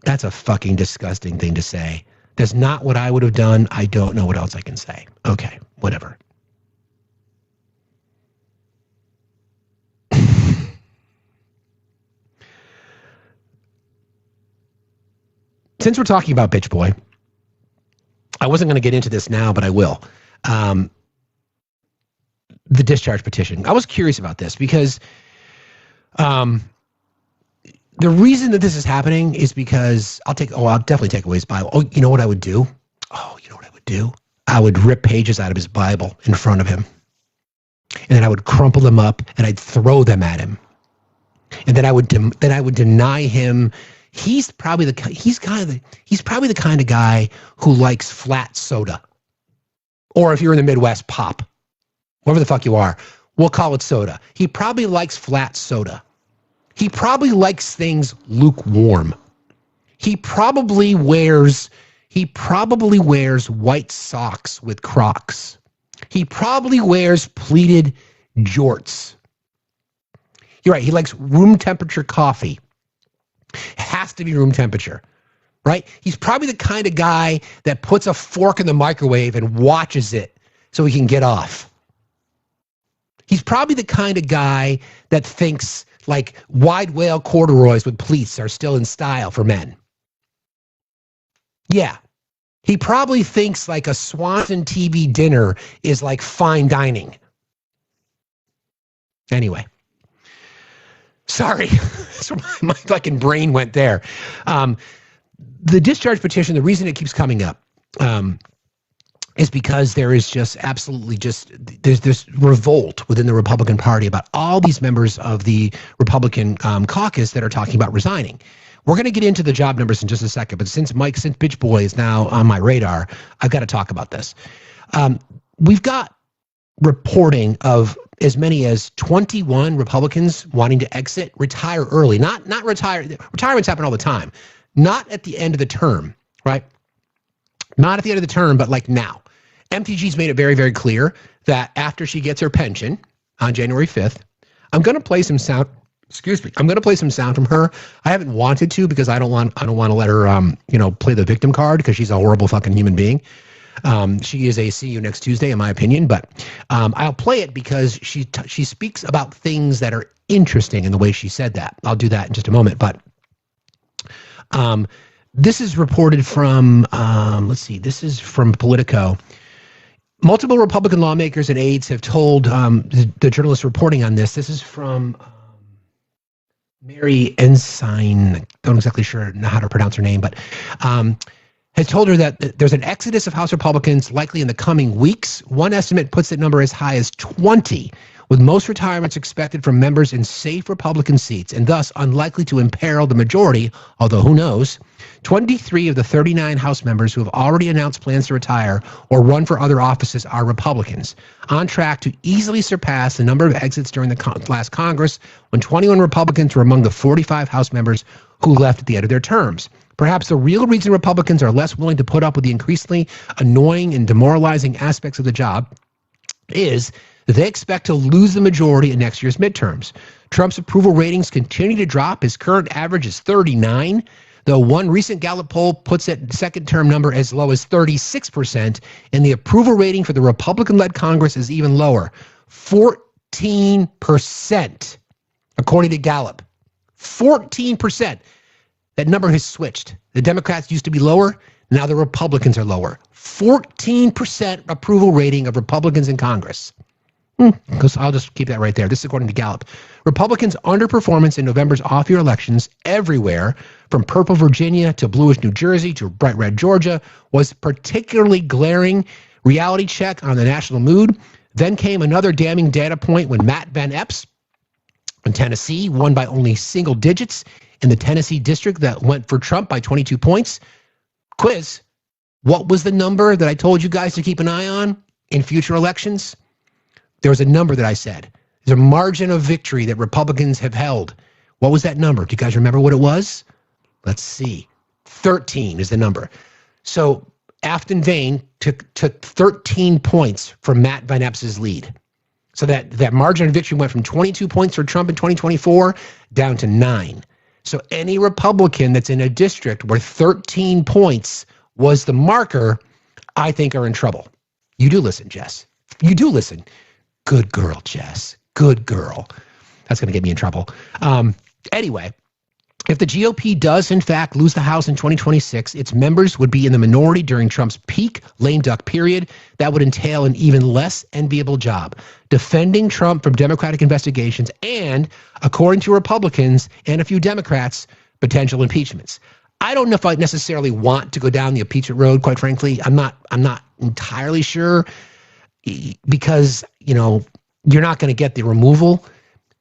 That's a fucking disgusting thing to say. That's not what I would have done. I don't know what else I can say. Okay, whatever. Since we're talking about Bitch Boy, I wasn't going to get into this now, but I will. The discharge petition. I was curious about this because the reason that this is happening is because I'll definitely take away his Bible. Oh, you know what I would do? I would rip pages out of his Bible in front of him. And then I would crumple them up and I'd throw them at him. And then I would deny him. He's probably the kind of guy who likes flat soda. Or if you're in the Midwest, pop. Whatever the fuck you are, we'll call it soda. He probably likes flat soda. He probably likes things lukewarm. He probably wears white socks with Crocs. He probably wears pleated jorts. You're right, he likes room temperature coffee. Has to be room temperature, right? He's probably the kind of guy that puts a fork in the microwave and watches it so he can get off. He's probably the kind of guy that thinks like wide wale corduroys with pleats are still in style for men. Yeah. He probably thinks like a Swanson TV dinner is like fine dining. Anyway. Sorry, my fucking brain went there. The discharge petition, the reason it keeps coming up is because there is just absolutely there's this revolt within the Republican Party about all these members of the Republican caucus that are talking about resigning. We're going to get into the job numbers in just a second, but since Bitch Boy is now on my radar, I've got to talk about this. We've got reporting of as many as 21 Republicans wanting to retire early, not retire. Retirements happen all the time. Not at the end of the term, right? Not at the end of the term, but like now. MTG's made it very, very clear that after she gets her pension on January 5th, I'm going to play some sound. Excuse me. I'm going to play some sound from her. I haven't wanted to because I don't want to let her, play the victim card because she's a horrible fucking human being. She is a see you next Tuesday, in my opinion, but I'll play it because she speaks about things that are interesting in the way she said that. I'll do that in just a moment. But this is reported from, this is from Politico. Multiple Republican lawmakers and aides have told the journalists reporting on this. This is from Mary Ensign. I don't exactly sure how to pronounce her name, but has told her that there's an exodus of House Republicans likely in the coming weeks. One estimate puts that number as high as 20, with most retirements expected from members in safe Republican seats and thus unlikely to imperil the majority, although who knows. 23 of the 39 House members who have already announced plans to retire or run for other offices are Republicans, on track to easily surpass the number of exits during the last Congress when 21 Republicans were among the 45 House members who left at the end of their terms. Perhaps the real reason Republicans are less willing to put up with the increasingly annoying and demoralizing aspects of the job is They expect to lose the majority in next year's midterms. Trump's approval ratings continue to drop. His current average is 39, though one recent Gallup poll puts that second-term number as low as 36%, and the approval rating for the Republican-led Congress is even lower, 14%, according to Gallup. 14%. That number has switched. The Democrats used to be lower. Now the Republicans are lower. 14% approval rating of Republicans in Congress. Because I'll just keep that right there. This is according to Gallup. Republicans' underperformance in November's off-year elections everywhere, from purple Virginia to bluish New Jersey to bright red Georgia, was particularly glaring. Reality check on the national mood. Then came another damning data point when Matt Van Epps in Tennessee won by only single digits in the Tennessee district that went for Trump by 22 points. Quiz. What was the number that I told you guys to keep an eye on in future elections? There was a number that I said. There's a margin of victory that Republicans have held. What was that number? Do you guys remember what it was? Let's see. 13 is the number. So Afton Vane took 13 points from Matt Van Epps' lead. So that margin of victory went from 22 points for Trump in 2024 down to 9. So any Republican that's in a district where 13 points was the marker, I think are in trouble. You do listen, Jess. You do listen. Good girl, Jess. Good girl. That's going to get me in trouble. Anyway, if the GOP does, in fact, lose the House in 2026, its members would be in the minority during Trump's peak lame duck period. That would entail an even less enviable job, defending Trump from Democratic investigations and, according to Republicans and a few Democrats, potential impeachments. I don't know if I necessarily want to go down the impeachment road, quite frankly. I'm not entirely sure, because, you're not going to get the removal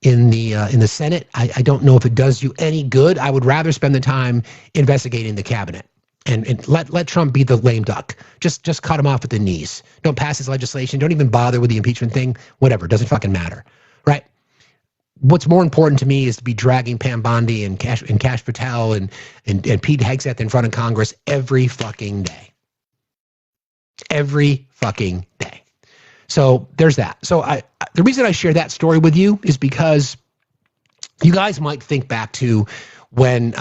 in the Senate. I don't know if it does you any good. I would rather spend the time investigating the cabinet and let Trump be the lame duck. Just cut him off at the knees. Don't pass his legislation. Don't even bother with the impeachment thing. Whatever. Doesn't fucking matter. Right? What's more important to me is to be dragging Pam Bondi and Kash Patel and Pete Hegseth in front of Congress every fucking day. Every fucking day. So there's that. So the reason I share that story with you is because you guys might think back to when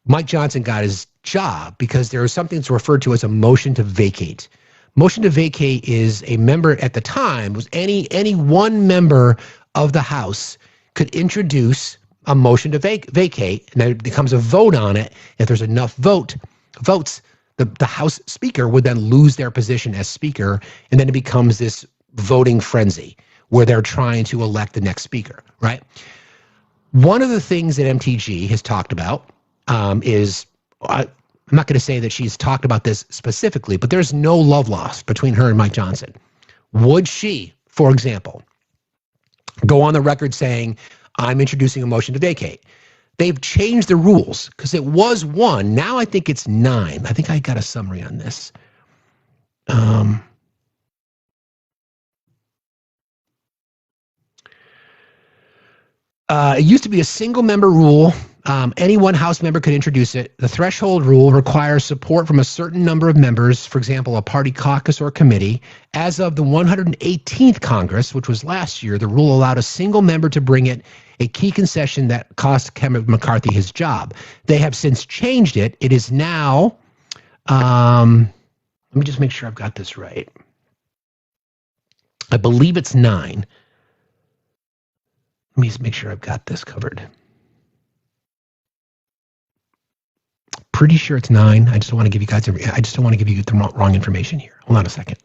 Mike Johnson got his job, because there was something that's referred to as a motion to vacate. Motion to vacate is a member at the time, was any one member of the House could introduce a motion to vacate, and then it becomes a vote on it. If there's enough votes, the House Speaker would then lose their position as Speaker, and then it becomes this voting frenzy where they're trying to elect the next Speaker, right? One of the things that MTG has talked about is, I'm not going to say that she's talked about this specifically, but there's no love lost between her and Mike Johnson. Would she, for example, go on the record saying, I'm introducing a motion to vacate? They've changed the rules because it was 1. Now I think it's 9. I think I got a summary on this. It used to be a single member rule. Any one House member could introduce it. The threshold rule requires support from a certain number of members, for example, a party caucus or committee. As of the 118th Congress, which was last year, the rule allowed a single member to bring it, a key concession that cost Kevin McCarthy his job. They have since changed it. It is now, let me just make sure I've got this right. I believe it's 9. Let me just make sure I've got this covered. Pretty sure it's 9. I just don't want to give you guys, I just don't want to give you the wrong information here. Hold on a second.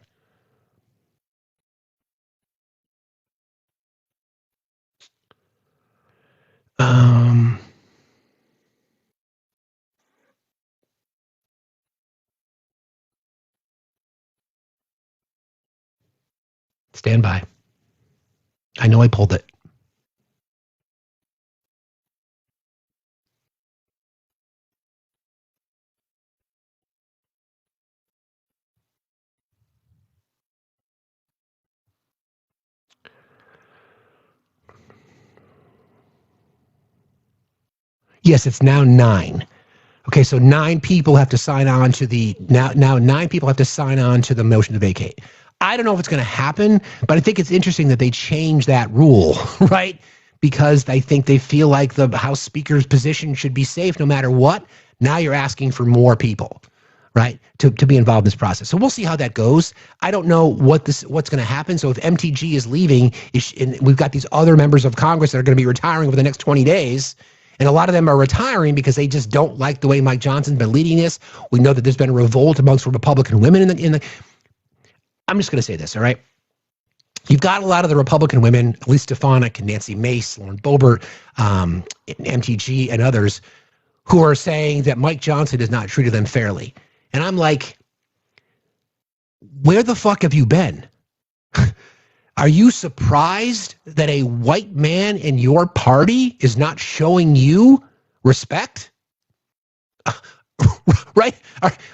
Stand by. I know I pulled it. Yes, it's now 9. Okay, so 9 people have to sign on to the now 9 people have to sign on to the motion to vacate. I don't know if it's going to happen, but I think it's interesting that they changed that rule, right? Because I think they feel like the House Speaker's position should be safe no matter what. Now you're asking for more people, right, to be involved in this process. So we'll see how that goes. I don't know what's going to happen. So if MTG is leaving, and we've got these other members of Congress that are going to be retiring over the next 20 days, and a lot of them are retiring because they just don't like the way Mike Johnson's been leading this. We know that there's been a revolt amongst Republican women in the I'm just going to say this, all right? You've got a lot of the Republican women, Elise Stefanik and Nancy Mace, Lauren Boebert, MTG, and others, who are saying that Mike Johnson has not treated them fairly. And I'm like, where the fuck have you been? Are you surprised that a white man in your party is not showing you respect? Right?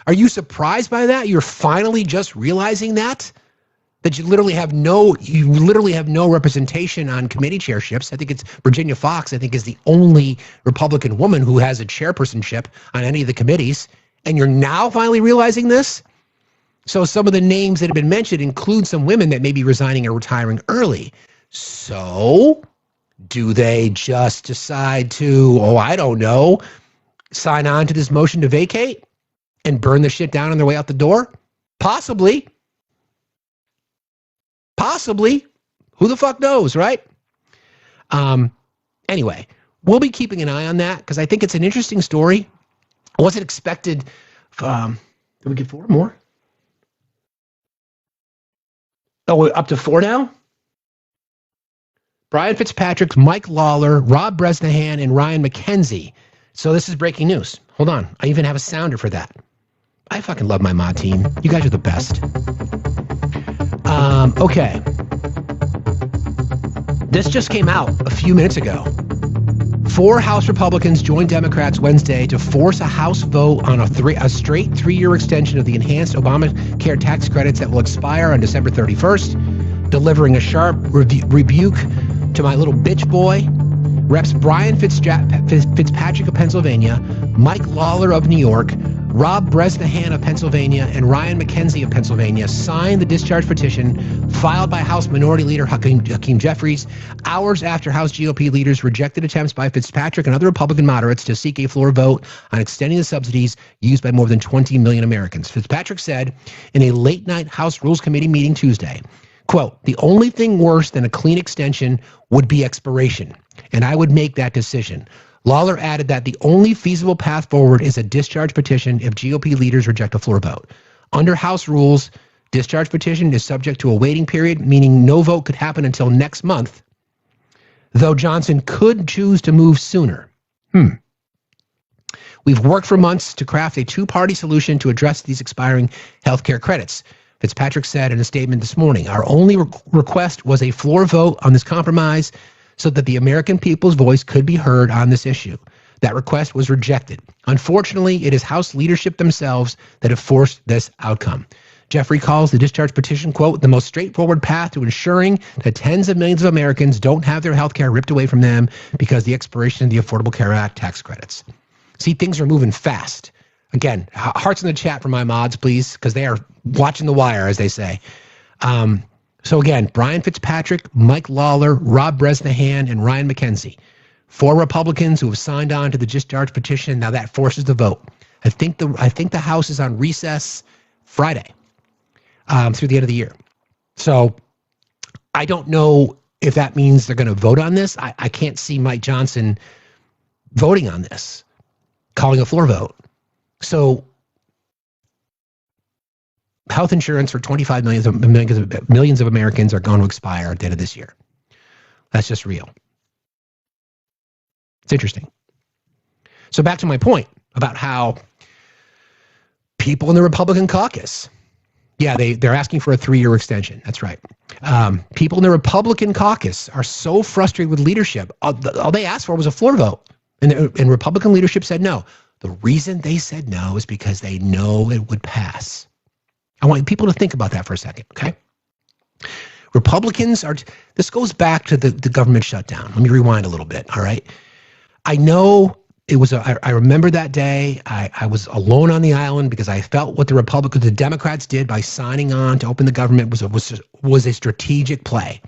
Are you surprised by that? You're finally just realizing that you literally have no representation on committee chairships. I think it's Virginia Fox, I think, is the only Republican woman who has a chairpersonship on any of the committees. And you're now finally realizing this? So some of the names that have been mentioned include some women that may be resigning or retiring early. So do they just decide to, I don't know, sign on to this motion to vacate and burn the shit down on their way out the door? Possibly. Who the fuck knows, right? Anyway, we'll be keeping an eye on that because I think it's an interesting story. I wasn't expected. Did we get 4 more? Oh, we're up to 4 now? Brian Fitzpatrick, Mike Lawler, Rob Bresnahan, and Ryan McKenzie. So this is breaking news. Hold on. I even have a sounder for that. I fucking love my mod team. You guys are the best. Okay. This just came out a few minutes ago. 4 House Republicans joined Democrats Wednesday to force a House vote on a straight 3-year extension of the enhanced Obamacare tax credits that will expire on December 31st, delivering a sharp rebuke to my little bitch boy. Reps Brian Fitzpatrick of Pennsylvania, Mike Lawler of New York, Rob Bresnahan of Pennsylvania, and Ryan McKenzie of Pennsylvania signed the discharge petition filed by House Minority Leader Hakeem Jeffries hours after House GOP leaders rejected attempts by Fitzpatrick and other Republican moderates to seek a floor vote on extending the subsidies used by more than 20 million Americans. Fitzpatrick said in a late-night House Rules Committee meeting Tuesday, quote, "The only thing worse than a clean extension would be expiration, and I would make that decision." Lawler added that the only feasible path forward is a discharge petition if GOP leaders reject a floor vote. Under House rules, discharge petition is subject to a waiting period, meaning no vote could happen until next month, though Johnson could choose to move sooner. We've worked for months to craft a 2-party solution to address these expiring health care credits, Fitzpatrick said in a statement this morning. Our only request was a floor vote on this compromise so that the American people's voice could be heard on this issue. That request was rejected. Unfortunately, it is House leadership themselves that have forced this outcome. Jeffrey calls the discharge petition, quote, "the most straightforward path to ensuring that tens of millions of Americans don't have their health care ripped away from them because of the expiration of the Affordable Care Act tax credits." See, things are moving fast. Again, hearts in the chat for my mods, please, because they are watching the wire, as they say. So again, Brian Fitzpatrick, Mike Lawler, Rob Bresnahan, and Ryan McKenzie. 4 Republicans who have signed on to the discharge petition. Now that forces the vote. I think the House is on recess Friday through the end of the year. So I don't know if that means they're going to vote on this. I can't see Mike Johnson voting on this, calling a floor vote. So health insurance for 25 millions of Americans are going to expire at the end of this year. That's just real. It's interesting. So back to my point about how people in the Republican caucus, they're asking for a 3-year extension. That's right. People in the Republican caucus are so frustrated with leadership. All they asked for was a floor vote. And Republican leadership said no. The reason they said no is because they know it would pass. I want people to think about that for a second, okay? Republicans this goes back to the government shutdown. Let me rewind a little bit, all right? I know I remember that day. I was alone on the island because I felt what the Democrats did by signing on to open the government was a strategic play.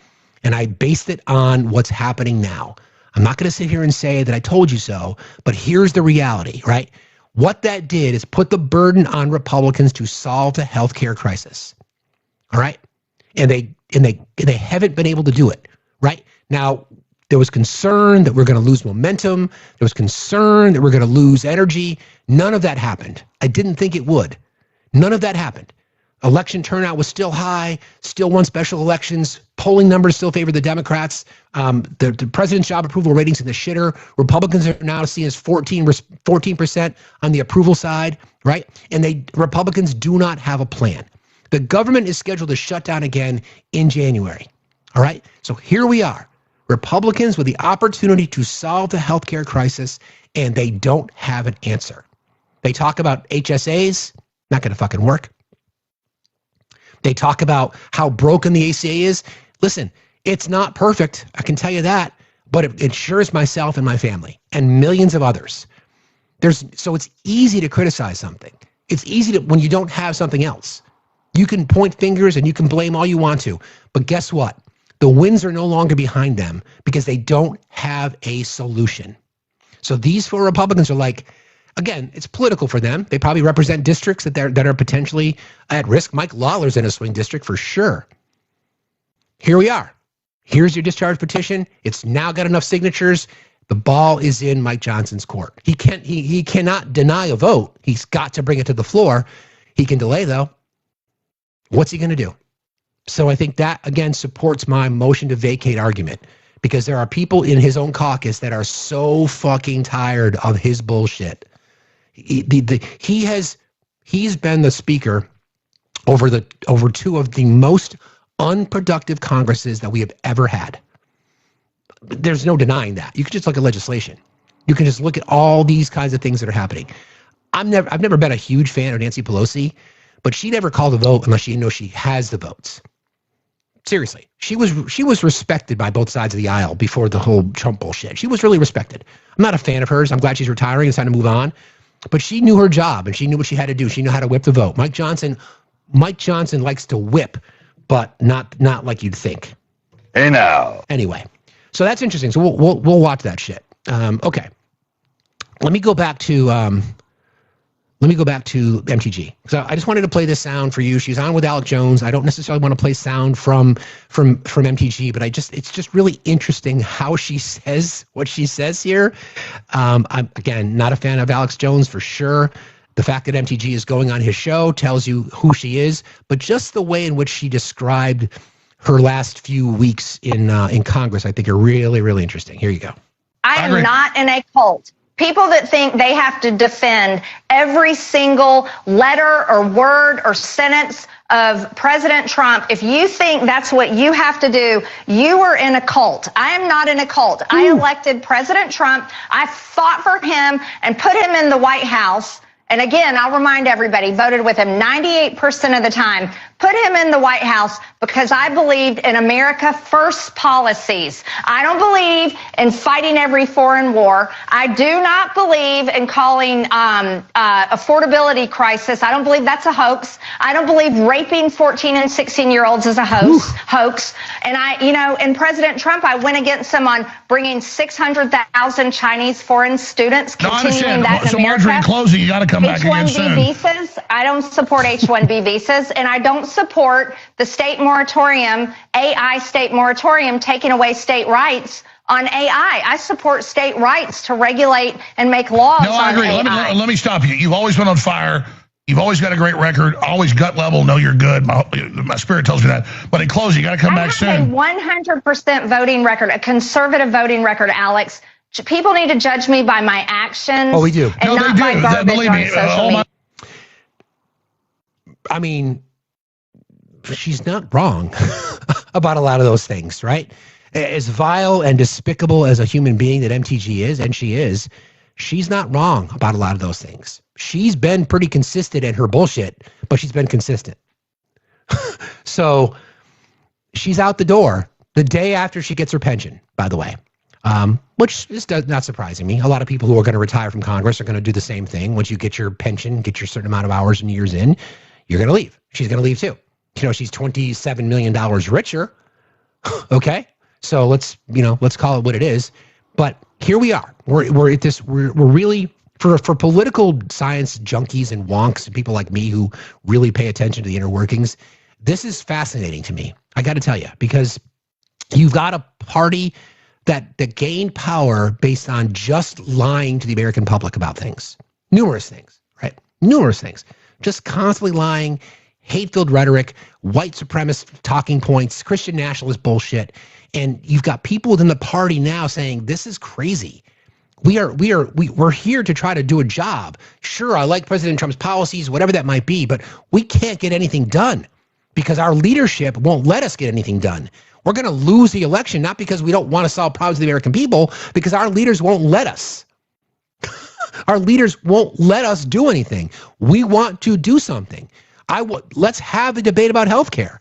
And I based it on what's happening now. I'm not going to sit here and say that I told you so, but here's the reality, right? What that did is put the burden on Republicans to solve the healthcare crisis. All right? And they haven't been able to do it, right? Now, there was concern that we're going to lose momentum. There was concern that we're going to lose energy. None of that happened. I didn't think it would. None of that happened. Election turnout was still high, still won special elections. Polling numbers still favor the Democrats. The president's job approval ratings in the shitter. Republicans are now seen as 14% on the approval side, right? And Republicans do not have a plan. The government is scheduled to shut down again in January, all right? So here we are, Republicans with the opportunity to solve the healthcare crisis, and they don't have an answer. They talk about HSAs, not going to fucking work. They talk about how broken the ACA is. Listen, it's not perfect, I can tell you that, but it insures myself and my family and millions of others. So it's easy to criticize something. It's easy to, when you don't have something else. You can point fingers and you can blame all you want to, but guess what? The winds are no longer behind them because they don't have a solution. So these four Republicans are like, again, it's political for them. They probably represent districts that are potentially at risk. Mike Lawler's in a swing district for sure. Here we are. Here's your discharge petition. It's now got enough signatures. The ball is in Mike Johnson's court. He cannot deny a vote. He's got to bring it to the floor. He can delay, though. What's he going to do? So I think that, again, supports my motion to vacate argument, because there are people in his own caucus that are so fucking tired of his bullshit. He's been the speaker over two of the most unproductive Congresses that we have ever had. There's no denying that. You can just look at legislation. You can just look at all these kinds of things that are happening. I've never been a huge fan of Nancy Pelosi, but she never called a vote unless she knows she has the votes. Seriously, she was respected by both sides of the aisle before the whole Trump bullshit. She was really respected. I'm not a fan of hers. I'm glad she's retiring. It's time to move on. But she knew her job and she knew what she had to do. She knew how to whip the vote. Mike Johnson likes to whip, but not like you'd think. Hey now. Anyway, so that's interesting. So we'll watch that shit. Okay, let me go back to MTG. So I just wanted to play this sound for you. She's on with Alex Jones. I don't necessarily want to play sound from MTG, but it's just really interesting how she says what she says here. I'm, again, not a fan of Alex Jones for sure. The fact that MTG is going on his show tells you who she is, but just the way in which she described her last few weeks in Congress, I think are really, really interesting. Here you go. I am not in a cult. People that think they have to defend every single letter or word or sentence of President Trump, if you think that's what you have to do, you are in a cult. I am not in a cult. I elected President Trump. I fought for him and put him in the White House. And again, I'll remind everybody, voted with him 98% of the time. Put him in the White House because I believed in America First policies. I don't believe in fighting every foreign war. I do not believe in calling affordability crisis. I don't believe that's a hoax. I don't believe raping 14 and 16-year-olds is a hoax. And and President Trump, I went against him on bringing 600,000 Chinese foreign students, continuing that in so America. Marjorie, in closing, you got to come back again soon. H-1B visas. I don't support H-1B visas, and I don't support the state moratorium, AI state moratorium, taking away state rights on AI. I support state rights to regulate and make laws on AI. No, I agree. Let me stop you. You've always been on fire. You've always got a great record, always gut level, know you're good. My spirit tells me that. But in closing, you got to come back soon. I have a 100% voting record, a conservative voting record, Alex. People need to judge me by my actions. Oh, we do. And not by garbage on social media. I mean, she's not wrong about a lot of those things, right? As vile and despicable as a human being that MTG is, and she is, she's not wrong about a lot of those things. She's been pretty consistent in her bullshit, but she's been consistent. So she's out the door the day after she gets her pension, by the way. which is not surprising me. A lot of people who are going to retire from Congress are going to do the same thing. Once you get your pension, get your certain amount of hours and years in, you're going to leave. She's going to leave too. She's $27 million richer. Okay. So let's call it what it is. But here we are. We're at this. We're really for political science junkies and wonks and people like me who really pay attention to the inner workings. This is fascinating to me. I got to tell you, because you've got a party that gained power based on just lying to the American public about things, numerous things, right? Numerous things, just constantly lying, hate-filled rhetoric, white supremacist talking points, Christian nationalist bullshit. And you've got people within the party now saying, this is crazy. We're here to try to do a job. Sure, I like President Trump's policies, whatever that might be, but we can't get anything done because our leadership won't let us get anything done. We're going to lose the election, not because we don't want to solve problems of the American people, because our leaders won't let us. Our leaders won't let us do anything. We want to do something. Let's have a debate about healthcare.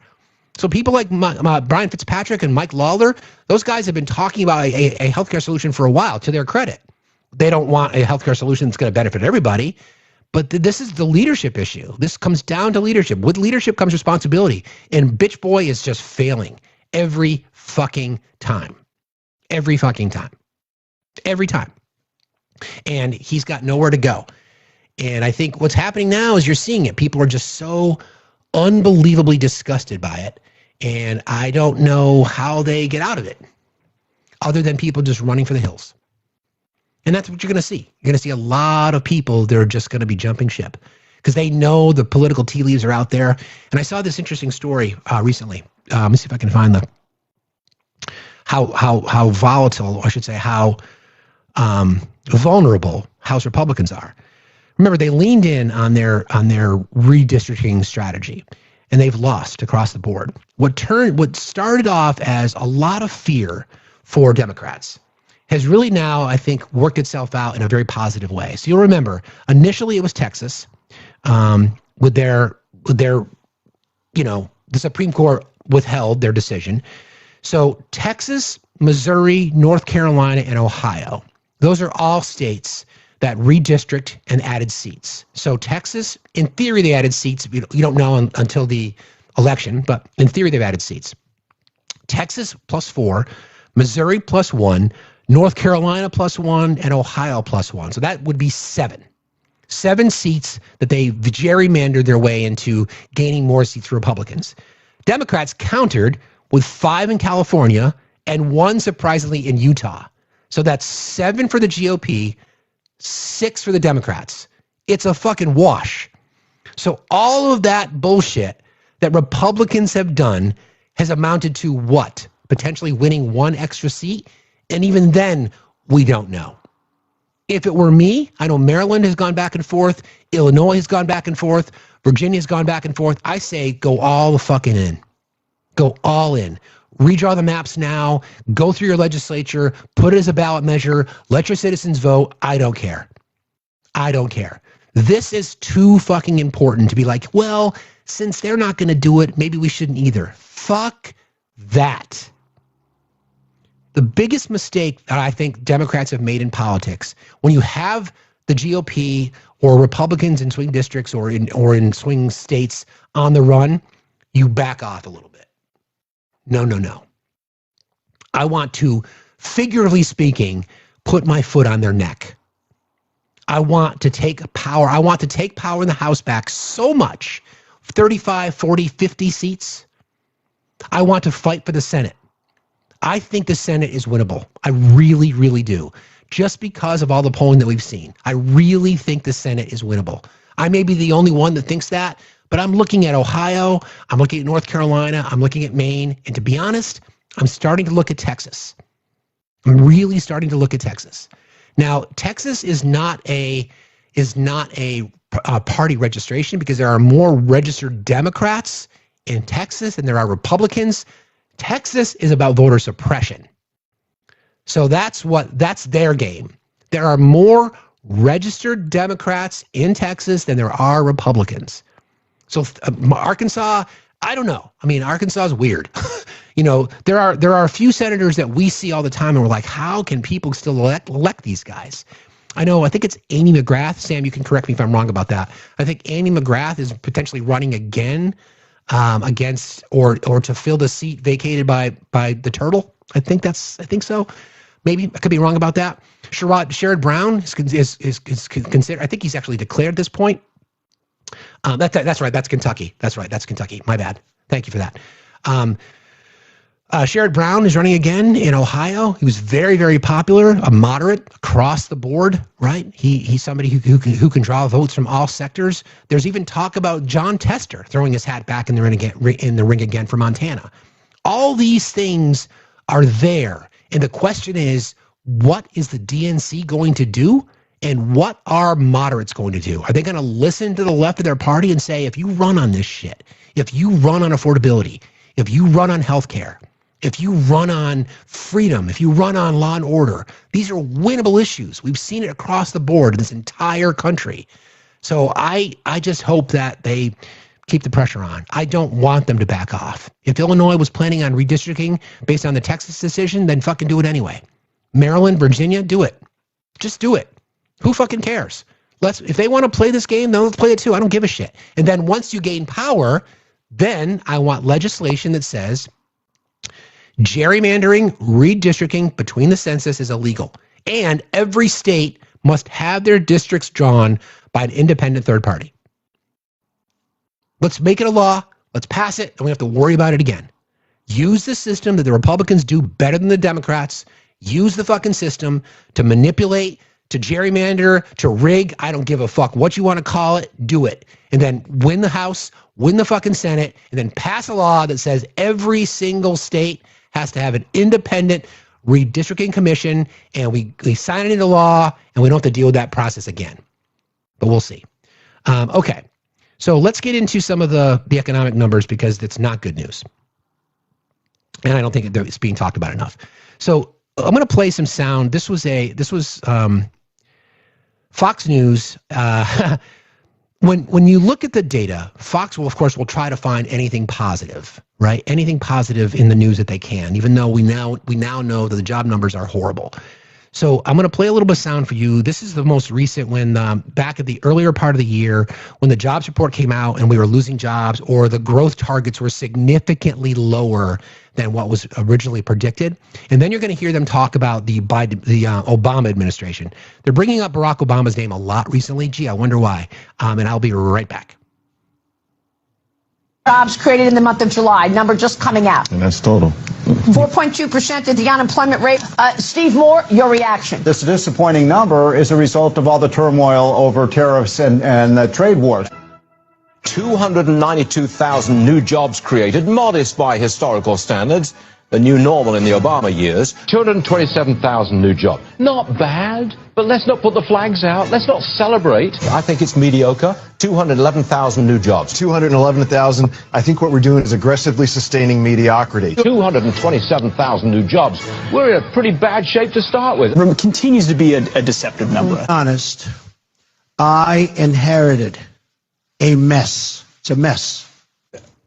So people like Brian Fitzpatrick and Mike Lawler, those guys have been talking about a healthcare solution for a while, to their credit. They don't want a healthcare solution that's going to benefit everybody, but this is the leadership issue. This comes down to leadership. With leadership comes responsibility, and bitch boy is just failing every fucking time. Every fucking time. Every time. And he's got nowhere to go. And I think what's happening now is you're seeing it. People are just so unbelievably disgusted by it. And I don't know how they get out of it other than people just running for the hills. And that's what you're going to see. You're going to see a lot of people that are just going to be jumping ship because they know the political tea leaves are out there. And I saw this interesting story recently. Let me see if I can find how volatile, or I should say how vulnerable House Republicans are. Remember, they leaned in on their redistricting strategy, and they've lost across the board. What started off as a lot of fear for Democrats has really now, I think, worked itself out in a very positive way. So you'll remember, initially it was Texas, with their the Supreme Court withheld their decision. So Texas, Missouri, North Carolina, and Ohio, those are all states that redistrict and added seats. So Texas, in theory, they added seats. You don't know until the election, but in theory, they've added seats. Texas +4, Missouri +1, North Carolina +1, and Ohio +1. So that would be 7. 7 seats that they gerrymandered their way into gaining more seats for Republicans. Democrats countered with 5 in California and 1, surprisingly, in Utah. So that's 7 for the GOP, 6 for the Democrats. It's a fucking wash. So all of that bullshit that Republicans have done has amounted to what? Potentially winning 1 extra seat? And even then, we don't know. If it were me, I know Maryland has gone back and forth. Illinois has gone back and forth. Virginia has gone back and forth. I say go all the fucking in. Go all in. Redraw the maps now, go through your legislature, put it as a ballot measure, let your citizens vote. I don't care. I don't care. This is too fucking important to be like, well, since they're not going to do it, maybe we shouldn't either. Fuck that. The biggest mistake that I think Democrats have made in politics, when you have the GOP or Republicans in swing districts or in swing states on the run, you back off a little bit. No. I want to, figuratively speaking, put my foot on their neck. I want to take power. I want to take power in the House back so much, 35, 40, 50 seats. I want to fight for the Senate. I think the Senate is winnable. I really, really do. Just because of all the polling that we've seen. I really think the Senate is winnable. I may be the only one that thinks that, but I'm looking at Ohio, I'm looking at North Carolina, I'm looking at Maine, and to be honest, I'm starting to look at Texas. I'm really starting to look at Texas. Now, Texas is not a party registration because there are more registered Democrats in Texas than there are Republicans. Texas is about voter suppression. So that's their game. There are more registered Democrats in Texas than there are Republicans. So Arkansas, I don't know. I mean, Arkansas is weird. You know, there are a few senators that we see all the time, and we're like, how can people still elect these guys? I think it's Amy McGrath. Sam, you can correct me if I'm wrong about that. I think Amy McGrath is potentially running again against or to fill the seat vacated by the Turtle. I think so. Maybe I could be wrong about that. Sherrod Brown is considered. I think he's actually declared at this point. That's right. That's Kentucky. That's right. That's Kentucky. My bad. Thank you for that. Sherrod Brown is running again in Ohio. He was very, very popular, a moderate across the board, right? He's somebody who can draw votes from all sectors. There's even talk about John Tester throwing his hat back in the ring again for Montana. All these things are there. And the question is, what is the DNC going to do? And what are moderates going to do? Are they going to listen to the left of their party and say, if you run on this shit, if you run on affordability, if you run on healthcare, if you run on freedom, if you run on law and order, these are winnable issues. We've seen it across the board in this entire country. So I just hope that they keep the pressure on. I don't want them to back off. If Illinois was planning on redistricting based on the Texas decision, then fucking do it anyway. Maryland, Virginia, do it. Just do it. Who fucking cares? If they want to play this game, then let's play it too. I don't give a shit. And then once you gain power, then I want legislation that says gerrymandering, redistricting between the census is illegal. And every state must have their districts drawn by an independent third party. Let's make it a law. Let's pass it, and we have to worry about it again. Use the system that the Republicans do better than the Democrats. Use the fucking system to manipulate, to gerrymander, to rig. I don't give a fuck what you want to call it. Do it. And then win the House, win the fucking Senate, and then pass a law that says every single state has to have an independent redistricting commission, and we sign it into law, and we don't have to deal with that process again. But we'll see. Okay. So let's get into some of the economic numbers because it's not good news. And I don't think it's being talked about enough. So I'm going to play some sound. This was Fox News. When you look at the data, Fox will, of course, will try to find anything positive, right? Anything positive in the news that they can, even though we now know that the job numbers are horrible. So I'm going to play a little bit of sound for you. This is the most recent when back at the earlier part of the year when the jobs report came out and we were losing jobs or the growth targets were significantly lower than what was originally predicted. And then you're going to hear them talk about the Obama administration. They're bringing up Barack Obama's name a lot recently. Gee, I wonder why. And I'll be right back. Jobs created in the month of July, number just coming out. And that's total. 4.2% is the unemployment rate. Steve Moore, your reaction. This disappointing number is a result of all the turmoil over tariffs and the trade wars. 292,000 new jobs created, modest by historical standards, the new normal in the Obama years. 227,000 new jobs. Not bad, but let's not put the flags out. Let's not celebrate. I think it's mediocre. 211,000 new jobs. 211,000. I think what we're doing is aggressively sustaining mediocrity. 227,000 new jobs. We're in a pretty bad shape to start with. It continues to be a deceptive number. Honest, I inherited a mess. It's a mess.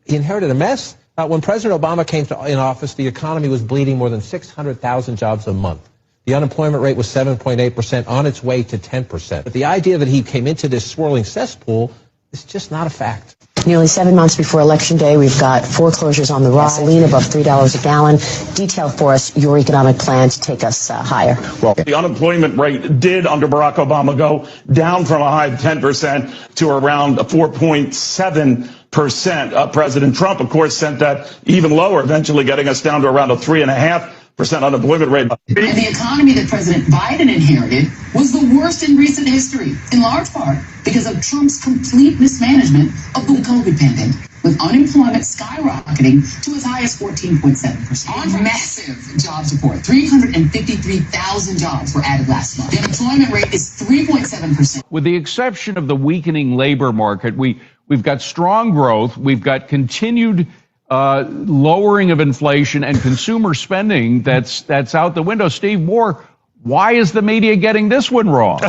He inherited a mess? When President Obama came in office, the economy was bleeding more than 600,000 jobs a month. The unemployment rate was 7.8%, on its way to 10%. But the idea that he came into this swirling cesspool is just not a fact. Nearly 7 months before Election Day, we've got foreclosures on the rise, gasoline above $3 a gallon. Detail for us your economic plan to take us higher. Well, the unemployment rate did under Barack Obama go down from a high of 10% to around 4.7%. President Trump, of course, sent that even lower, eventually getting us down to around a 3.5% unemployment rate. And the economy that President Biden inherited was the worst in recent history, in large part because of Trump's complete mismanagement of the COVID pandemic, with unemployment skyrocketing to as high as 14.7%. On massive jobs report, 353,000 jobs were added last month. The unemployment rate is 3.7%. With the exception of the weakening labor market, we've got strong growth, we've got continued lowering of inflation and consumer spending that's out the window. Steve Moore, why is the media getting this one wrong?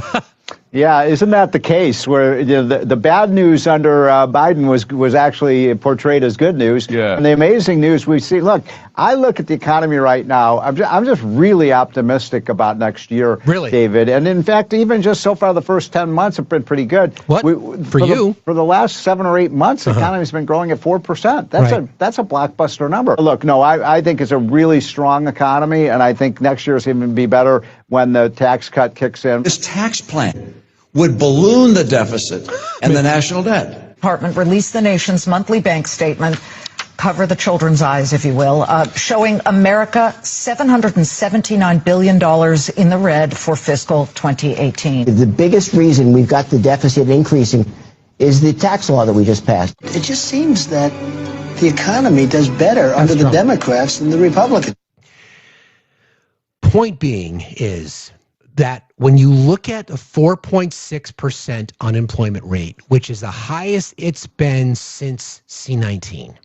Yeah, isn't that the case where the bad news under Biden was actually portrayed as good news? Yeah. And the amazing news we see, look, I look at the economy right now. I'm just really optimistic about next year, really, David. And in fact, even just so far, the first 10 months have been pretty good. What for you? For the last 7 or 8 months, the economy's been growing at 4%. That's a blockbuster number. Look, no, I think it's a really strong economy, and I think next year is going to be better when the tax cut kicks in. This tax plan would balloon the deficit and the national debt. Department released the nation's monthly bank statement, cover the children's eyes, if you will, showing America $779 billion in the red for fiscal 2018. The biggest reason we've got the deficit increasing is the tax law that we just passed. It just seems that the economy does better under the Democrats than the Republicans. Point being is that when you look at a 4.6% unemployment rate, which is the highest it's been since C-19,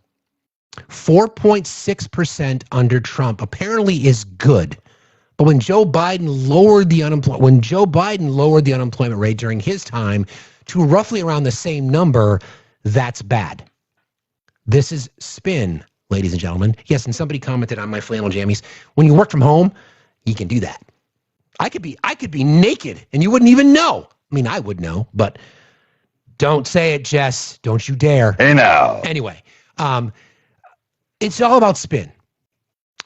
4.6% under Trump apparently is good. But when Joe Biden lowered the unemployment rate during his time to roughly around the same number, that's bad. This is spin, ladies and gentlemen. Yes, and somebody commented on my flannel jammies. When you work from home, you can do that. I could be naked and you wouldn't even know. I mean, I would know, but don't say it, Jess. Don't you dare. Hey now. Anyway, it's all about spin,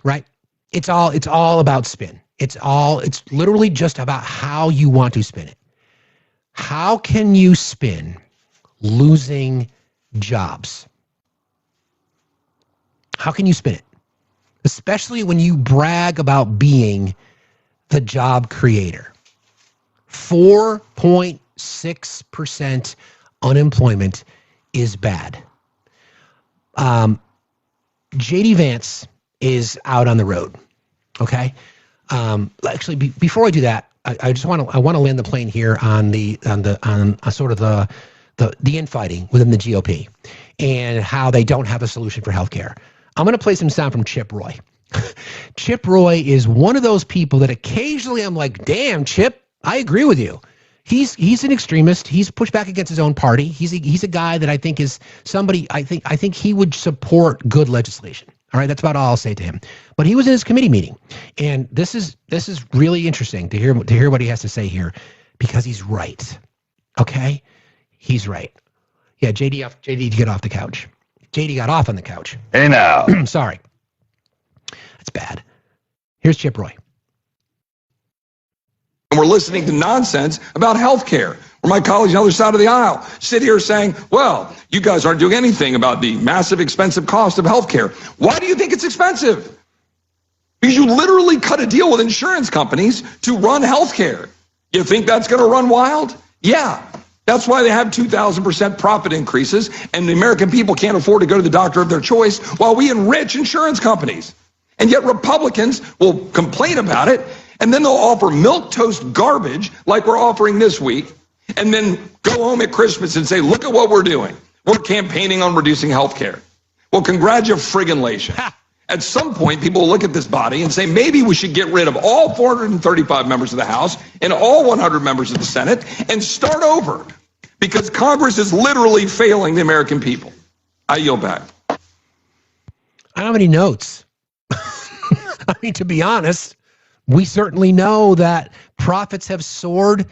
right? It's all about spin. It's literally just about how you want to spin it. How can you spin losing jobs? How can you spin it? Especially when you brag about being the job creator. 4.6% unemployment is bad. JD Vance is out on the road. Okay. Actually, before I do that, I want to land the plane here on sort of the infighting within the GOP and how they don't have a solution for healthcare. I'm going to play some sound from Chip Roy. Chip Roy is one of those people that occasionally I'm like, damn, Chip, I agree with you. He's an extremist. He's pushed back against his own party. He's a guy that I think is somebody I think he would support good legislation. All right, that's about all I'll say to him. But he was in his committee meeting, and this is really interesting to hear what he has to say here, because he's right. Okay, he's right. Yeah, JD get off the couch. JD got off on the couch. Hey now. Sorry. That's bad. Here's Chip Roy. And we're listening to nonsense about health care, where my colleagues on the other side of the aisle sit here saying, well, you guys aren't doing anything about the massive expensive cost of health care. Why do you think it's expensive? Because you literally cut a deal with insurance companies to run health care. You think that's going to run wild? Yeah. That's why they have 2,000% profit increases, and the American people can't afford to go to the doctor of their choice while we enrich insurance companies. And yet Republicans will complain about it, and then they'll offer milquetoast garbage like we're offering this week, and then go home at Christmas and say, look at what we're doing. We're campaigning on reducing health care. Well, congratulations. At some point, people will look at this body and say, maybe we should get rid of all 435 members of the House and all 100 members of the Senate and start over, because Congress is literally failing the American people. I yield back. I don't have any notes. I mean, to be honest, we certainly know that profits have soared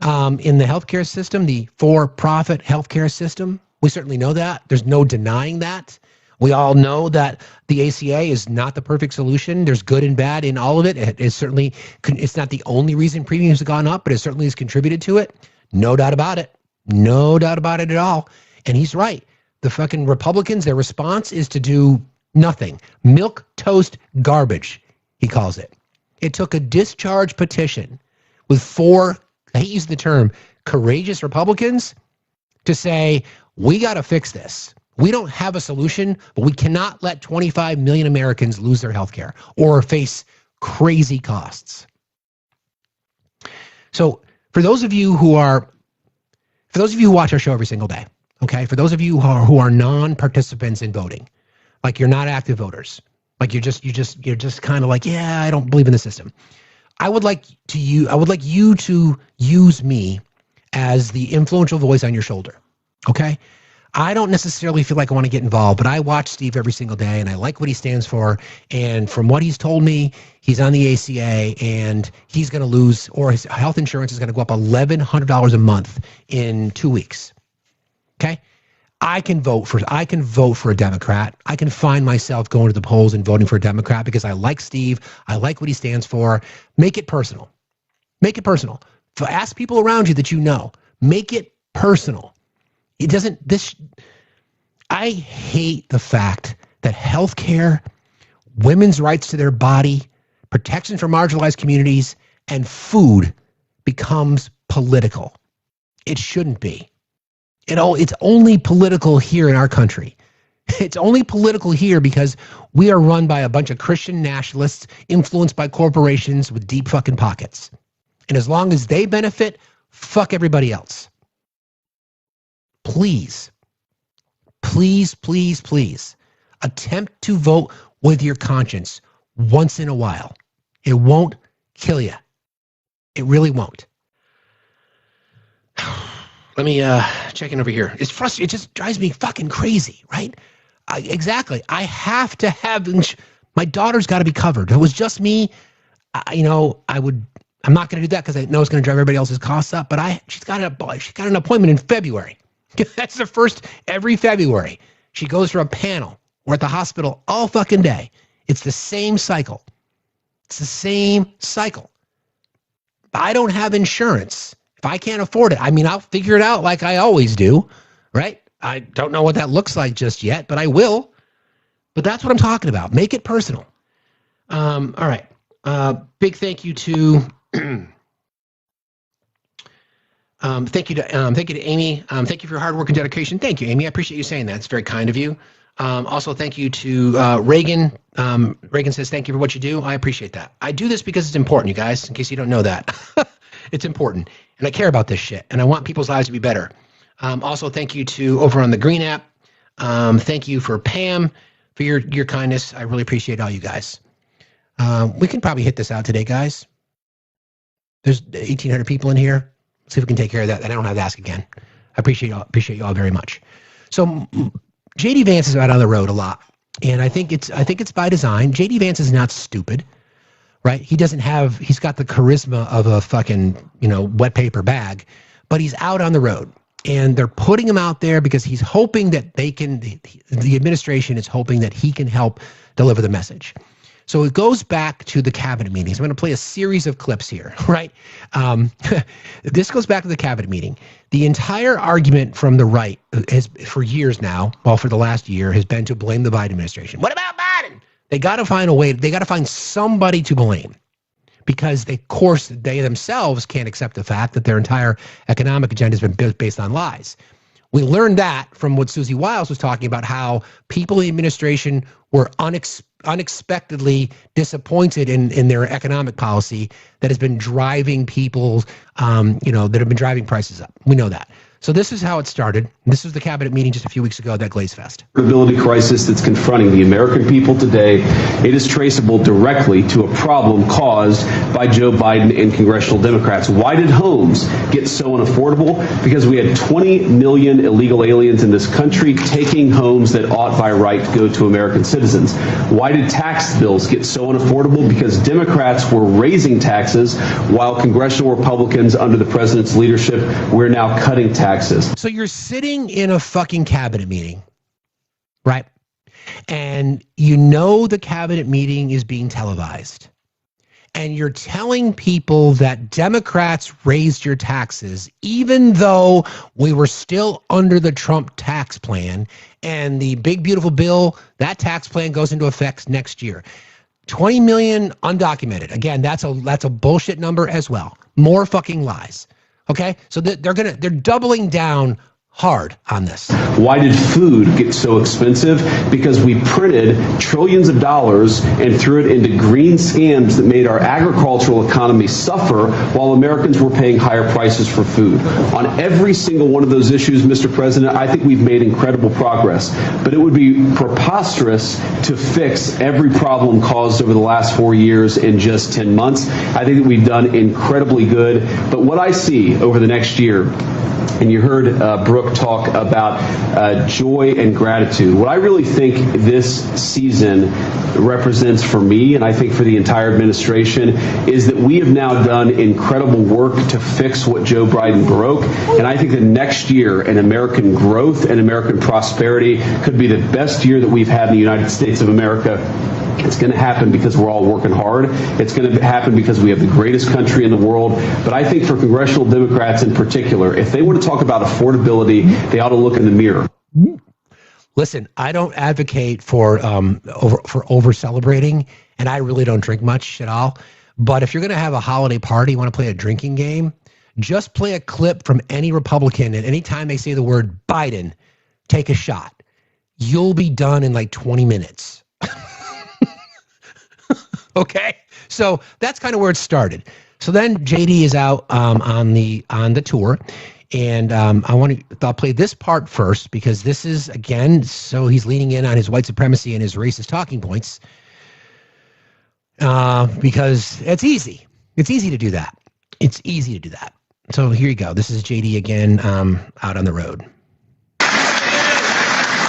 in the healthcare system, the for-profit healthcare system. We certainly know that. There's no denying that. We all know that the ACA is not the perfect solution. There's good and bad in all of it. It's not the only reason premiums have gone up, but it certainly has contributed to it. No doubt about it. No doubt about it at all. And he's right. The fucking Republicans, their response is to do nothing. Milquetoast garbage, he calls it. It took a discharge petition with 4, I use the term, courageous Republicans to say, we got to fix this. We don't have a solution, but we cannot let 25 million Americans lose their health care or face crazy costs. So for those of you who watch our show every single day, okay, for those of you who are non-participants in voting, like you're not active voters, like you're just kind of like, yeah, I don't believe in the system. I would like you to use me as the influential voice on your shoulder. Okay. I don't necessarily feel like I want to get involved, but I watch Steve every single day, and I like what he stands for. And from what he's told me, he's on the ACA, and he's going to lose, or his health insurance is going to go up $1,100 a month in 2 weeks. Okay? I can vote for a Democrat. I can find myself going to the polls and voting for a Democrat because I like Steve. I like what he stands for. Make it personal. Make it personal. Ask people around you that you know. Make it personal. It doesn't, I hate the fact that healthcare, women's rights to their body, protection for marginalized communities, and food becomes political. It shouldn't be. It's only political here in our country. It's only political here because we are run by a bunch of Christian nationalists influenced by corporations with deep fucking pockets. And as long as they benefit, fuck everybody else. Please, please, please, please attempt to vote with your conscience once in a while. It won't kill you. It really won't. Let me check in over here. It's frustrating. It just drives me fucking crazy, right? Exactly. I have to have, my daughter's got to be covered. If it was just me, I'm not going to do that because I know it's going to drive everybody else's costs up, but she's got an appointment in February. That's the first every February. She goes for a panel. We're at the hospital all fucking day. It's the same cycle. It's the same cycle. I don't have insurance. If I can't afford it, I'll figure it out like I always do, right? I don't know what that looks like just yet, but I will. But that's what I'm talking about. Make it personal. All right. Big thank you to thank you to Amy. Thank you for your hard work and dedication. Thank you, Amy. I appreciate you saying that. It's very kind of you. Also, thank you to Reagan. Reagan says, thank you for what you do. I appreciate that. I do this because it's important, you guys, in case you don't know that. It's important. And I care about this shit. And I want people's lives to be better. Also, thank you to over on the Green app. Thank you for Pam for your kindness. I really appreciate all you guys. We can probably hit this out today, guys. There's 1,800 people in here. Let's see if we can take care of that. And I don't have to ask again. I appreciate you all very much. So J.D. Vance is out on the road a lot. And I think it's by design. J.D. Vance is not stupid, right? He's got the charisma of a fucking, wet paper bag, but he's out on the road. And they're putting him out there because he's hoping that the administration is hoping that he can help deliver the message. So it goes back to the cabinet meetings. I'm going to play a series of clips here, right? This goes back to the cabinet meeting. The entire argument from the right has, for years now, well, for the last year, has been to blame the Biden administration. What about Biden? They got to find a way. They got to find somebody to blame because, of course, they themselves can't accept the fact that their entire economic agenda has been built based on lies. We learned that from what Susie Wiles was talking about, how people in the administration were unexpectedly disappointed in their economic policy that has been driving people, that have been driving prices up. We know that. So this is how it started. This was the cabinet meeting just a few weeks ago, that Glaze Fest. Affordability crisis that's confronting the American people today, it is traceable directly to a problem caused by Joe Biden and congressional Democrats. Why did homes get so unaffordable? Because we had 20 million illegal aliens in this country taking homes that ought by right go to American citizens. Why did tax bills get so unaffordable? Because Democrats were raising taxes while congressional Republicans under the president's leadership, we're now cutting taxes. So you're sitting in a fucking cabinet meeting, right? And the cabinet meeting is being televised. And you're telling people that Democrats raised your taxes, even though we were still under the Trump tax plan and the big, beautiful bill, that tax plan goes into effect next year. 20 million undocumented. Again, that's a bullshit number as well. More fucking lies. Okay, so they're doubling down hard on this. Why did food get so expensive? Because we printed trillions of dollars and threw it into green scams that made our agricultural economy suffer while Americans were paying higher prices for food. On every single one of those issues, Mr. President, I think we've made incredible progress. But it would be preposterous to fix every problem caused over the last 4 years in just 10 months. I think that we've done incredibly good. But what I see over the next year and you heard Brooke talk about joy and gratitude. What I really think this season represents for me, and I think for the entire administration, is that we have now done incredible work to fix what Joe Biden broke. And I think that next year in American growth and American prosperity could be the best year that we've had in the United States of America. It's going to happen because we're all working hard. It's going to happen because we have the greatest country in the world. But I think for congressional Democrats in particular, if they want to talk about affordability, they ought to look in the mirror. Listen, I don't advocate for over celebrating, and I really don't drink much at all. But if you're going to have a holiday party, you want to play a drinking game, just play a clip from any Republican, and anytime they say the word Biden, take a shot. You'll be done in like 20 minutes. Okay, so that's kind of where it started. So then JD is out on the tour, and I'll play this part first because this is, again, so he's leaning in on his white supremacy and his racist talking points because it's easy. It's easy to do that. It's easy to do that. So here you go. This is JD again out on the road.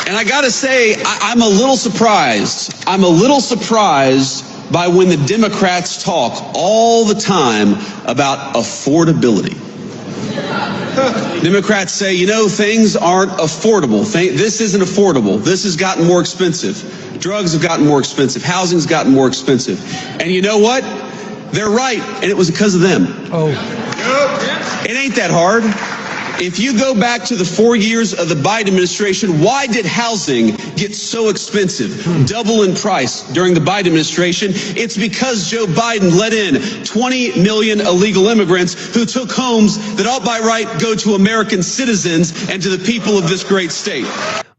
And I got to say, I'm a little surprised. I'm a little surprised by when the Democrats talk all the time about affordability. Democrats say, you know, things aren't affordable. This isn't affordable. This has gotten more expensive. Drugs have gotten more expensive. Housing's gotten more expensive. And you know what? They're right, and it was because of them. Oh. It ain't that hard. If you go back to the 4 years of the Biden administration, why did housing get so expensive, double in price during the Biden administration? It's because Joe Biden let in 20 million illegal immigrants who took homes that ought by right go to American citizens and to the people of this great state.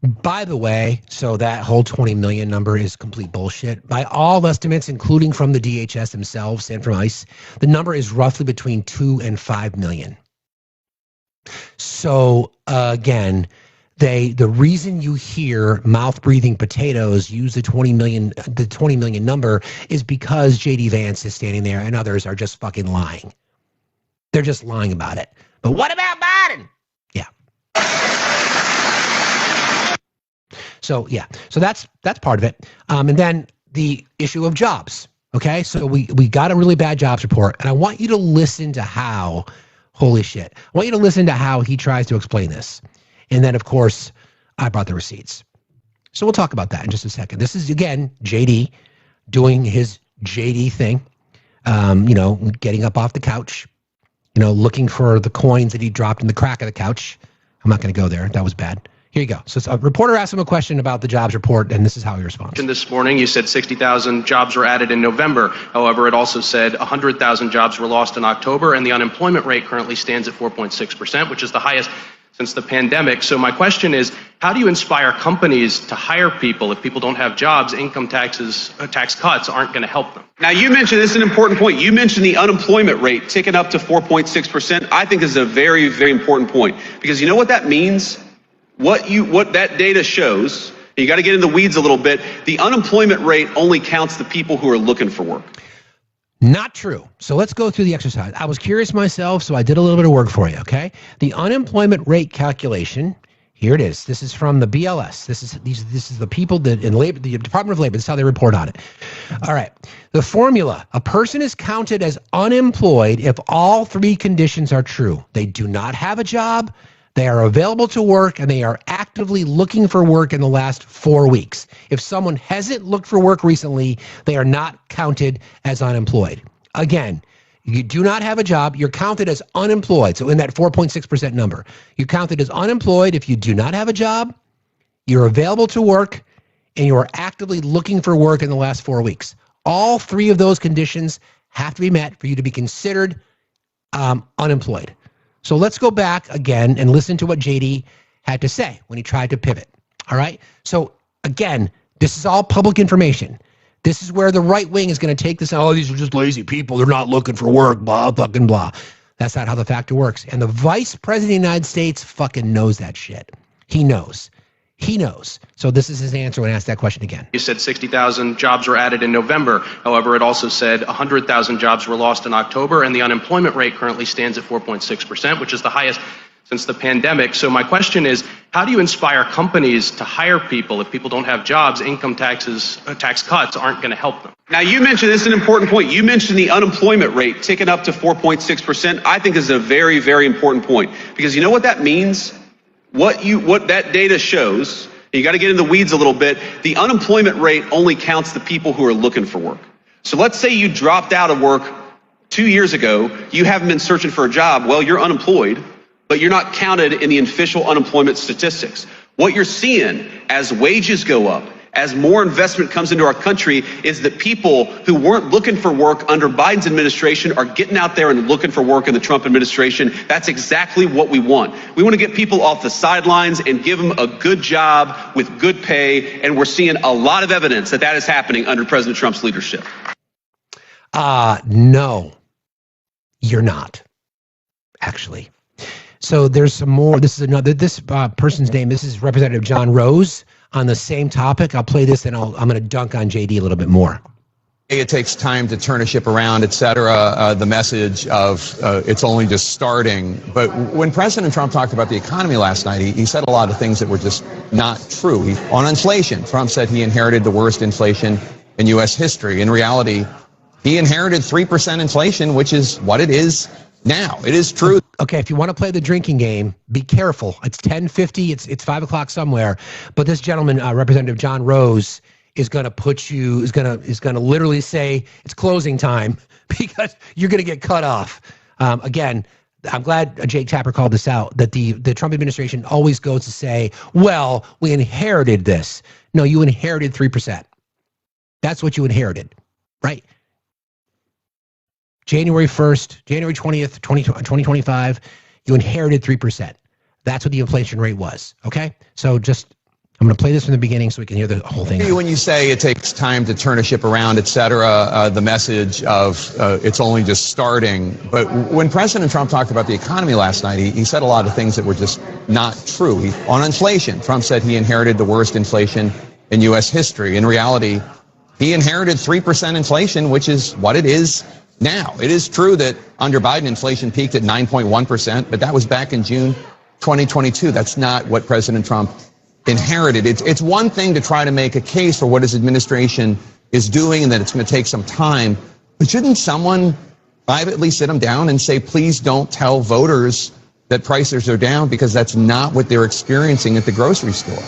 By the way, so that whole 20 million number is complete bullshit. By all estimates, including from the DHS themselves and from ICE, the number is roughly between 2 and 5 million. So again, the reason you hear mouth-breathing potatoes use the 20 million number is because JD Vance is standing there and others are just fucking lying. They're just lying about it. But what about Biden? Yeah. So that's part of it. And then the issue of jobs. Okay, so we got a really bad jobs report, and I want you to listen to how. Holy shit. I want you to listen to how he tries to explain this. And then, of course, I brought the receipts. So we'll talk about that in just a second. This is, again, JD doing his JD thing, getting up off the couch, looking for the coins that he dropped in the crack of the couch. I'm not going to go there. That was bad. Here you go. So a reporter asked him a question about the jobs report, and this is how he responds. This morning, you said 60,000 jobs were added in November. However, it also said 100,000 jobs were lost in October, and the unemployment rate currently stands at 4.6%, which is the highest since the pandemic. So my question is, how do you inspire companies to hire people if people don't have jobs? Income tax cuts aren't going to help them. Now, you mentioned, this is an important point. You mentioned the unemployment rate ticking up to 4.6%. I think this is a very, very important point, because you know what that means? What that data shows, you got to get in the weeds a little bit, the unemployment rate only counts the people who are looking for work. Not true. So let's go through the exercise. I was curious myself, so I did a little bit of work for you, okay? The unemployment rate calculation, here it is. This is from the BLS. This is the people that in labor, the Department of Labor. This is how they report on it. All right. The formula: a person is counted as unemployed if all three conditions are true. They do not have a job, they are available to work, and they are actively looking for work in the last 4 weeks. If someone hasn't looked for work recently, they are not counted as unemployed. Again, you do not have a job, you're counted as unemployed. So in that 4.6% number, you're counted as unemployed if you do not have a job, you're available to work, and you are actively looking for work in the last 4 weeks. All three of those conditions have to be met for you to be considered unemployed. So let's go back again and listen to what JD had to say when he tried to pivot. All right. So again, this is all public information. This is where the right wing is going to take this. Oh, these are just lazy people. They're not looking for work, blah, fucking blah. That's not how the factor works. And the vice president of the United States fucking knows that shit. He knows. He knows. So this is his answer when I asked that question again. You said 60,000 jobs were added in November. However, it also said 100,000 jobs were lost in October, and the unemployment rate currently stands at 4.6%, which is the highest since the pandemic. So my question is, how do you inspire companies to hire people if people don't have jobs? Income tax cuts aren't going to help them. Now, you mentioned, this is an important point. You mentioned the unemployment rate ticking up to 4.6%. I think is a very, very important point, because you know what that means? What that data shows, you got to get in the weeds a little bit. The unemployment rate only counts the people who are looking for work. So let's say you dropped out of work 2 years ago, you haven't been searching for a job. Well, you're unemployed, but you're not counted in the official unemployment statistics. What you're seeing as wages go up, as more investment comes into our country, is that people who weren't looking for work under Biden's administration are getting out there and looking for work in the Trump administration. That's exactly what we want. We want to get people off the sidelines and give them a good job with good pay, and we're seeing a lot of evidence that that is happening under President Trump's leadership. No, you're not, actually. So there's some more. This is another, this person's name, this is Representative John Rose on the same topic. I'll play this and I'm going to dunk on JD a little bit more. It takes time to turn a ship around, et cetera. The message of it's only just starting. But when President Trump talked about the economy last night, he said a lot of things that were just not true. On inflation, Trump said he inherited the worst inflation in U.S. history. In reality, he inherited 3% inflation, which is what it is now. It is true. Okay, if you want to play the drinking game, be careful. It's 10:50. It's 5 o'clock somewhere. But this gentleman, Representative John Rose, is going to put you is going to literally say it's closing time because you're going to get cut off. Again, I'm glad Jake Tapper called this out, that the Trump administration always goes to say, well, we inherited this. No, you inherited 3%. That's what you inherited, right? January 1st, January 20th, 2025, you inherited 3%. That's what the inflation rate was, okay? So just, I'm going to play this from the beginning so we can hear the whole thing. When you say it takes time to turn a ship around, et cetera, the message of it's only just starting. But when President Trump talked about the economy last night, he said a lot of things that were just not true. On inflation, Trump said he inherited the worst inflation in U.S. history. In reality, he inherited 3% inflation, which is what it is now. It is true that under Biden, inflation peaked at 9.1%, but that was back in June 2022. That's not what President Trump inherited. It's one thing to try to make a case for what his administration is doing and that it's going to take some time, but shouldn't someone privately sit them down and say, please don't tell voters that prices are down, because that's not what they're experiencing at the grocery store?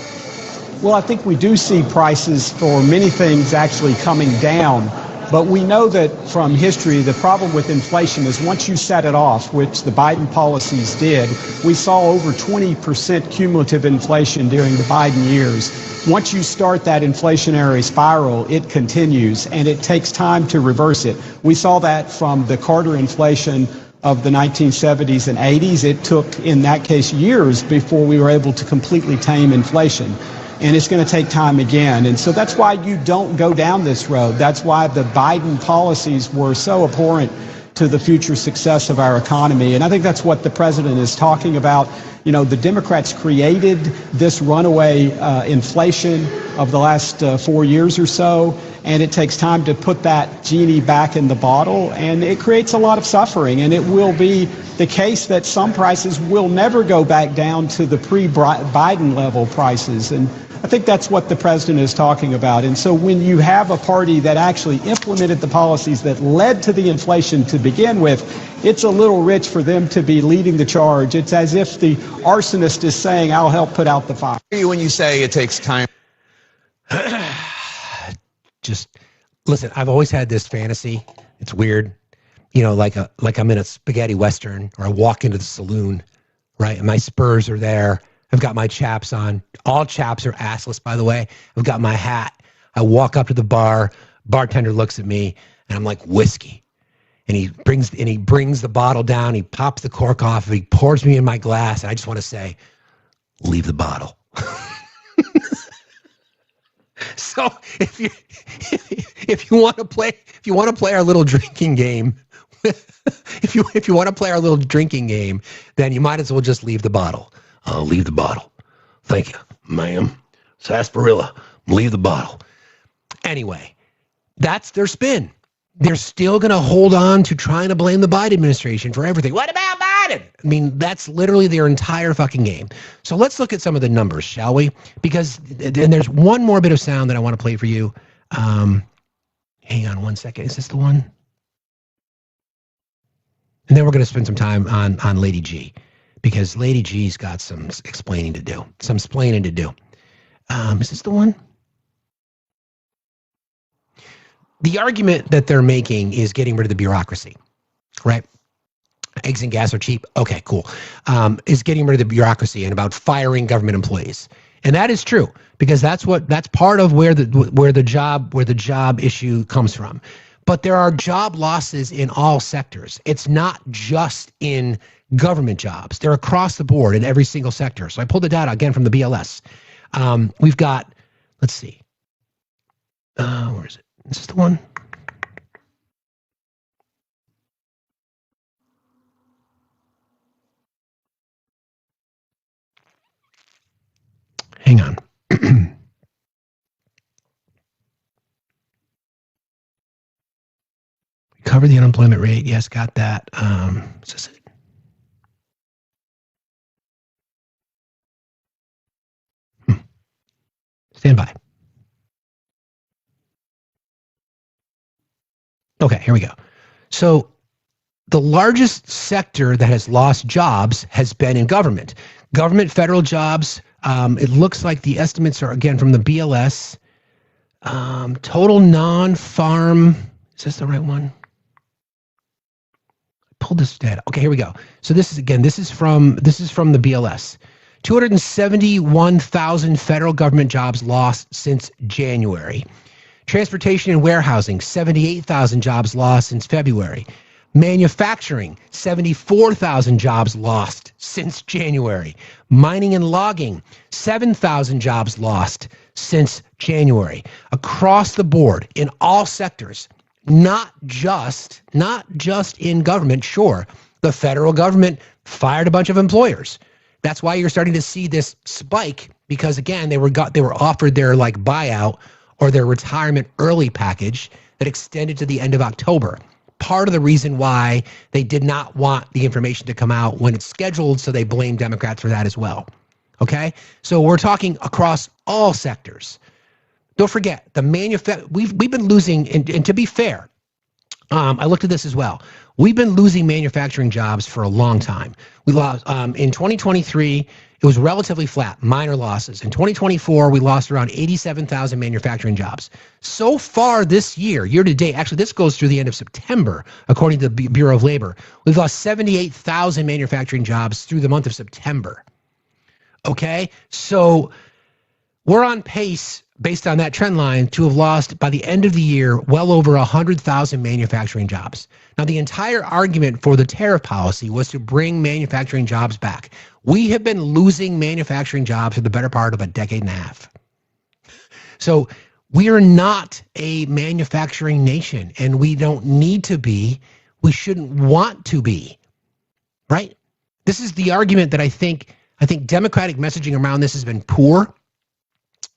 Well, I think we do see prices for many things actually coming down. But we know that from history, the problem with inflation is once you set it off, which the Biden policies did, we saw over 20% cumulative inflation during the Biden years. Once you start that inflationary spiral, it continues, and it takes time to reverse it. We saw that from the Carter inflation of the 1970s and 80s. It took, in that case, years before we were able to completely tame inflation. And it's going to take time again. And so that's why you don't go down this road. That's why the Biden policies were so abhorrent to the future success of our economy. And I think that's what the president is talking about. You know, the Democrats created this runaway inflation of the last 4 years or so, and it takes time to put that genie back in the bottle, and it creates a lot of suffering. And it will be the case that some prices will never go back down to the pre-Biden level prices. And I think that's what the president is talking about. And so when you have a party that actually implemented the policies that led to the inflation to begin with, it's a little rich for them to be leading the charge. It's as if the arsonist is saying, I'll help put out the fire. When you say it takes time. Just listen, I've always had this fantasy. It's weird. You know, like I'm in a spaghetti Western, or I walk into the saloon, right? And my Spurs are there. I've got my chaps on. All chaps are assless, by the way. I've got my hat. I walk up to the bar. Bartender looks at me, and I'm like, whiskey. And he brings the bottle down. He pops the cork off. He pours me in my glass. And I just want to say, leave the bottle. So if you want to play our little drinking game, if you want to play our little drinking game, then you might as well just leave the bottle. Leave the bottle. Thank you, ma'am. Sarsaparilla. Leave the bottle. Anyway, that's their spin. they're still going to hold on to trying to blame the Biden administration for everything. What about Biden? I mean, that's literally their entire fucking game. So let's look at some of the numbers, shall we? Because, and there's one more bit of sound that I want to play for you. Hang on one second. Is this the one? And then we're going to spend some time on Lady G, because Lady G's got some explaining to do. Some splaining to do. Is this the one? The argument that they're making is getting rid of the bureaucracy, right? Eggs and gas are cheap. Okay, cool. Is getting rid of the bureaucracy and about firing government employees. And that is true, because that's part of where the job issue comes from. But there are job losses in all sectors. It's not just in government jobs. They're across the board in every single sector. So I pulled the data again from the BLS. We've got, let's see. Where is it? Is this the one? Hang on. Cover the unemployment rate. Yes, got that. Is this it? Stand by. Okay, here we go. So the largest sector that has lost jobs has been in government. Government federal jobs, it looks like the estimates are, again, from the BLS. Total non-farm, is this the right one? Pull this data. Okay, here we go. So this is from the BLS. 271,000 federal government jobs lost since January. Transportation and warehousing, 78,000 jobs lost since February. Manufacturing, 74,000 jobs lost since January. Mining and logging, 7,000 jobs lost since January. Across the board, in all sectors, not just in government. Sure, the federal government fired a bunch of employers. That's why you're starting to see this spike, because again, they were offered their like buyout or their retirement early package that extended to the end of October. Part of the reason why they did not want the information to come out when it's scheduled, so they blame Democrats for that as well. Okay? So we're talking across all sectors. Don't forget, we've been losing, and to be fair, I looked at this as well. We've been losing manufacturing jobs for a long time. We lost in 2023. It was relatively flat, minor losses. In 2024, we lost around 87,000 manufacturing jobs. So far this year to date, actually this goes through the end of September, according to the Bureau of Labor, we've lost 78,000 manufacturing jobs through the month of September. Okay, so we're on pace, based on that trend line, to have lost by the end of the year well over 100,000 manufacturing jobs. Now, the entire argument for the tariff policy was to bring manufacturing jobs back. We have been losing manufacturing jobs for the better part of a decade and a half. So we are not a manufacturing nation, and we don't need to be. We shouldn't want to be, right? This is the argument that I think Democratic messaging around this has been poor.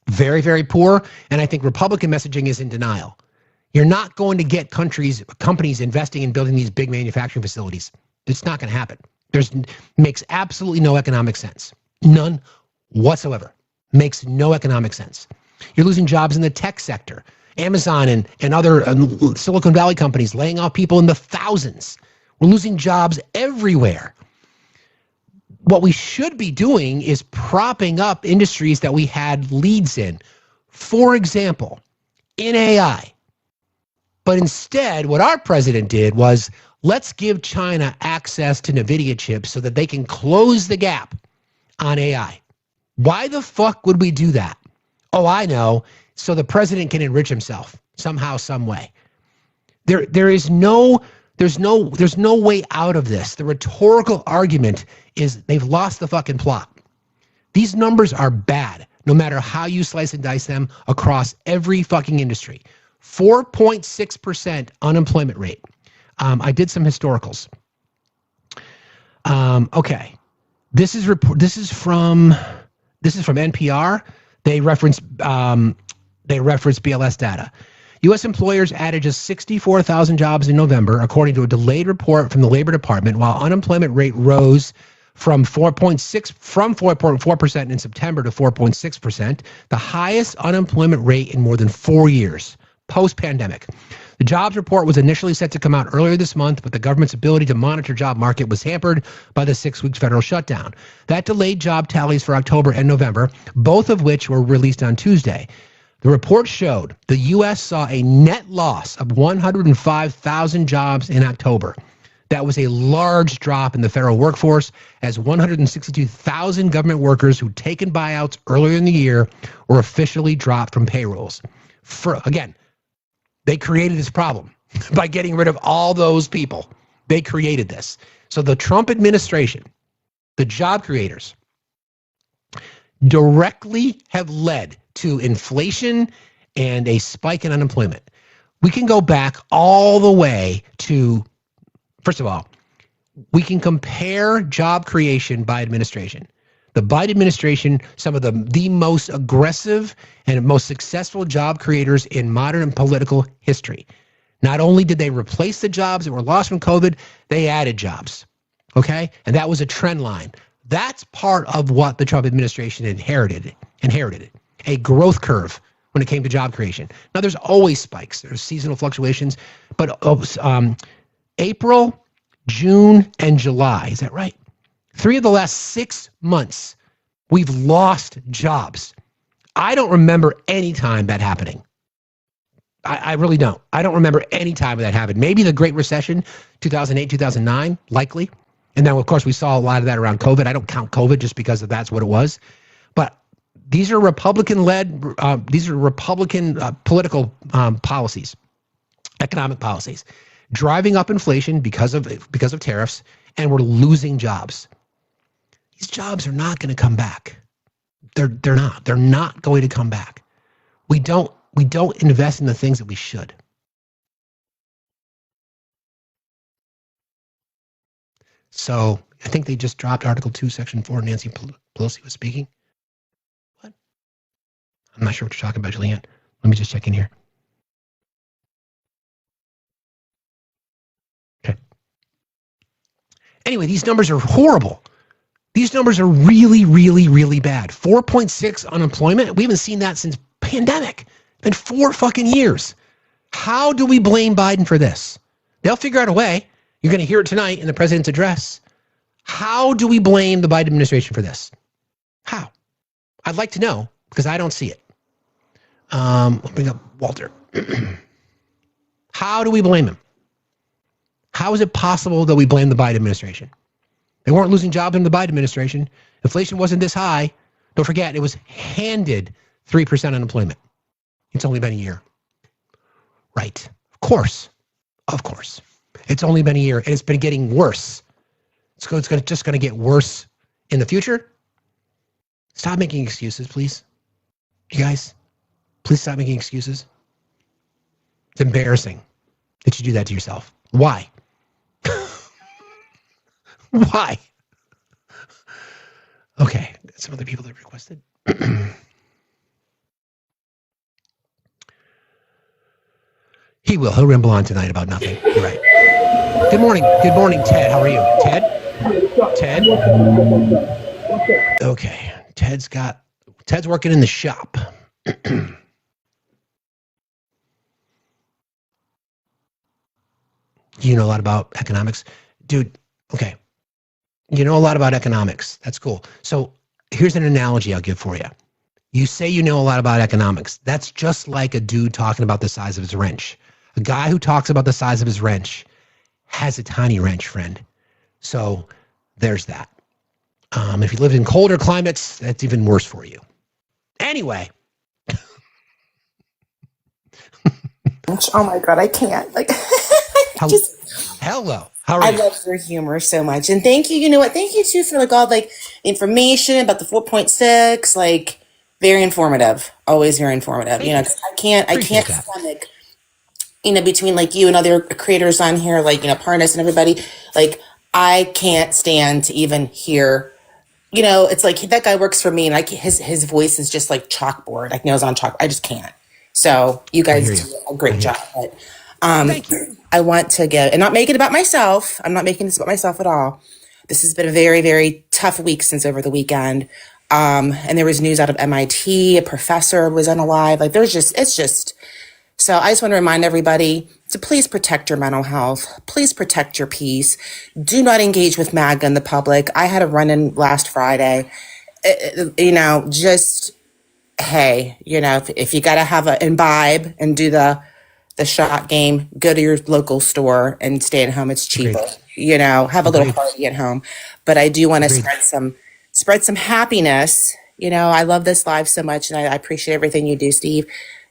Very, very poor. And I think Republican messaging is in denial. You're not going to get companies investing in building these big manufacturing facilities. It's not going to happen. Makes absolutely no economic sense. None whatsoever. Makes no economic sense. You're losing jobs in the tech sector. Amazon and other Silicon Valley companies laying off people in the thousands. We're losing jobs everywhere. What we should be doing is propping up industries that we had leads in. For example, in AI. But instead, what our president did was, let's give China access to NVIDIA chips so that they can close the gap on AI. Why the fuck would we do that? Oh, I know. So the president can enrich himself somehow, some way. There's no way out of this. The rhetorical argument is they've lost the fucking plot. These numbers are bad, no matter how you slice and dice them, across every fucking industry. 4.6% unemployment rate. I did some historicals. Okay, this is from NPR. They reference BLS data. U.S. employers added just 64,000 jobs in November, according to a delayed report from the Labor Department, while unemployment rate rose from 4.4% in September to 4.6%, the highest unemployment rate in more than 4 years, post-pandemic. The jobs report was initially set to come out earlier this month, but the government's ability to monitor job market was hampered by the 6-week federal shutdown. That delayed job tallies for October and November, both of which were released on Tuesday. The report showed the U.S. saw a net loss of 105,000 jobs in October. That was a large drop in the federal workforce, as 162,000 government workers who'd taken buyouts earlier in the year were officially dropped from payrolls. Again, they created this problem by getting rid of all those people. They created this. So the Trump administration, the job creators, directly have led to inflation and a spike in unemployment. We can go back all the way to, first of all, we can compare job creation by administration. The Biden administration, some of the most aggressive and most successful job creators in modern political history. Not only did they replace the jobs that were lost from COVID, they added jobs. Okay? And that was a trend line. That's part of what the Trump administration inherited. A growth curve when it came to job creation. Now, there's always spikes. There's seasonal fluctuations. But April, June, and July, is that right? 3 of the last 6 months, we've lost jobs. I don't remember any time that happening. I really don't. I don't remember any time that happened. Maybe the Great Recession, 2008, 2009, likely. And then, of course, we saw a lot of that around COVID. I don't count COVID just because that's what it was. But these are Republican-led, political policies, economic policies, driving up inflation because of tariffs, and we're losing jobs. These jobs are not going to come back. They're not. They're not going to come back. We don't invest in the things that we should. So I think they just dropped Article 2, Section 4. Nancy Pelosi was speaking. What? I'm not sure what you're talking about, Julianne. Let me just check in here. Okay. Anyway, these numbers are horrible. These numbers are really, really, really bad. 4.6 unemployment. We haven't seen that since pandemic. It's been 4 fucking years. How do we blame Biden for this? They'll figure out a way. You're going to hear it tonight in the president's address. How do we blame the Biden administration for this? How? I'd like to know, because I don't see it. I'll bring up Walter. How do we blame him? How is it possible that we blame the Biden administration? They weren't losing jobs in the Biden administration. Inflation wasn't this high. Don't forget, it was handed 3% unemployment. It's only been a year. Right. Of course. Of course. It's only been a year, and it's been getting worse. It's just going to get worse in the future. Stop making excuses, please. You guys, please stop making excuses. It's embarrassing that you do that to yourself. Why? Why? Okay, some other people that requested. He'll ramble on tonight about nothing. You're right. Good morning, Ted. How are you? Ted? Okay, Ted's working in the shop. You know a lot about economics? Dude, okay. You know a lot about economics. That's cool. So here's an analogy I'll give for you. You say you know a lot about economics. That's just like a dude talking about the size of his wrench. A guy who talks about the size of his wrench has a tiny wrench, friend. So there's that. If you lived in colder climates, that's even worse for you. Anyway. Oh my God, I can't. Hello. How are you? I love your humor so much. And thank you. You know what? Thank you too for all information about the 4.6, very informative. Always very informative. Thank 'cause I can't stomach, between you and other creators on here, Parnas and everybody, I can't stand to even hear, it's like that guy works for me and his voice is just like chalkboard, nails on chalk. I just can't. So you guys do a great job. But I want to give, and not make it about myself. I'm not making this about myself at all. This has been a very, very tough week since over the weekend. And there was news out of MIT, a professor was unalive. Like so I just want to remind everybody to please protect your mental health. Please protect your peace. Do not engage with MAGA in the public. I had a run-in last Friday. Hey, if you got to have a imbibe and do the shot game, go to your local store and stay at home. It's cheaper. Have a little party at home. But I do want to spread some happiness. I love this live so much, and I appreciate everything you do, Steve.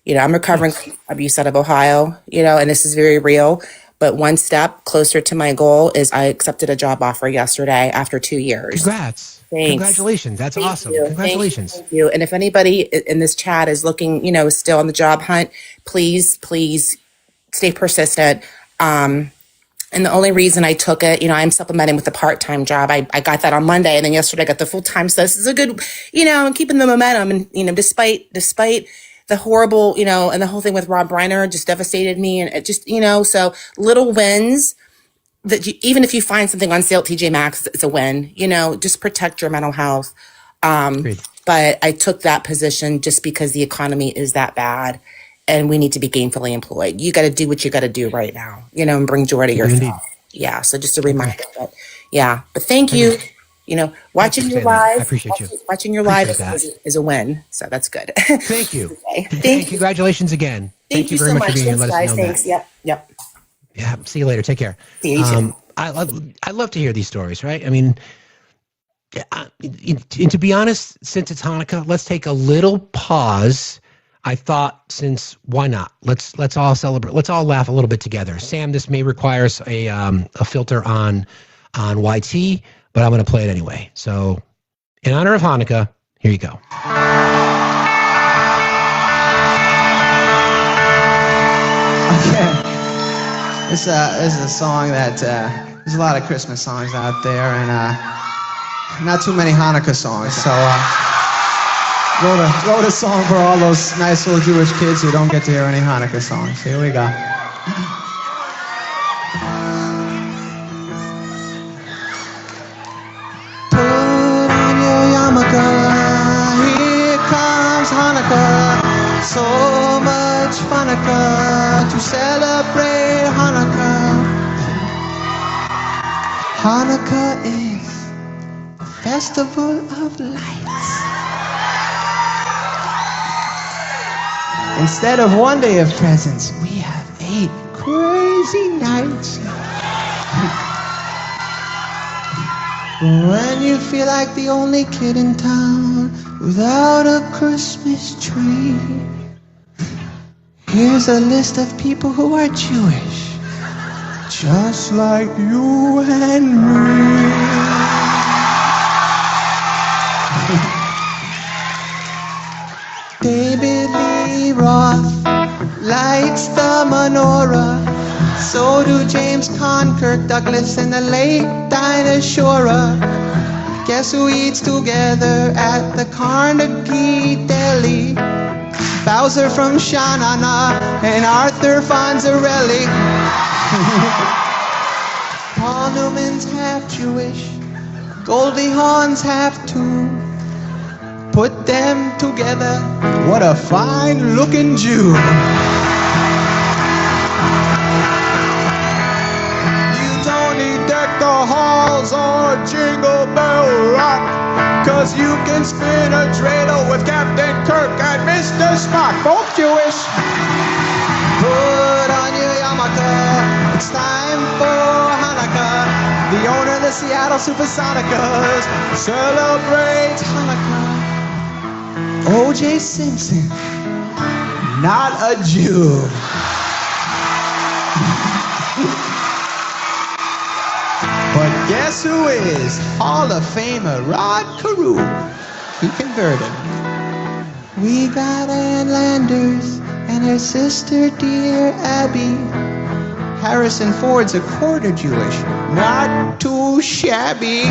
I'm recovering from abuse out of Ohio, and this is very real. But one step closer to my goal is I accepted a job offer yesterday after 2 years. Congrats. Thanks. Congratulations. That's awesome. Congratulations. Thank you. And if anybody in this chat is looking, is still on the job hunt, please stay persistent. And the only reason I took it, I'm supplementing with a part-time job. I got that on Monday, and then yesterday I got the full-time. So this is a good, I'm keeping the momentum. And, despite the horrible, and the whole thing with Rob Reiner just devastated me. And it just, so little wins that even if you find something on sale at TJ Maxx, it's a win, just protect your mental health. But I took that position just because the economy is that bad and we need to be gainfully employed. You got to do what you got to do right now, and bring joy to yourself. Yeah. So just a reminder, but thank you. Watching your live, I appreciate you. Watching your live is a win. So that's good. Thank you. Okay. Thank you. Congratulations again. Thank you very so much for being here. Let us know Thanks. that. Yep. Yeah. See you later. Take care. See you too. I love to hear these stories, right? I mean, and to be honest, since it's Hanukkah, let's take a little pause. I thought, why not? Let's all celebrate. Let's all laugh a little bit together. Sam, this may require a filter on YT, but I'm going to play it anyway. So, in honor of Hanukkah, here you go. Okay. This is a song that there's a lot of Christmas songs out there, and not too many Hanukkah songs. So wrote a song for all those nice little Jewish kids who don't get to hear any Hanukkah songs. Here we go. Put on your yarmulke, here comes Hanukkah. So much Hanukkah to celebrate Hanukkah. Hanukkah is a festival of lights. Instead of one day of presents, we have 8 crazy nights. When you feel like the only kid in town without a Christmas tree, here's a list of people who are Jewish, just like you and me. David Lee Roth lights the menorah. So do James Conn, Kirk Douglas, and the late Dinah Shore. Guess who eats together at the Carnegie Deli? Bowser from Sha-Na-Na and Arthur Fonzarelli. Paul Newman's half Jewish, Goldie Hawn's half too. Put them together, what a fine-looking Jew. You don't need deck the halls or Jingle Bell Rock, 'cause you can spin a dreidel with Captain Kirk and Mr. Spock, both Jewish. Put on your yarmulke, it's time for Hanukkah. The owner of the Seattle Supersonicas celebrates Hanukkah. O.J. Simpson, not a Jew. But guess who is? Hall of Famer Rod Carew. He converted. We got Ann Landers and her sister dear Abby. Harrison Ford's a quarter Jewish, not too shabby.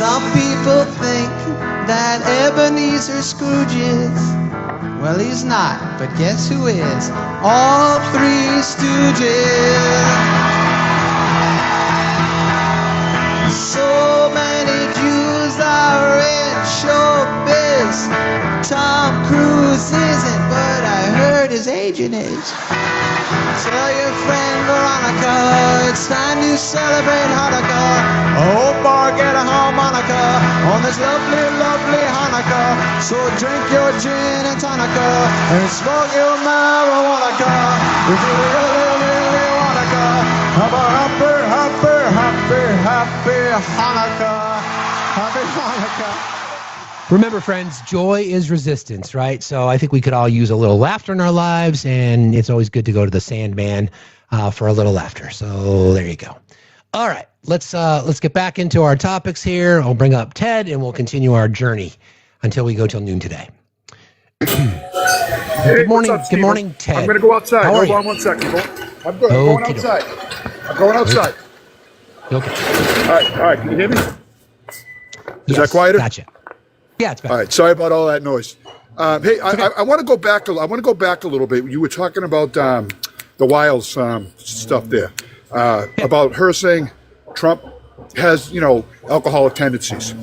Some people think that Ebenezer Scrooge is? Well, he's not, but guess who is? All three Stooges. So many Jews are in showbiz. Tom Cruise isn't, but I heard his agent is. Tell your friend Veronica it's time to celebrate Hanukkah. Oh, bar, get a harmonica on this lovely, lovely Hanukkah. So drink your gin and tonica and smoke your marijuana. If you really, really wanna go, have a happy, happy, happy, happy Hanukkah. Happy Hanukkah. Remember, friends, joy is resistance, right? So I think we could all use a little laughter in our lives, and it's always good to go to the Sandman for a little laughter. So there you go. All right, let's get back into our topics here. I'll bring up Ted, and we'll continue our journey until we go till noon today. Good morning, up, good morning, Ted. I'm going to go outside. How are Hold you? on 1 second. I'm good. I'm going outside. I'm going outside. Okay. All right. Can you hear me? Is Yes, that quieter? Gotcha. Yeah, it's better. All right. Sorry about all that noise. Hey, I want to go back. I want to go back a little bit. You were talking about the Wiles stuff there, about her saying Trump has, alcoholic tendencies.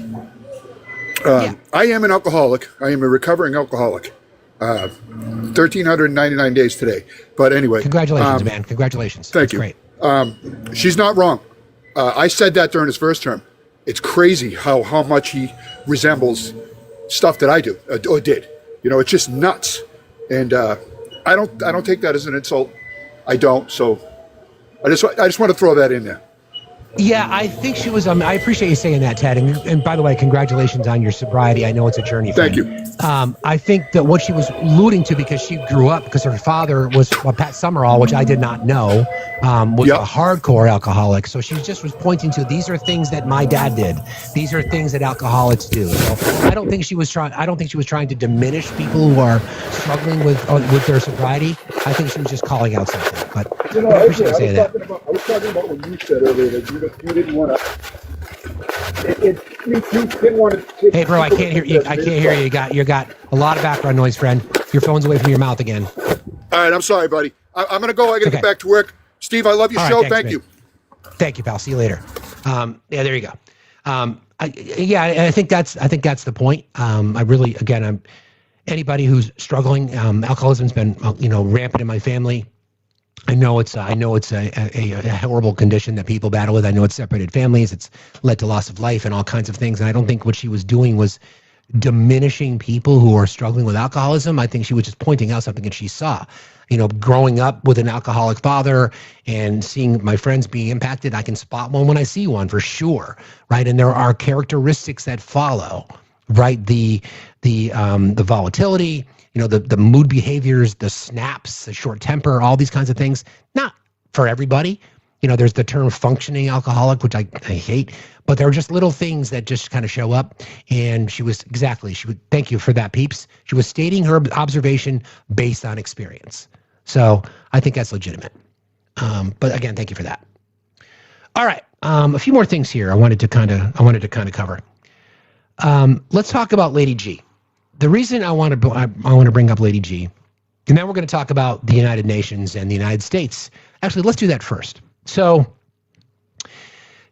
I am an alcoholic. I am a recovering alcoholic. 1,399 days today. But anyway. Congratulations, man. Congratulations. Thank That's you. Great. She's not wrong. I said that during his first term. It's crazy how much he resembles stuff that I do or did. It's just nuts. And I don't take that as an insult. I don't. So I just want to throw that in there. Yeah, I think she was. I appreciate you saying that, Ted. And by the way, congratulations on your sobriety. I know it's a journey. Thank you. I think that what she was alluding to, because she grew up, because her father was Pat Summerall, which I did not know, was a hardcore alcoholic. So she just was pointing to, these are things that my dad did. These are things that alcoholics do. So I don't think she was trying. I don't think she was trying to diminish people who are struggling with their sobriety. I think she was just calling out something. But I appreciate you saying that. I was talking about what you said earlier, that you didn't want to. You didn't want to. Hey, bro, I can't hear you. I can't hear you. You got a lot of background noise, friend. Your phone's away from your mouth again. All right, I'm sorry, buddy. I'm going to go. I got to get back to work. Steve, I love your show. Thank you. Thank you, pal. See you later. Yeah, there you go. I think that's the point. I really, again, I'm anybody who's struggling. Alcoholism's been, rampant in my family. I know it's a horrible condition that people battle with. I know it's separated families. It's led to loss of life and all kinds of things. And I don't think what she was doing was diminishing people who are struggling with alcoholism. I think she was just pointing out something that she saw. Growing up with an alcoholic father and seeing my friends being impacted, I can spot one when I see one for sure, right? And there are characteristics that follow, right? The volatility, the mood behaviors, the snaps, the short temper, all these kinds of things. Not for everybody. There's the term functioning alcoholic, which I hate, but there are just little things that just kind of show up. And thank you for that, peeps. She was stating her observation based on experience. So I think that's legitimate. But again, thank you for that. All right. A few more things here I wanted to kind of cover. Let's talk about Lady G. The reason I want to bring up Lady G, and then we're going to talk about the United Nations and the United States. Actually, let's do that first. So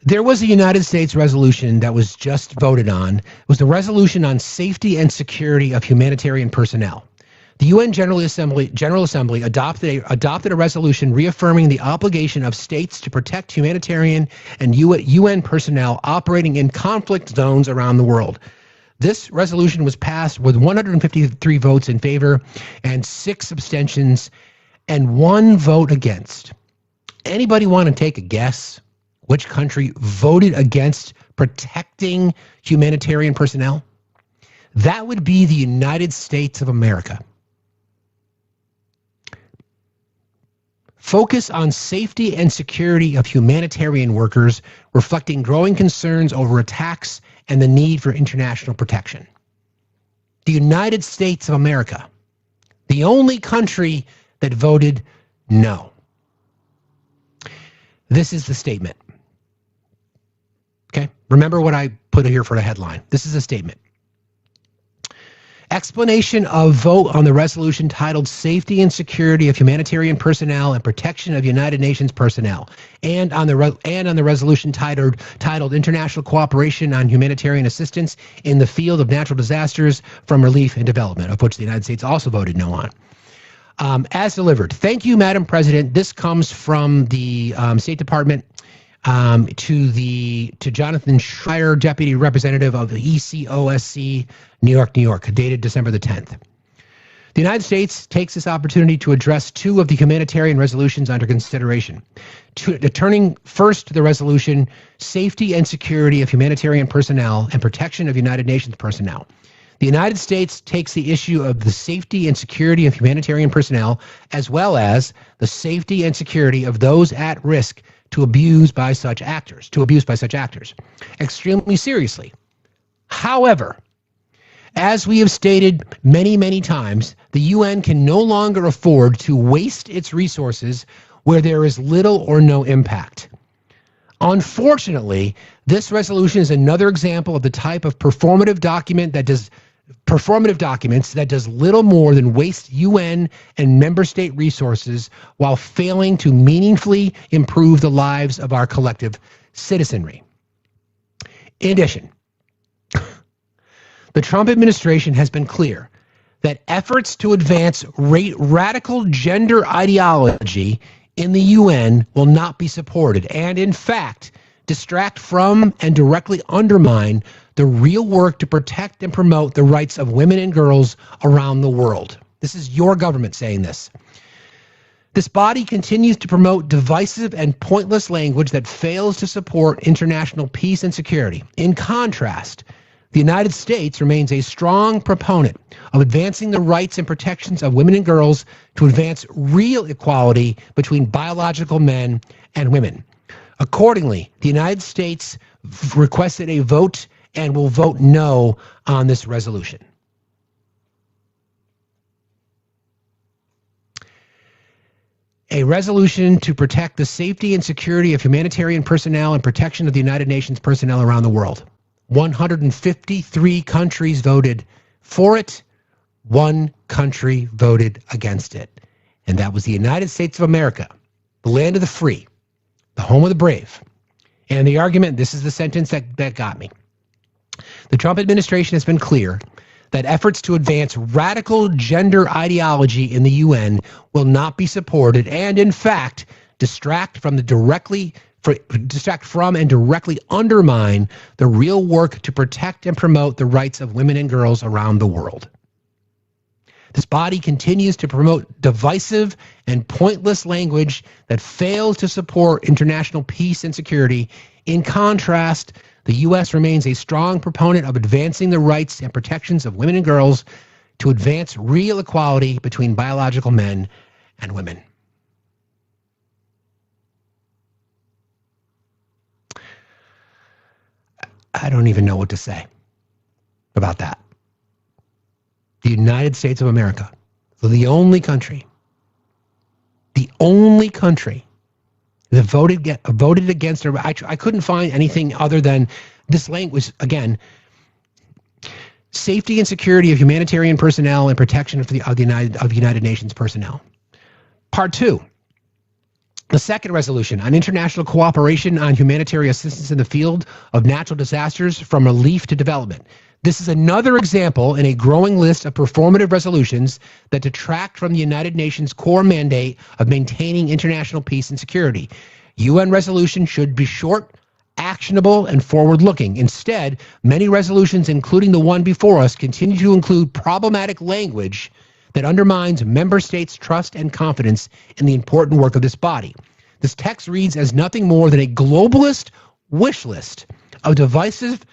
there was a United States resolution that was just voted on. It was the Resolution on Safety and Security of Humanitarian Personnel. The UN General Assembly adopted a resolution reaffirming the obligation of states to protect humanitarian and UN personnel operating in conflict zones around the world. This resolution was passed with 153 votes in favor and 6 abstentions and 1 vote against. Anybody want to take a guess which country voted against protecting humanitarian personnel? That would be the United States of America. Focus on safety and security of humanitarian workers, reflecting growing concerns over attacks and the need for international protection. The United States of America, the only country that voted no. This is the statement. Okay, remember what I put here for the headline. This is a statement. Explanation of vote on the resolution titled Safety and Security of Humanitarian Personnel and Protection of United Nations Personnel, and on the resolution titled International Cooperation on Humanitarian Assistance in the Field of Natural Disasters from Relief and Development, of which the United States also voted no on. As delivered. Thank you, Madam President. This comes from the State Department to Jonathan Schreier, Deputy Representative of the ECOSC, New York, dated December the 10th. The United States takes this opportunity to address two of the humanitarian resolutions under consideration. Turning first to the resolution, Safety and Security of Humanitarian Personnel and Protection of United Nations Personnel. The United States takes the issue of the safety and security of humanitarian personnel, as well as the safety and security of those at risk to abuse by such actors, extremely seriously. However, as we have stated many, many times, the UN can no longer afford to waste its resources where there is little or no impact. Unfortunately, this resolution is another example of the type of performative documents that does little more than waste UN and member state resources while failing to meaningfully improve the lives of our collective citizenry. In addition, the Trump administration has been clear that efforts to advance radical gender ideology in the UN will not be supported and, in fact, distract from and directly undermine the real work to protect and promote the rights of women and girls around the world. This is your government saying this. This body continues to promote divisive and pointless language that fails to support international peace and security. In contrast, the United States remains a strong proponent of advancing the rights and protections of women and girls to advance real equality between biological men and women. Accordingly, the United States requested a vote and will vote no on this resolution. A resolution to protect the safety and security of humanitarian personnel and protection of the United Nations personnel around the world. 153 countries voted for it. 1 country voted against it. And that was the United States of America, the land of the free, the home of the brave. And the argument, this is the sentence that got me. The Trump administration has been clear that efforts to advance radical gender ideology in the UN will not be supported and, in fact, distract from and directly undermine the real work to protect and promote the rights of women and girls around the world. This body continues to promote divisive and pointless language that fails to support international peace and security. In contrast, the U.S. remains a strong proponent of advancing the rights and protections of women and girls to advance real equality between biological men and women. I don't even know what to say about that. The United States of America, the only country that voted against, I couldn't find anything other than this language, again, safety and security of humanitarian personnel and protection of United Nations personnel. Part 2, the second resolution on international cooperation on humanitarian assistance in the field of natural disasters from relief to development. This is another example in a growing list of performative resolutions that detract from the United Nations core mandate of maintaining international peace and security. UN resolutions should be short, actionable, and forward-looking. Instead, many resolutions, including the one before us, continue to include problematic language that undermines member states' trust and confidence in the important work of this body. This text reads as nothing more than a globalist wish list of divisive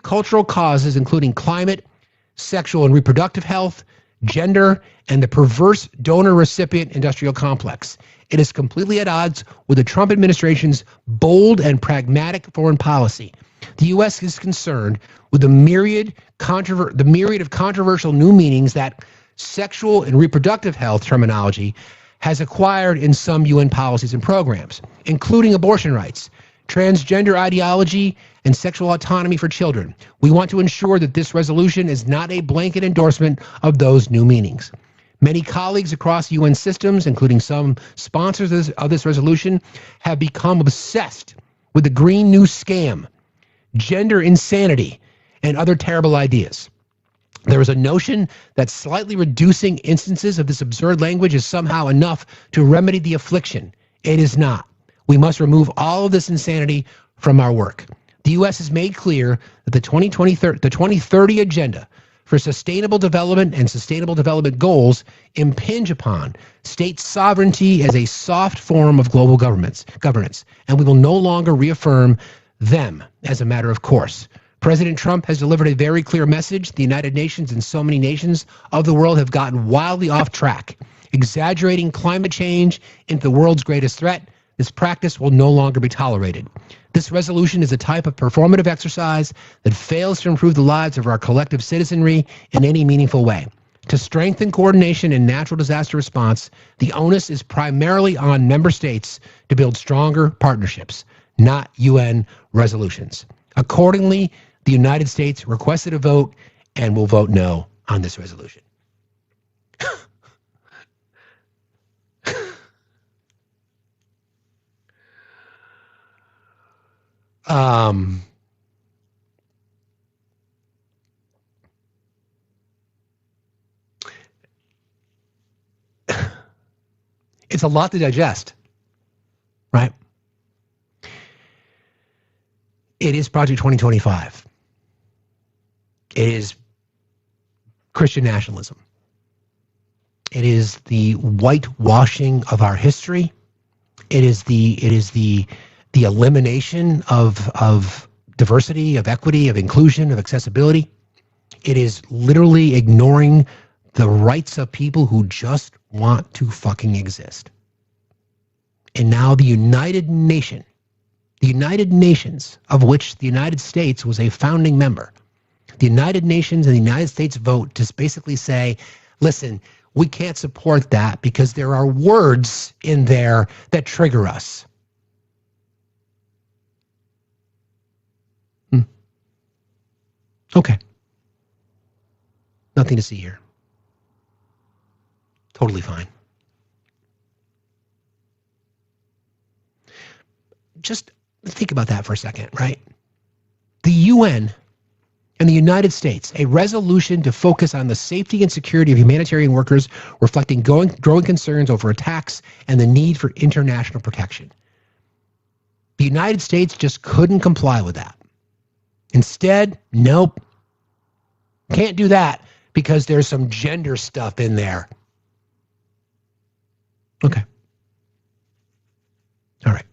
cultural causes, including climate, sexual and reproductive health, gender, and the perverse donor-recipient industrial complex. It is completely at odds with the Trump administration's bold and pragmatic foreign policy. The U.S. is concerned with the myriad of controversial new meanings that sexual and reproductive health terminology has acquired in some UN policies and programs, including abortion rights, transgender ideology, and sexual autonomy for children. We want to ensure that this resolution is not a blanket endorsement of those new meanings. Many colleagues across UN systems, including some sponsors of this resolution, have become obsessed with the Green New Scam, gender insanity, and other terrible ideas. There is a notion that slightly reducing instances of this absurd language is somehow enough to remedy the affliction. It is not. We must remove all of this insanity from our work. The U.S. has made clear that the 2030 agenda for sustainable development and sustainable development goals impinge upon state sovereignty as a soft form of global governance, and we will no longer reaffirm them as a matter of course. President Trump has delivered a very clear message. The United Nations and so many nations of the world have gotten wildly off track, exaggerating climate change into the world's greatest threat. This practice will no longer be tolerated. This resolution is a type of performative exercise that fails to improve the lives of our collective citizenry in any meaningful way. To strengthen coordination in natural disaster response, the onus is primarily on member states to build stronger partnerships, not UN resolutions. Accordingly, the United States requested a vote and will vote no on this resolution. It's a lot to digest, right? It is Project 2025. It is Christian nationalism. It is the whitewashing of our history. It is the elimination of diversity, of equity, of inclusion, of accessibility. It is literally ignoring the rights of people who just want to fucking exist. And now the United Nations, of which the United States was a founding member, the United Nations and the United States vote to basically say, listen, we can't support that because there are words in there that trigger us. Okay. Nothing to see here. Totally fine. Just think about that for a second, right? The UN and the United States, a resolution to focus on the safety and security of humanitarian workers, reflecting growing concerns over attacks and the need for international protection. The United States just couldn't comply with that. Instead, nope. Can't do that because there's some gender stuff in there. Okay. All right.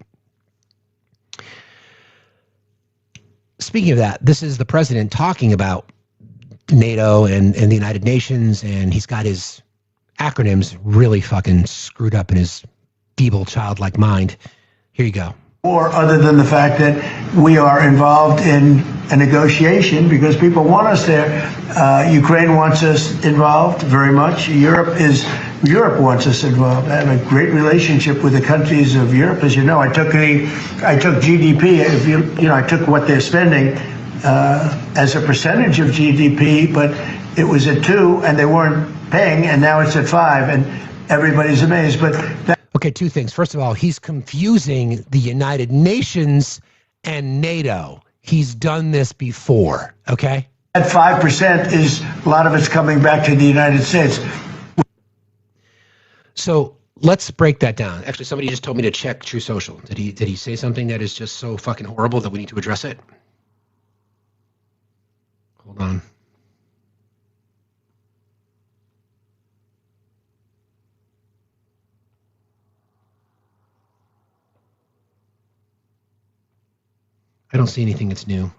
Speaking of that, this is the president talking about NATO and the United Nations, and he's got his acronyms really fucking screwed up in his feeble, childlike mind. Here you go. Or other than the fact that we are involved in a negotiation because people want us there. Ukraine wants us involved very much. Europe wants us involved. I have a great relationship with the countries of Europe. As you know, I took GDP. I took what they're spending as a percentage of GDP, but it was at 2 and they weren't paying, and now it's at 5, and everybody's amazed. Okay, two things. First of all, he's confusing the United Nations and NATO. He's done this before, okay? That 5% is, a lot of it's coming back to the United States. So let's break that down. Actually, somebody just told me to check True Social. Did he say something that is just so fucking horrible that we need to address it? Hold on. I don't see anything that's new.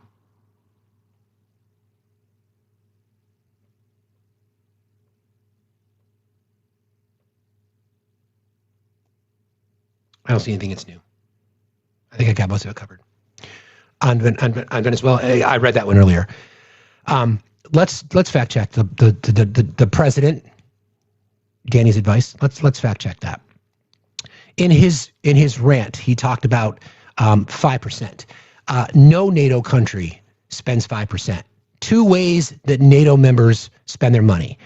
I don't see anything that's new. I think I got most of it covered. On Venezuela, I read that one earlier. Let's fact check the president. Danny's advice. Let's fact check that. In his rant, he talked about 5%. No NATO country spends 5%. Two ways that NATO members spend their money.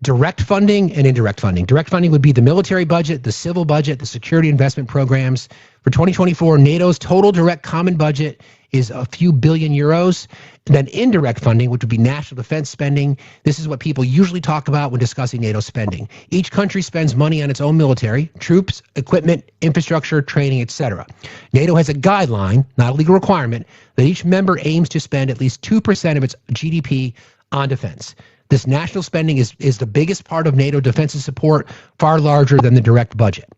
Direct funding and indirect funding. Direct funding would be the military budget, the civil budget, the security investment programs. For 2024, NATO's total direct common budget is a few billion euros. And then indirect funding, which would be national defense spending. This is what people usually talk about when discussing NATO spending. Each country spends money on its own military, troops, equipment, infrastructure, training, etc. NATO has a guideline, not a legal requirement, that each member aims to spend at least 2% of its GDP on defense. This national spending is the biggest part of NATO defensive support, far larger than the direct budget.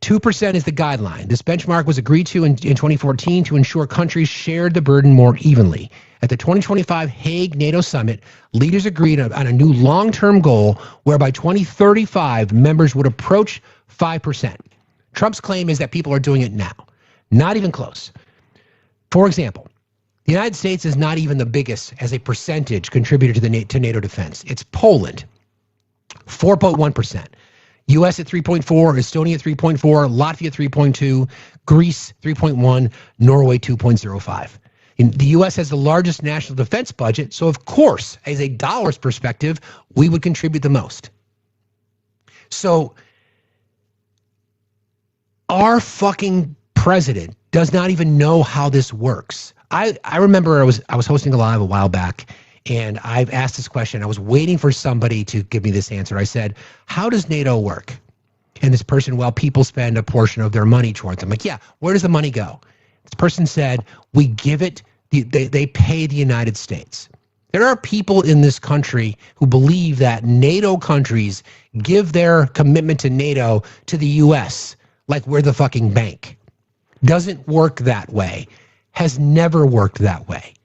2% is the guideline. This benchmark was agreed to in 2014 to ensure countries shared the burden more evenly. At the 2025 Hague NATO Summit, leaders agreed on a new long-term goal where by 2035, members would approach 5%. Trump's claim is that people are doing it now. Not even close. For example, the United States is not even the biggest as a percentage contributor to NATO defense. It's Poland, 4.1%. U.S. at 3.4, Estonia at 3.4, Latvia 3.2, Greece 3.1, Norway 2.05. The U.S. has the largest national defense budget, so of course, as a dollars perspective, we would contribute the most. So our fucking president does not even know how this works. I remember I was hosting a live a while back, and I've asked this question. I was waiting for somebody to give me this answer. I said, how does NATO work? And this person, well, people spend a portion of their money towards them. I'm like, yeah, where does the money go? This person said, we give it, they pay the United States. There are people in this country who believe that NATO countries give their commitment to NATO to the U.S. like we're the fucking bank. Doesn't work that way. Has never worked that way.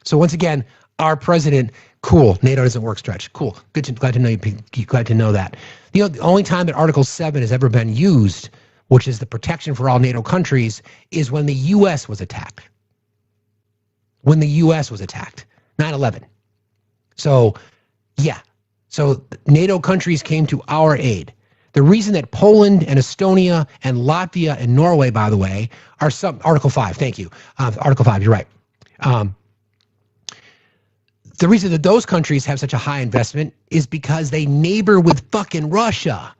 So once again, our president, cool, NATO doesn't work, Stretch. Cool, glad to know you. Glad to know that. The only time that Article 7 has ever been used, which is the protection for all NATO countries, is when the U.S. was attacked. When the U.S. was attacked, 9/11. So, yeah. So NATO countries came to our aid. The reason that Poland and Estonia and Latvia and Norway, by the way, are Article 5, thank you. Article 5, you're right. The reason that those countries have such a high investment is because they neighbor with fucking Russia,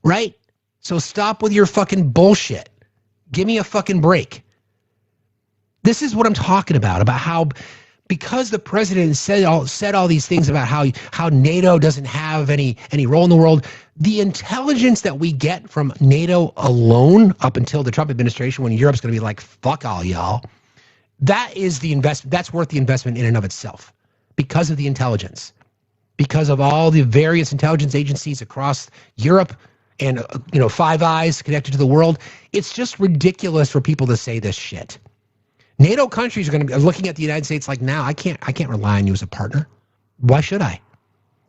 right? So stop with your fucking bullshit. Give me a fucking break. This is what I'm talking about how because the president said all these things about how NATO doesn't have any role in the world, the intelligence that we get from NATO alone up until the Trump administration, when Europe's going to be like, fuck all y'all, that is the investment. That's worth the investment in and of itself because of the intelligence, because of all the various intelligence agencies across Europe and, Five Eyes connected to the world. It's just ridiculous for people to say this shit. NATO countries are going to be looking at the United States like, now I can't rely on you as a partner. Why should I?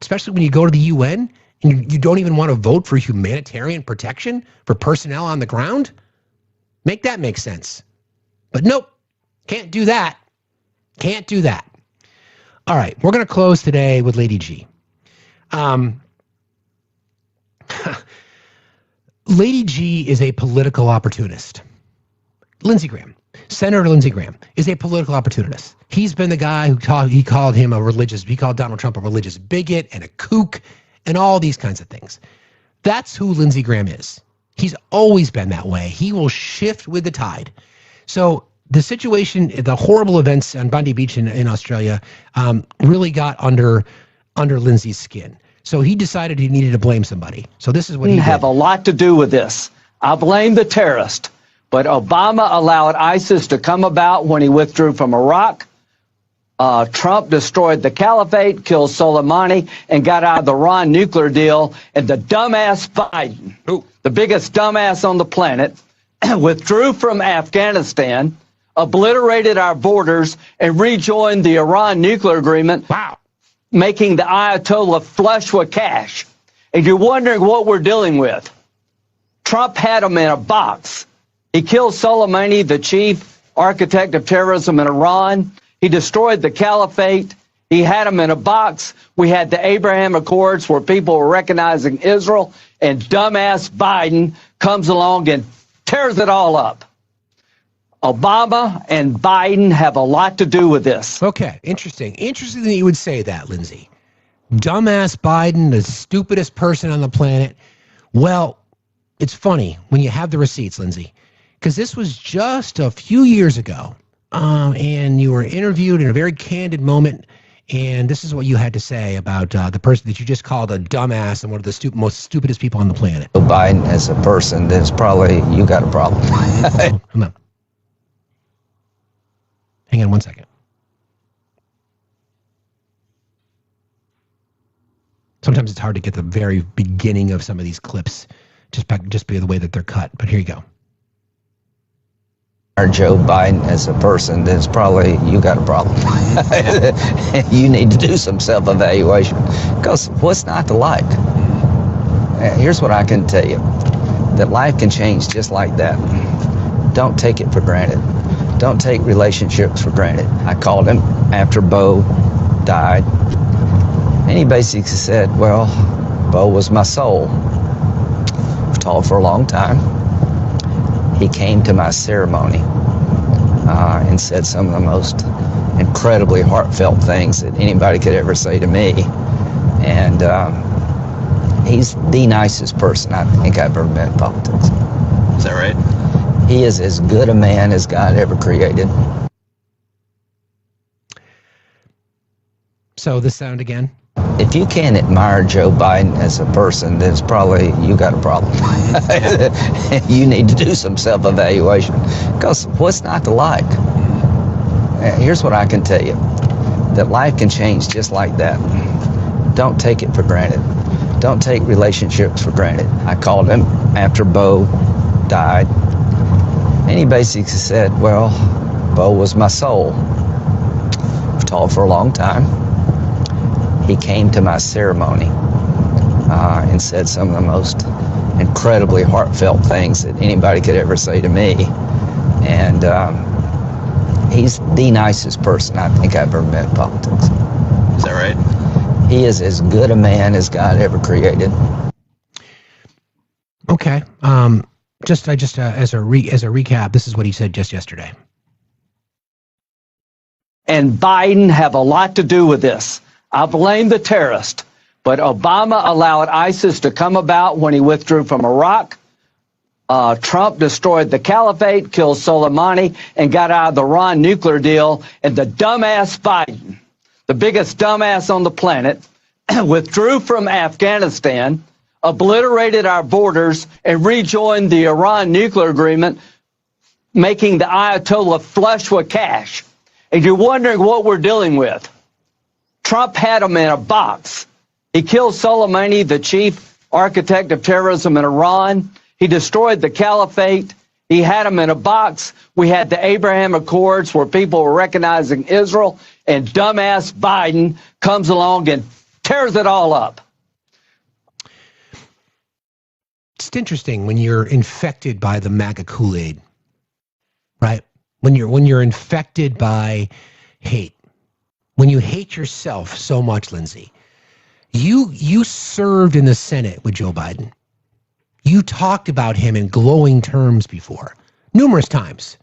Especially when you go to the UN and you don't even want to vote for humanitarian protection for personnel on the ground. Make that make sense. But nope, can't do that. Can't do that. All right, we're going to close today with Lady G. Lady G is a political opportunist. Lindsey Graham. Senator Lindsey Graham is a political opportunist. He's been the guy who he called Donald Trump a religious bigot and a kook and all these kinds of things. That's who Lindsey Graham is. He's always been that way. He will shift with the tide. So the situation, the horrible events on Bondi Beach in Australia really got under Lindsey's skin. So he decided he needed to blame somebody. So this is what he did. Have a lot to do with this. I blame the terrorist. But Obama allowed ISIS to come about when he withdrew from Iraq. Trump destroyed the caliphate, killed Soleimani, and got out of the Iran nuclear deal. And the dumbass Biden, the biggest dumbass on the planet, withdrew from Afghanistan, obliterated our borders, and rejoined the Iran nuclear agreement, making the Ayatollah flush with cash. And you're wondering what we're dealing with. Trump had him in a box. He killed Soleimani, the chief architect of terrorism in Iran. He destroyed the caliphate. He had him in a box. We had the Abraham Accords where people were recognizing Israel, and dumbass Biden comes along and tears it all up. Obama and Biden have a lot to do with this. Okay, interesting. Interesting that you would say that, Lindsay. Dumbass Biden, the stupidest person on the planet. Well, it's funny when you have the receipts, Lindsay, because this was just a few years ago, and you were interviewed in a very candid moment, and this is what you had to say about the person that you just called a dumbass and one of the most stupidest people on the planet. Biden as a person, then it's probably you got a problem. Oh, hold on. Hang on one second. Sometimes it's hard to get the very beginning of some of these clips just by the way that they're cut. But here you go. Joe Biden as a person, then it's probably you got a problem. You need to do some self-evaluation. Because what's not to like? Here's what I can tell you. That life can change just like that. Don't take it for granted. Don't take relationships for granted. I called him after Bo died. And he basically said, well, Bo was my soul. We've talked for a long time. He came to my ceremony and said some of the most incredibly heartfelt things that anybody could ever say to me. And he's the nicest person I think I've ever met in politics. Is that right? He is as good a man as God ever created. So this sound again? If you can't admire Joe Biden as a person, then it's probably you got a problem. You need to do some self-evaluation. Because what's not to like? Here's what I can tell you. That life can change just like that. Don't take it for granted. Don't take relationships for granted. I called him after Bo died. And he basically said, well, Bo was my soul. We've talked for a long time. He came to my ceremony and said some of the most incredibly heartfelt things that anybody could ever say to me. And he's the nicest person I think I've ever met in politics. Is that right? He is as good a man as God ever created. Okay. Just as a recap, this is what he said just yesterday. And Biden have a lot to do with this. I blame the terrorist, but Obama allowed ISIS to come about when he withdrew from Iraq. Trump destroyed the caliphate, killed Soleimani, and got out of the Iran nuclear deal. And the dumbass Biden, the biggest dumbass on the planet, withdrew from Afghanistan, obliterated our borders, and rejoined the Iran nuclear agreement, making the Ayatollah flush with cash. And you're wondering what we're dealing with. Trump had him in a box. He killed Soleimani, the chief architect of terrorism in Iran. He destroyed the caliphate. He had him in a box. We had the Abraham Accords where people were recognizing Israel, and dumbass Biden comes along and tears it all up. It's interesting when you're infected by the MAGA Kool-Aid, right? When you're infected by hate. When you hate yourself so much, Lindsay, you served in the Senate with Joe Biden. You talked about him in glowing terms before, numerous times.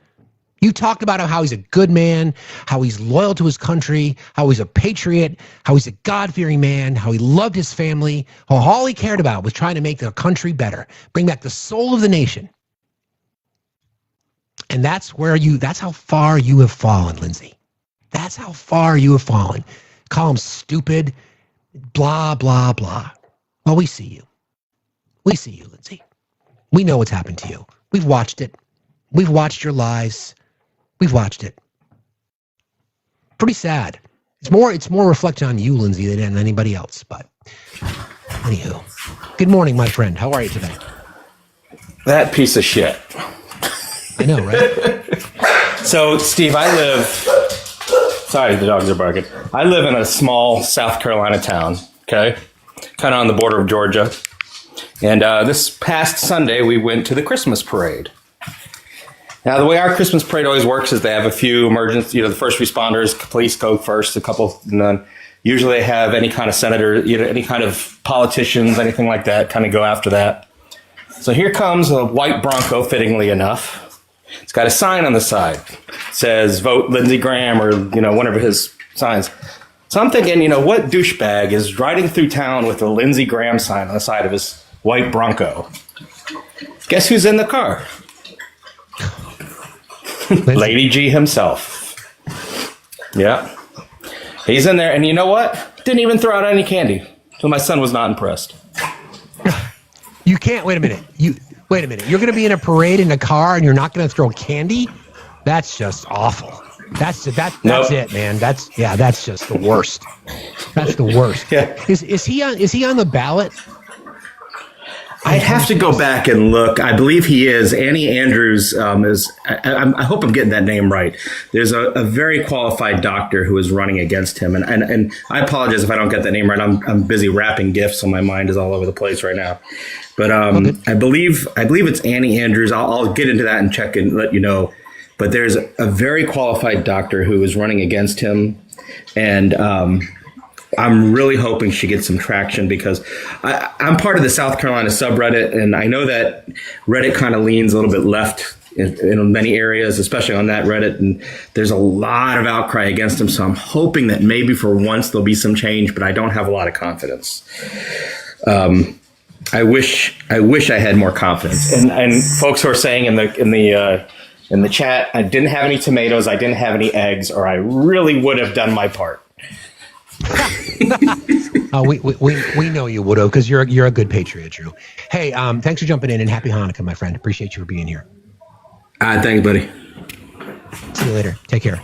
You talked about how he's a good man, how he's loyal to his country, how he's a patriot, how he's a God-fearing man, how he loved his family, how all he cared about was trying to make the country better, bring back the soul of the nation. And that's how far you have fallen, Lindsay. That's how far you have fallen. Call him stupid, blah, blah, blah. Well, we see you. We see you, Lindsay. We know what's happened to you. We've watched it. We've watched your lies. We've watched it. Pretty sad. It's more reflecting on you, Lindsay, than anybody else. But anywho, good morning, my friend. How are you today? That piece of shit. I know, right? So, Steve, sorry, the dogs are barking. I live in a small South Carolina town, okay? Kind of on the border of Georgia. And this past Sunday, we went to the Christmas parade. Now, the way our Christmas parade always works is they have a few emergency, the first responders, police go first, a couple, and then usually they have any kind of senator, any kind of politicians, anything like that, kind of go after that. So here comes a white Bronco, fittingly enough. It's got a sign on the side. It says, vote Lindsey Graham, or, one of his signs. So I'm thinking, what douchebag is riding through town with a Lindsey Graham sign on the side of his white Bronco? Guess who's in the car? Lady G himself. Yeah. He's in there, and you know what? Didn't even throw out any candy. So my son was not impressed. You can't. Wait a minute. Wait a minute. You're going to be in a parade in a car and you're not going to throw candy? That's just awful. That's it, man. That's just the worst. That's the worst. Yeah. Is he on the ballot? I'd have to go back and look. I believe he is. Annie Andrews is. I hope I'm getting that name right. There's a very qualified doctor who is running against him, and I apologize if I don't get that name right. I'm busy wrapping gifts, so my mind is all over the place right now. But I believe it's Annie Andrews. I'll get into that and check and let you know. But there's a very qualified doctor who is running against him, and I'm really hoping she gets some traction because I'm part of the South Carolina subreddit, and I know that Reddit kind of leans a little bit left in many areas, especially on that Reddit, and there's a lot of outcry against him. So I'm hoping that maybe for once there'll be some change, but I don't have a lot of confidence. I wish I had more confidence. And folks who are saying in the chat, I didn't have any tomatoes, I didn't have any eggs, or I really would have done my part. We know you would have because you're a good patriot, Drew. Hey, thanks for jumping in and happy Hanukkah, my friend. Appreciate you for being here. Thank you, buddy. See you later. Take care.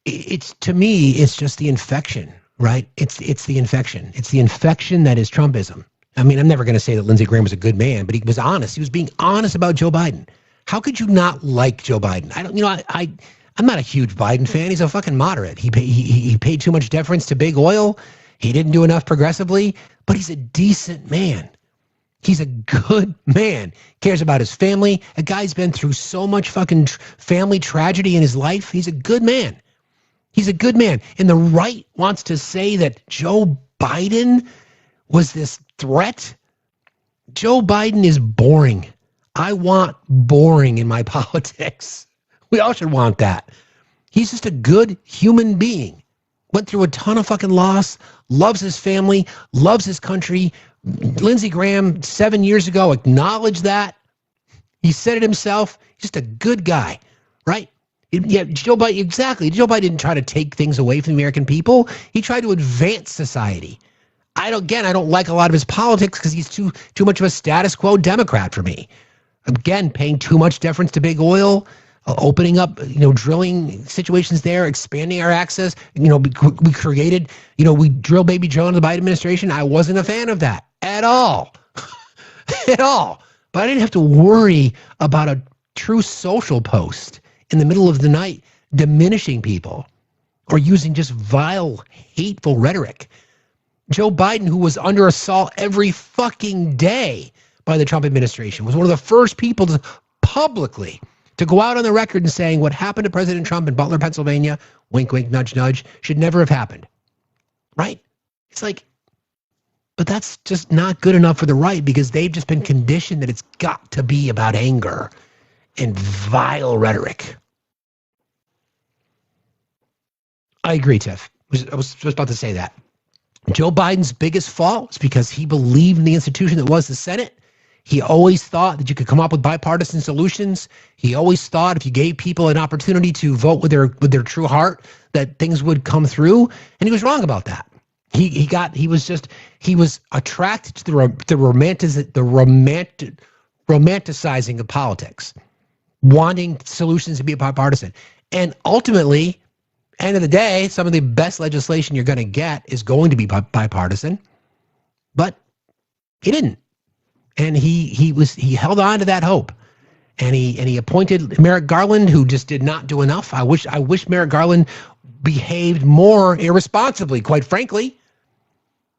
To me, it's just the infection, right? It's the infection. It's the infection that is Trumpism. I mean, I'm never going to say that Lindsey Graham was a good man, but he was honest. He was being honest about Joe Biden. How could you not like Joe Biden? I'm not a huge Biden fan. He's a fucking moderate. He paid too much deference to big oil. He didn't do enough progressively, but he's a decent man. He's a good man. Cares about his family. A guy's been through so much fucking family tragedy in his life. He's a good man. He's a good man. And the right wants to say that Joe Biden was this threat. Joe Biden is boring. I want boring in my politics. We all should want that. He's just a good human being. Went through a ton of fucking loss, loves his family, loves his country. Lindsey Graham 7 years ago acknowledged that. He said it himself. Just a good guy, right? Yeah, Joe Biden, exactly. Joe Biden didn't try to take things away from the American people. He tried to advance society. I don't like a lot of his politics because he's too much of a status quo Democrat for me. Again, paying too much deference to big oil, opening up, drilling situations there, expanding our access. We created, we drill baby Joe in the Biden administration. I wasn't a fan of that at all, at all. But I didn't have to worry about a true social post in the middle of the night diminishing people or using just vile, hateful rhetoric. Joe Biden, who was under assault every fucking day by the Trump administration, was one of the first people to publicly to go out on the record and saying what happened to President Trump in Butler, Pennsylvania, wink, wink, nudge, nudge, should never have happened. Right? It's like, but that's just not good enough for the right because they've just been conditioned that it's got to be about anger and vile rhetoric. I agree, Tiff. I was just about to say that. Joe Biden's biggest fault is because he believed in the institution that was the Senate. He always thought that you could come up with bipartisan solutions. He always thought if you gave people an opportunity to vote with their true heart, that things would come through. And he was wrong about that. He was attracted to the romanticizing of politics, wanting solutions to be bipartisan. And ultimately, end of the day, some of the best legislation you're going to get is going to be bipartisan. But he didn't. And he held on to that hope, and he appointed Merrick Garland, who just did not do enough. I wish Merrick Garland behaved more irresponsibly, quite frankly,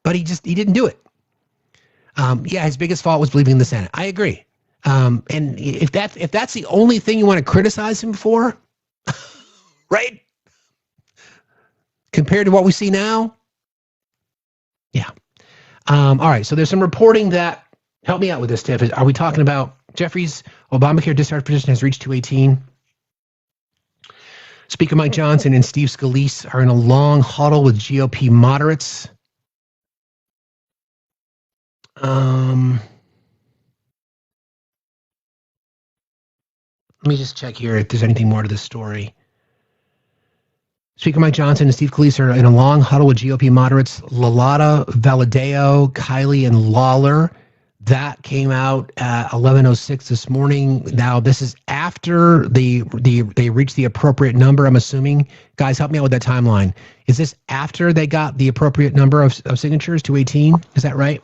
but he didn't do it. His biggest fault was believing in the Senate. I agree. And if that's the only thing you want to criticize him for, right? Compared to what we see now, yeah. All right, so there's some reporting that, help me out with this, Tiff. Are we talking about Jeffrey's Obamacare discharge petition has reached 218? Speaker Mike Johnson and Steve Scalise are in a long huddle with GOP moderates. Let me just check here if there's anything more to this story. Speaker Mike Johnson and Steve Scalise are in a long huddle with GOP moderates Lalata, Valadao, Kiley, and Lawler. That came out at 11:06 this morning. Now, this is after they reached the appropriate number, I'm assuming. Guys, help me out with that timeline. Is this after they got the appropriate number of signatures, 218? Is that right?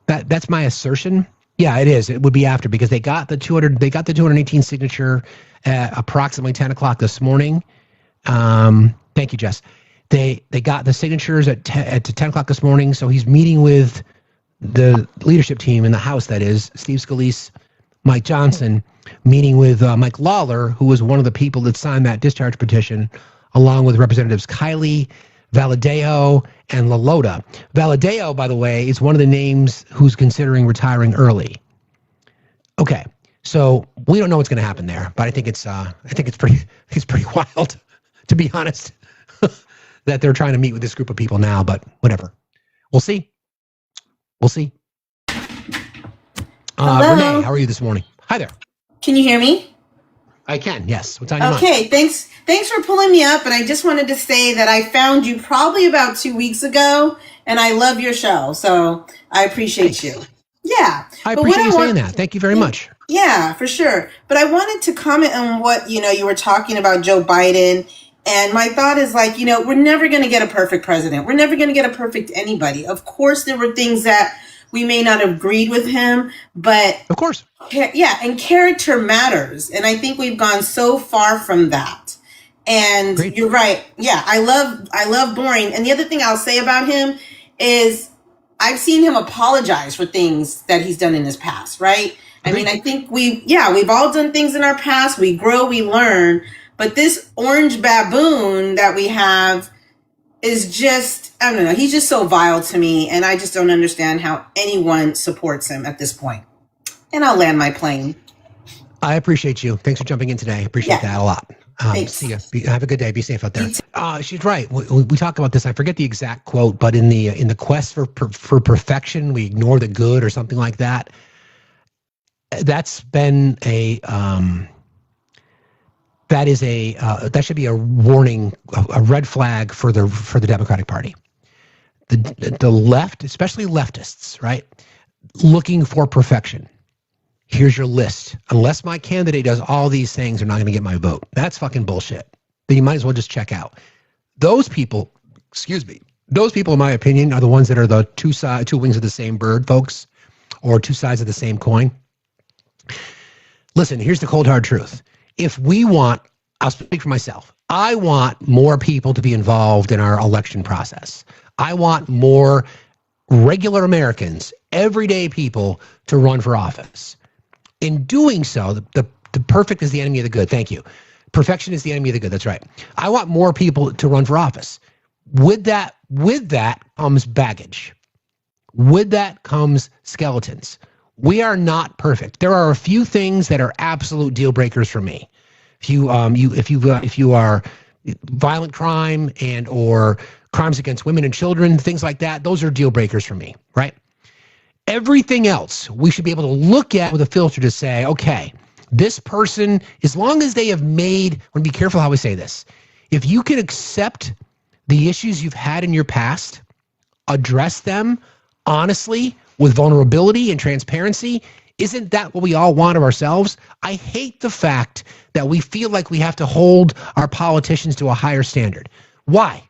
That's my assertion. Yeah, it is. It would be after, because they got the 218 signature at approximately 10 o'clock this morning. Thank you, Jess. They got the signatures at 10 o'clock this morning. So he's meeting with the leadership team in the House, that is, Steve Scalise, Mike Johnson, meeting with Mike Lawler, who was one of the people that signed that discharge petition, along with Representatives Kiley, Valadao, and Lalota. Valadao, by the way, is one of the names who's considering retiring early. Okay, so we don't know what's going to happen there, but I think it's pretty wild, to be honest, that they're trying to meet with this group of people now. But whatever, we'll see. We'll see. Renee, how are you this morning? Hi there. Can you hear me? I can, yes. What's on your mind? Okay, thanks for pulling me up. And I just wanted to say that I found you probably about 2 weeks ago, and I love your show. So I appreciate you. Yeah. I appreciate you saying that. Thank you very much. Yeah, for sure. But I wanted to comment on what, you were talking about Joe Biden. And my thought is we're never going to get a perfect president. We're never going to get a perfect anybody. Of course, there were things that we may not have agreed with him, but of course, yeah. And character matters. And I think we've gone so far from that. And Great. You're right. Yeah. I love boring. And the other thing I'll say about him is I've seen him apologize for things that he's done in his past. Right. I mean, I think we've all done things in our past. We grow, we learn. But this orange baboon that we have is just, I don't know, he's just so vile to me. And I just don't understand how anyone supports him at this point. And I'll land my plane. I appreciate you. Thanks for jumping in today. I appreciate that a lot. See ya. Have a good day. Be safe out there. She's right. We talk about this. I forget the exact quote, but in the quest for perfection, we ignore the good or something like that. That's been that should be a warning, a red flag for the Democratic Party. The left, especially leftists, right? Looking for perfection. Here's your list. Unless my candidate does all these things, they're not going to get my vote. That's fucking bullshit. Then you might as well just check out. Those people, in my opinion, are the ones that are the two wings of the same bird, folks, or two sides of the same coin. Listen, here's the cold hard truth. If we want, I'll speak for myself, I want more people to be involved in our election process. I want more regular Americans, everyday people, to run for office. In doing so, the perfect is the enemy of the good. Thank you. Perfection is the enemy of the good. That's right. I want more people to run for office. With that comes baggage. With that comes skeletons. We are not perfect. There are a few things that are absolute deal breakers for me. If you are violent crime and or crimes against women and children, things like that, those are deal breakers for me, right? Everything else we should be able to look at with a filter to say, okay, this person, as long as they have made, I want to be careful how we say this. If you can accept the issues you've had in your past, address them honestly, with vulnerability and transparency, isn't that what we all want of ourselves? I hate the fact that we feel like we have to hold our politicians to a higher standard. Why?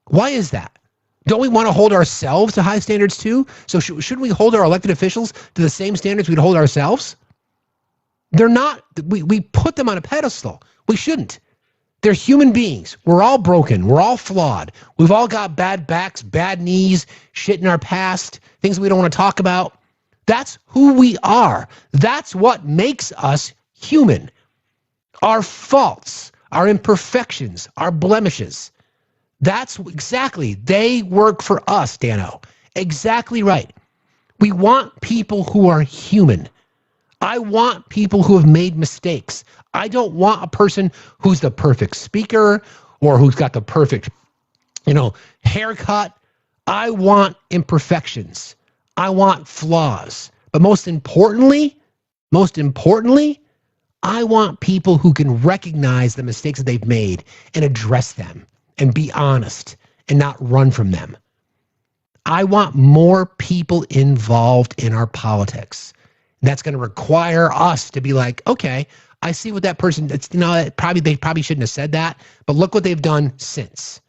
Why is that? Don't we want to hold ourselves to high standards too? So shouldn't we hold our elected officials to the same standards we'd hold ourselves? They're not. We put them on a pedestal. We shouldn't. They're human beings. We're all broken. We're all flawed. We've all got bad backs, bad knees, shit in our past, things we don't want to talk about. That's who we are. That's what makes us human. Our faults, our imperfections, our blemishes. That's exactly, they work for us, Dano. Exactly right. We want people who are human. I want people who have made mistakes. I don't want a person who's the perfect speaker or who's got the perfect, haircut. I want imperfections. I want flaws. But most importantly, I want people who can recognize the mistakes that they've made and address them and be honest and not run from them. I want more people involved in our politics. That's going to require us to be like, okay, I see what that person, they probably shouldn't have said that, but look what they've done since.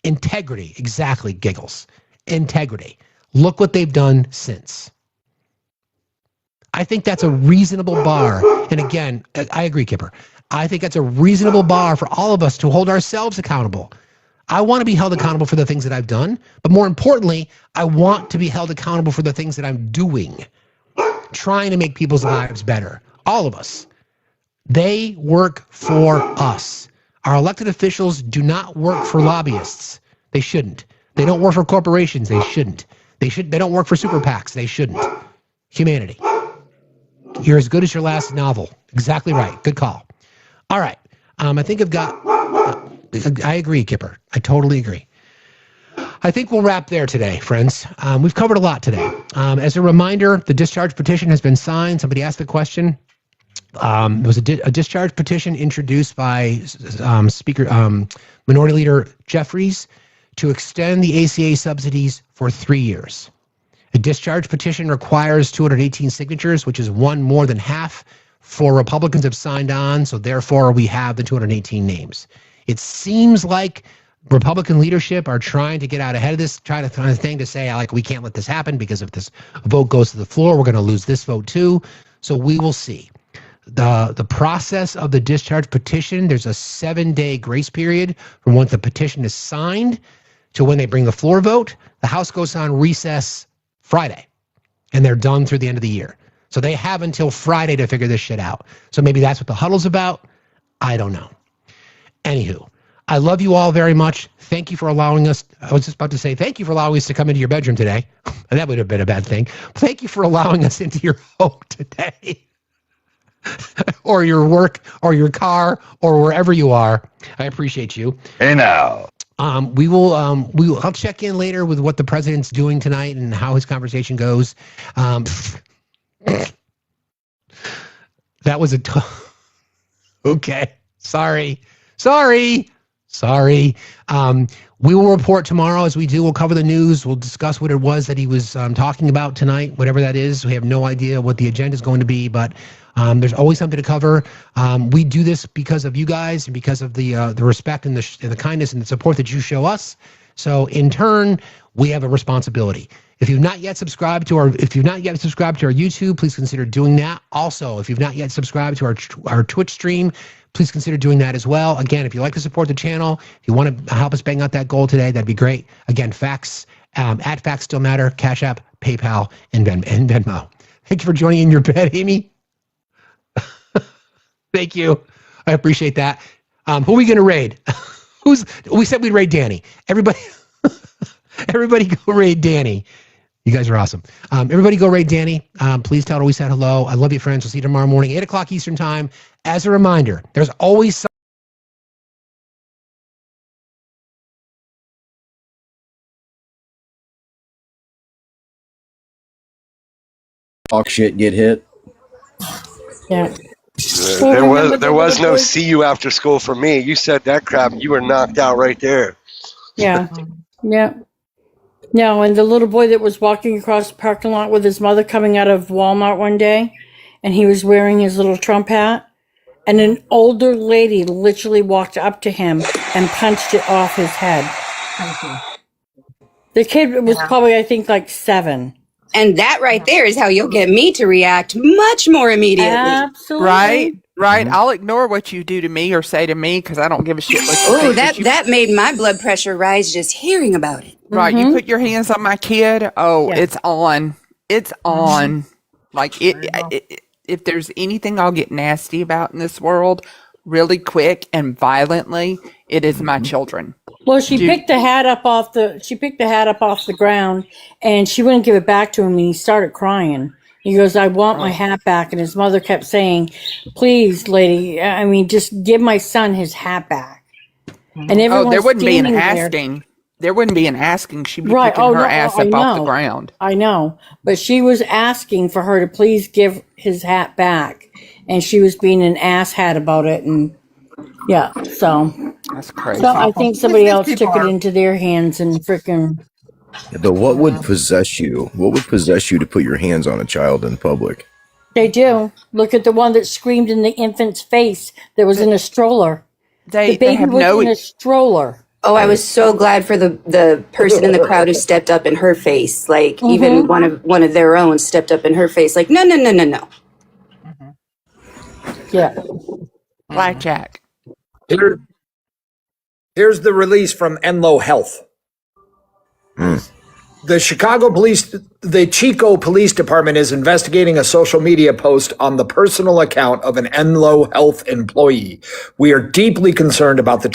Integrity, exactly, Giggles. Integrity. Look what they've done since. I think that's a reasonable bar. And again, I agree, Kipper. I think that's a reasonable bar for all of us to hold ourselves accountable. I want to be held accountable for the things that I've done, but more importantly, I want to be held accountable for the things that I'm doing, trying to make people's lives better. All of us. They work for us. Our elected officials do not work for lobbyists. They shouldn't. They don't work for corporations. They shouldn't. They don't work for super PACs. They shouldn't. Humanity. You're as good as your last novel. Exactly right. Good call. All right. I think I've got... I agree, Kipper. I totally agree. I think we'll wrap there today, friends. We've covered a lot today. As a reminder, the discharge petition has been signed. Somebody asked the question. There was a discharge petition introduced by Minority Leader Jeffries to extend the ACA subsidies for 3 years. A discharge petition requires 218 signatures, which is one more than half. 4 Republicans have signed on, so therefore we have the 218 names. It seems like Republican leadership are trying to get out ahead of this, trying to find a thing to say, like, we can't let this happen because if this vote goes to the floor, we're going to lose this vote too. So we will see. The process of the discharge petition, there's a 7-day grace period from once the petition is signed to when they bring the floor vote. The House goes on recess Friday, and they're done through the end of the year. So they have until Friday to figure this shit out. So maybe that's what the huddle's about. I don't know. Anywho, I love you all very much. Thank you for allowing us. I was just about to say thank you for allowing us to come into your bedroom today. That would have been a bad thing. Thank you for allowing us into your home today. Or your work, or your car, or wherever you are. I appreciate you. Hey now. I'll check in later with what the president's doing tonight and how his conversation goes. That was okay. Sorry. We will report tomorrow as we do. We'll cover the news. We'll discuss what it was that he was talking about tonight, whatever that is. We have no idea what the agenda is going to be, but there's always something to cover. We do this because of you guys and because of the respect and the kindness and the support that you show us. So in turn, we have a responsibility. If you've not yet subscribed to our YouTube, please consider doing that. Also, if you've not yet subscribed to our Twitch stream, please consider doing that as well. Again, if you like to support the channel, if you want to help us bang out that goal today, that'd be great. Again, facts at Factsstillmatter, Cash App, PayPal, and Venmo. Thank you for joining in your bed, Amy. Thank you. I appreciate that. Who are we going to raid? We said we'd raid Danny. Everybody go raid Danny. You guys are awesome. Everybody go raid Danny. Please tell her we said hello. I love you, friends. We'll see you tomorrow morning, 8 o'clock Eastern time. As a reminder, there's always some talk shit, get hit. Yeah. There was no see you after school for me. You said that crap, you were knocked out right there. Yeah. Yeah. No, and the little boy that was walking across the parking lot with his mother coming out of Walmart one day, and he was wearing his little Trump hat, and an older lady literally walked up to him and punched it off his head. The kid was probably, I think, like 7. And that right there is how you'll get me to react much more immediately. Absolutely. Right. I'll ignore what you do to me or say to me because I don't give a shit what you think. That made my blood pressure rise just hearing about it. Right. You put your hands on my kid. Oh, it's on. It's on. Like, if there's anything I'll get nasty about in this world, really quick and violently, it is my children. Well, she picked the hat up off the ground, and she wouldn't give it back to him, and he started crying. He goes, "I want my hat back," and his mother kept saying, "Please, lady, I mean, just give my son his hat back." And everyone's there wouldn't be an standing asking. There wouldn't be an asking. She'd be Right. picking her ass up off the ground. I know, but she was asking for her to please give his hat back, and she was being an asshat about it, and yeah, so that's crazy. So I think somebody else took it into their hands and freaking. Though, what would possess you? What would possess you to put your hands on a child in public? They do. Look at the one that screamed in the infant's face that was in a stroller. The baby was in a stroller. Oh, I was so glad for the person in the crowd who stepped up in her face. Like even one of their own stepped up in her face. Like no. Yeah. Blackjack. Here's the release from Enloe Health. The Chico Police Department is investigating a social media post on the personal account of an Enloe Health employee. We are deeply concerned about the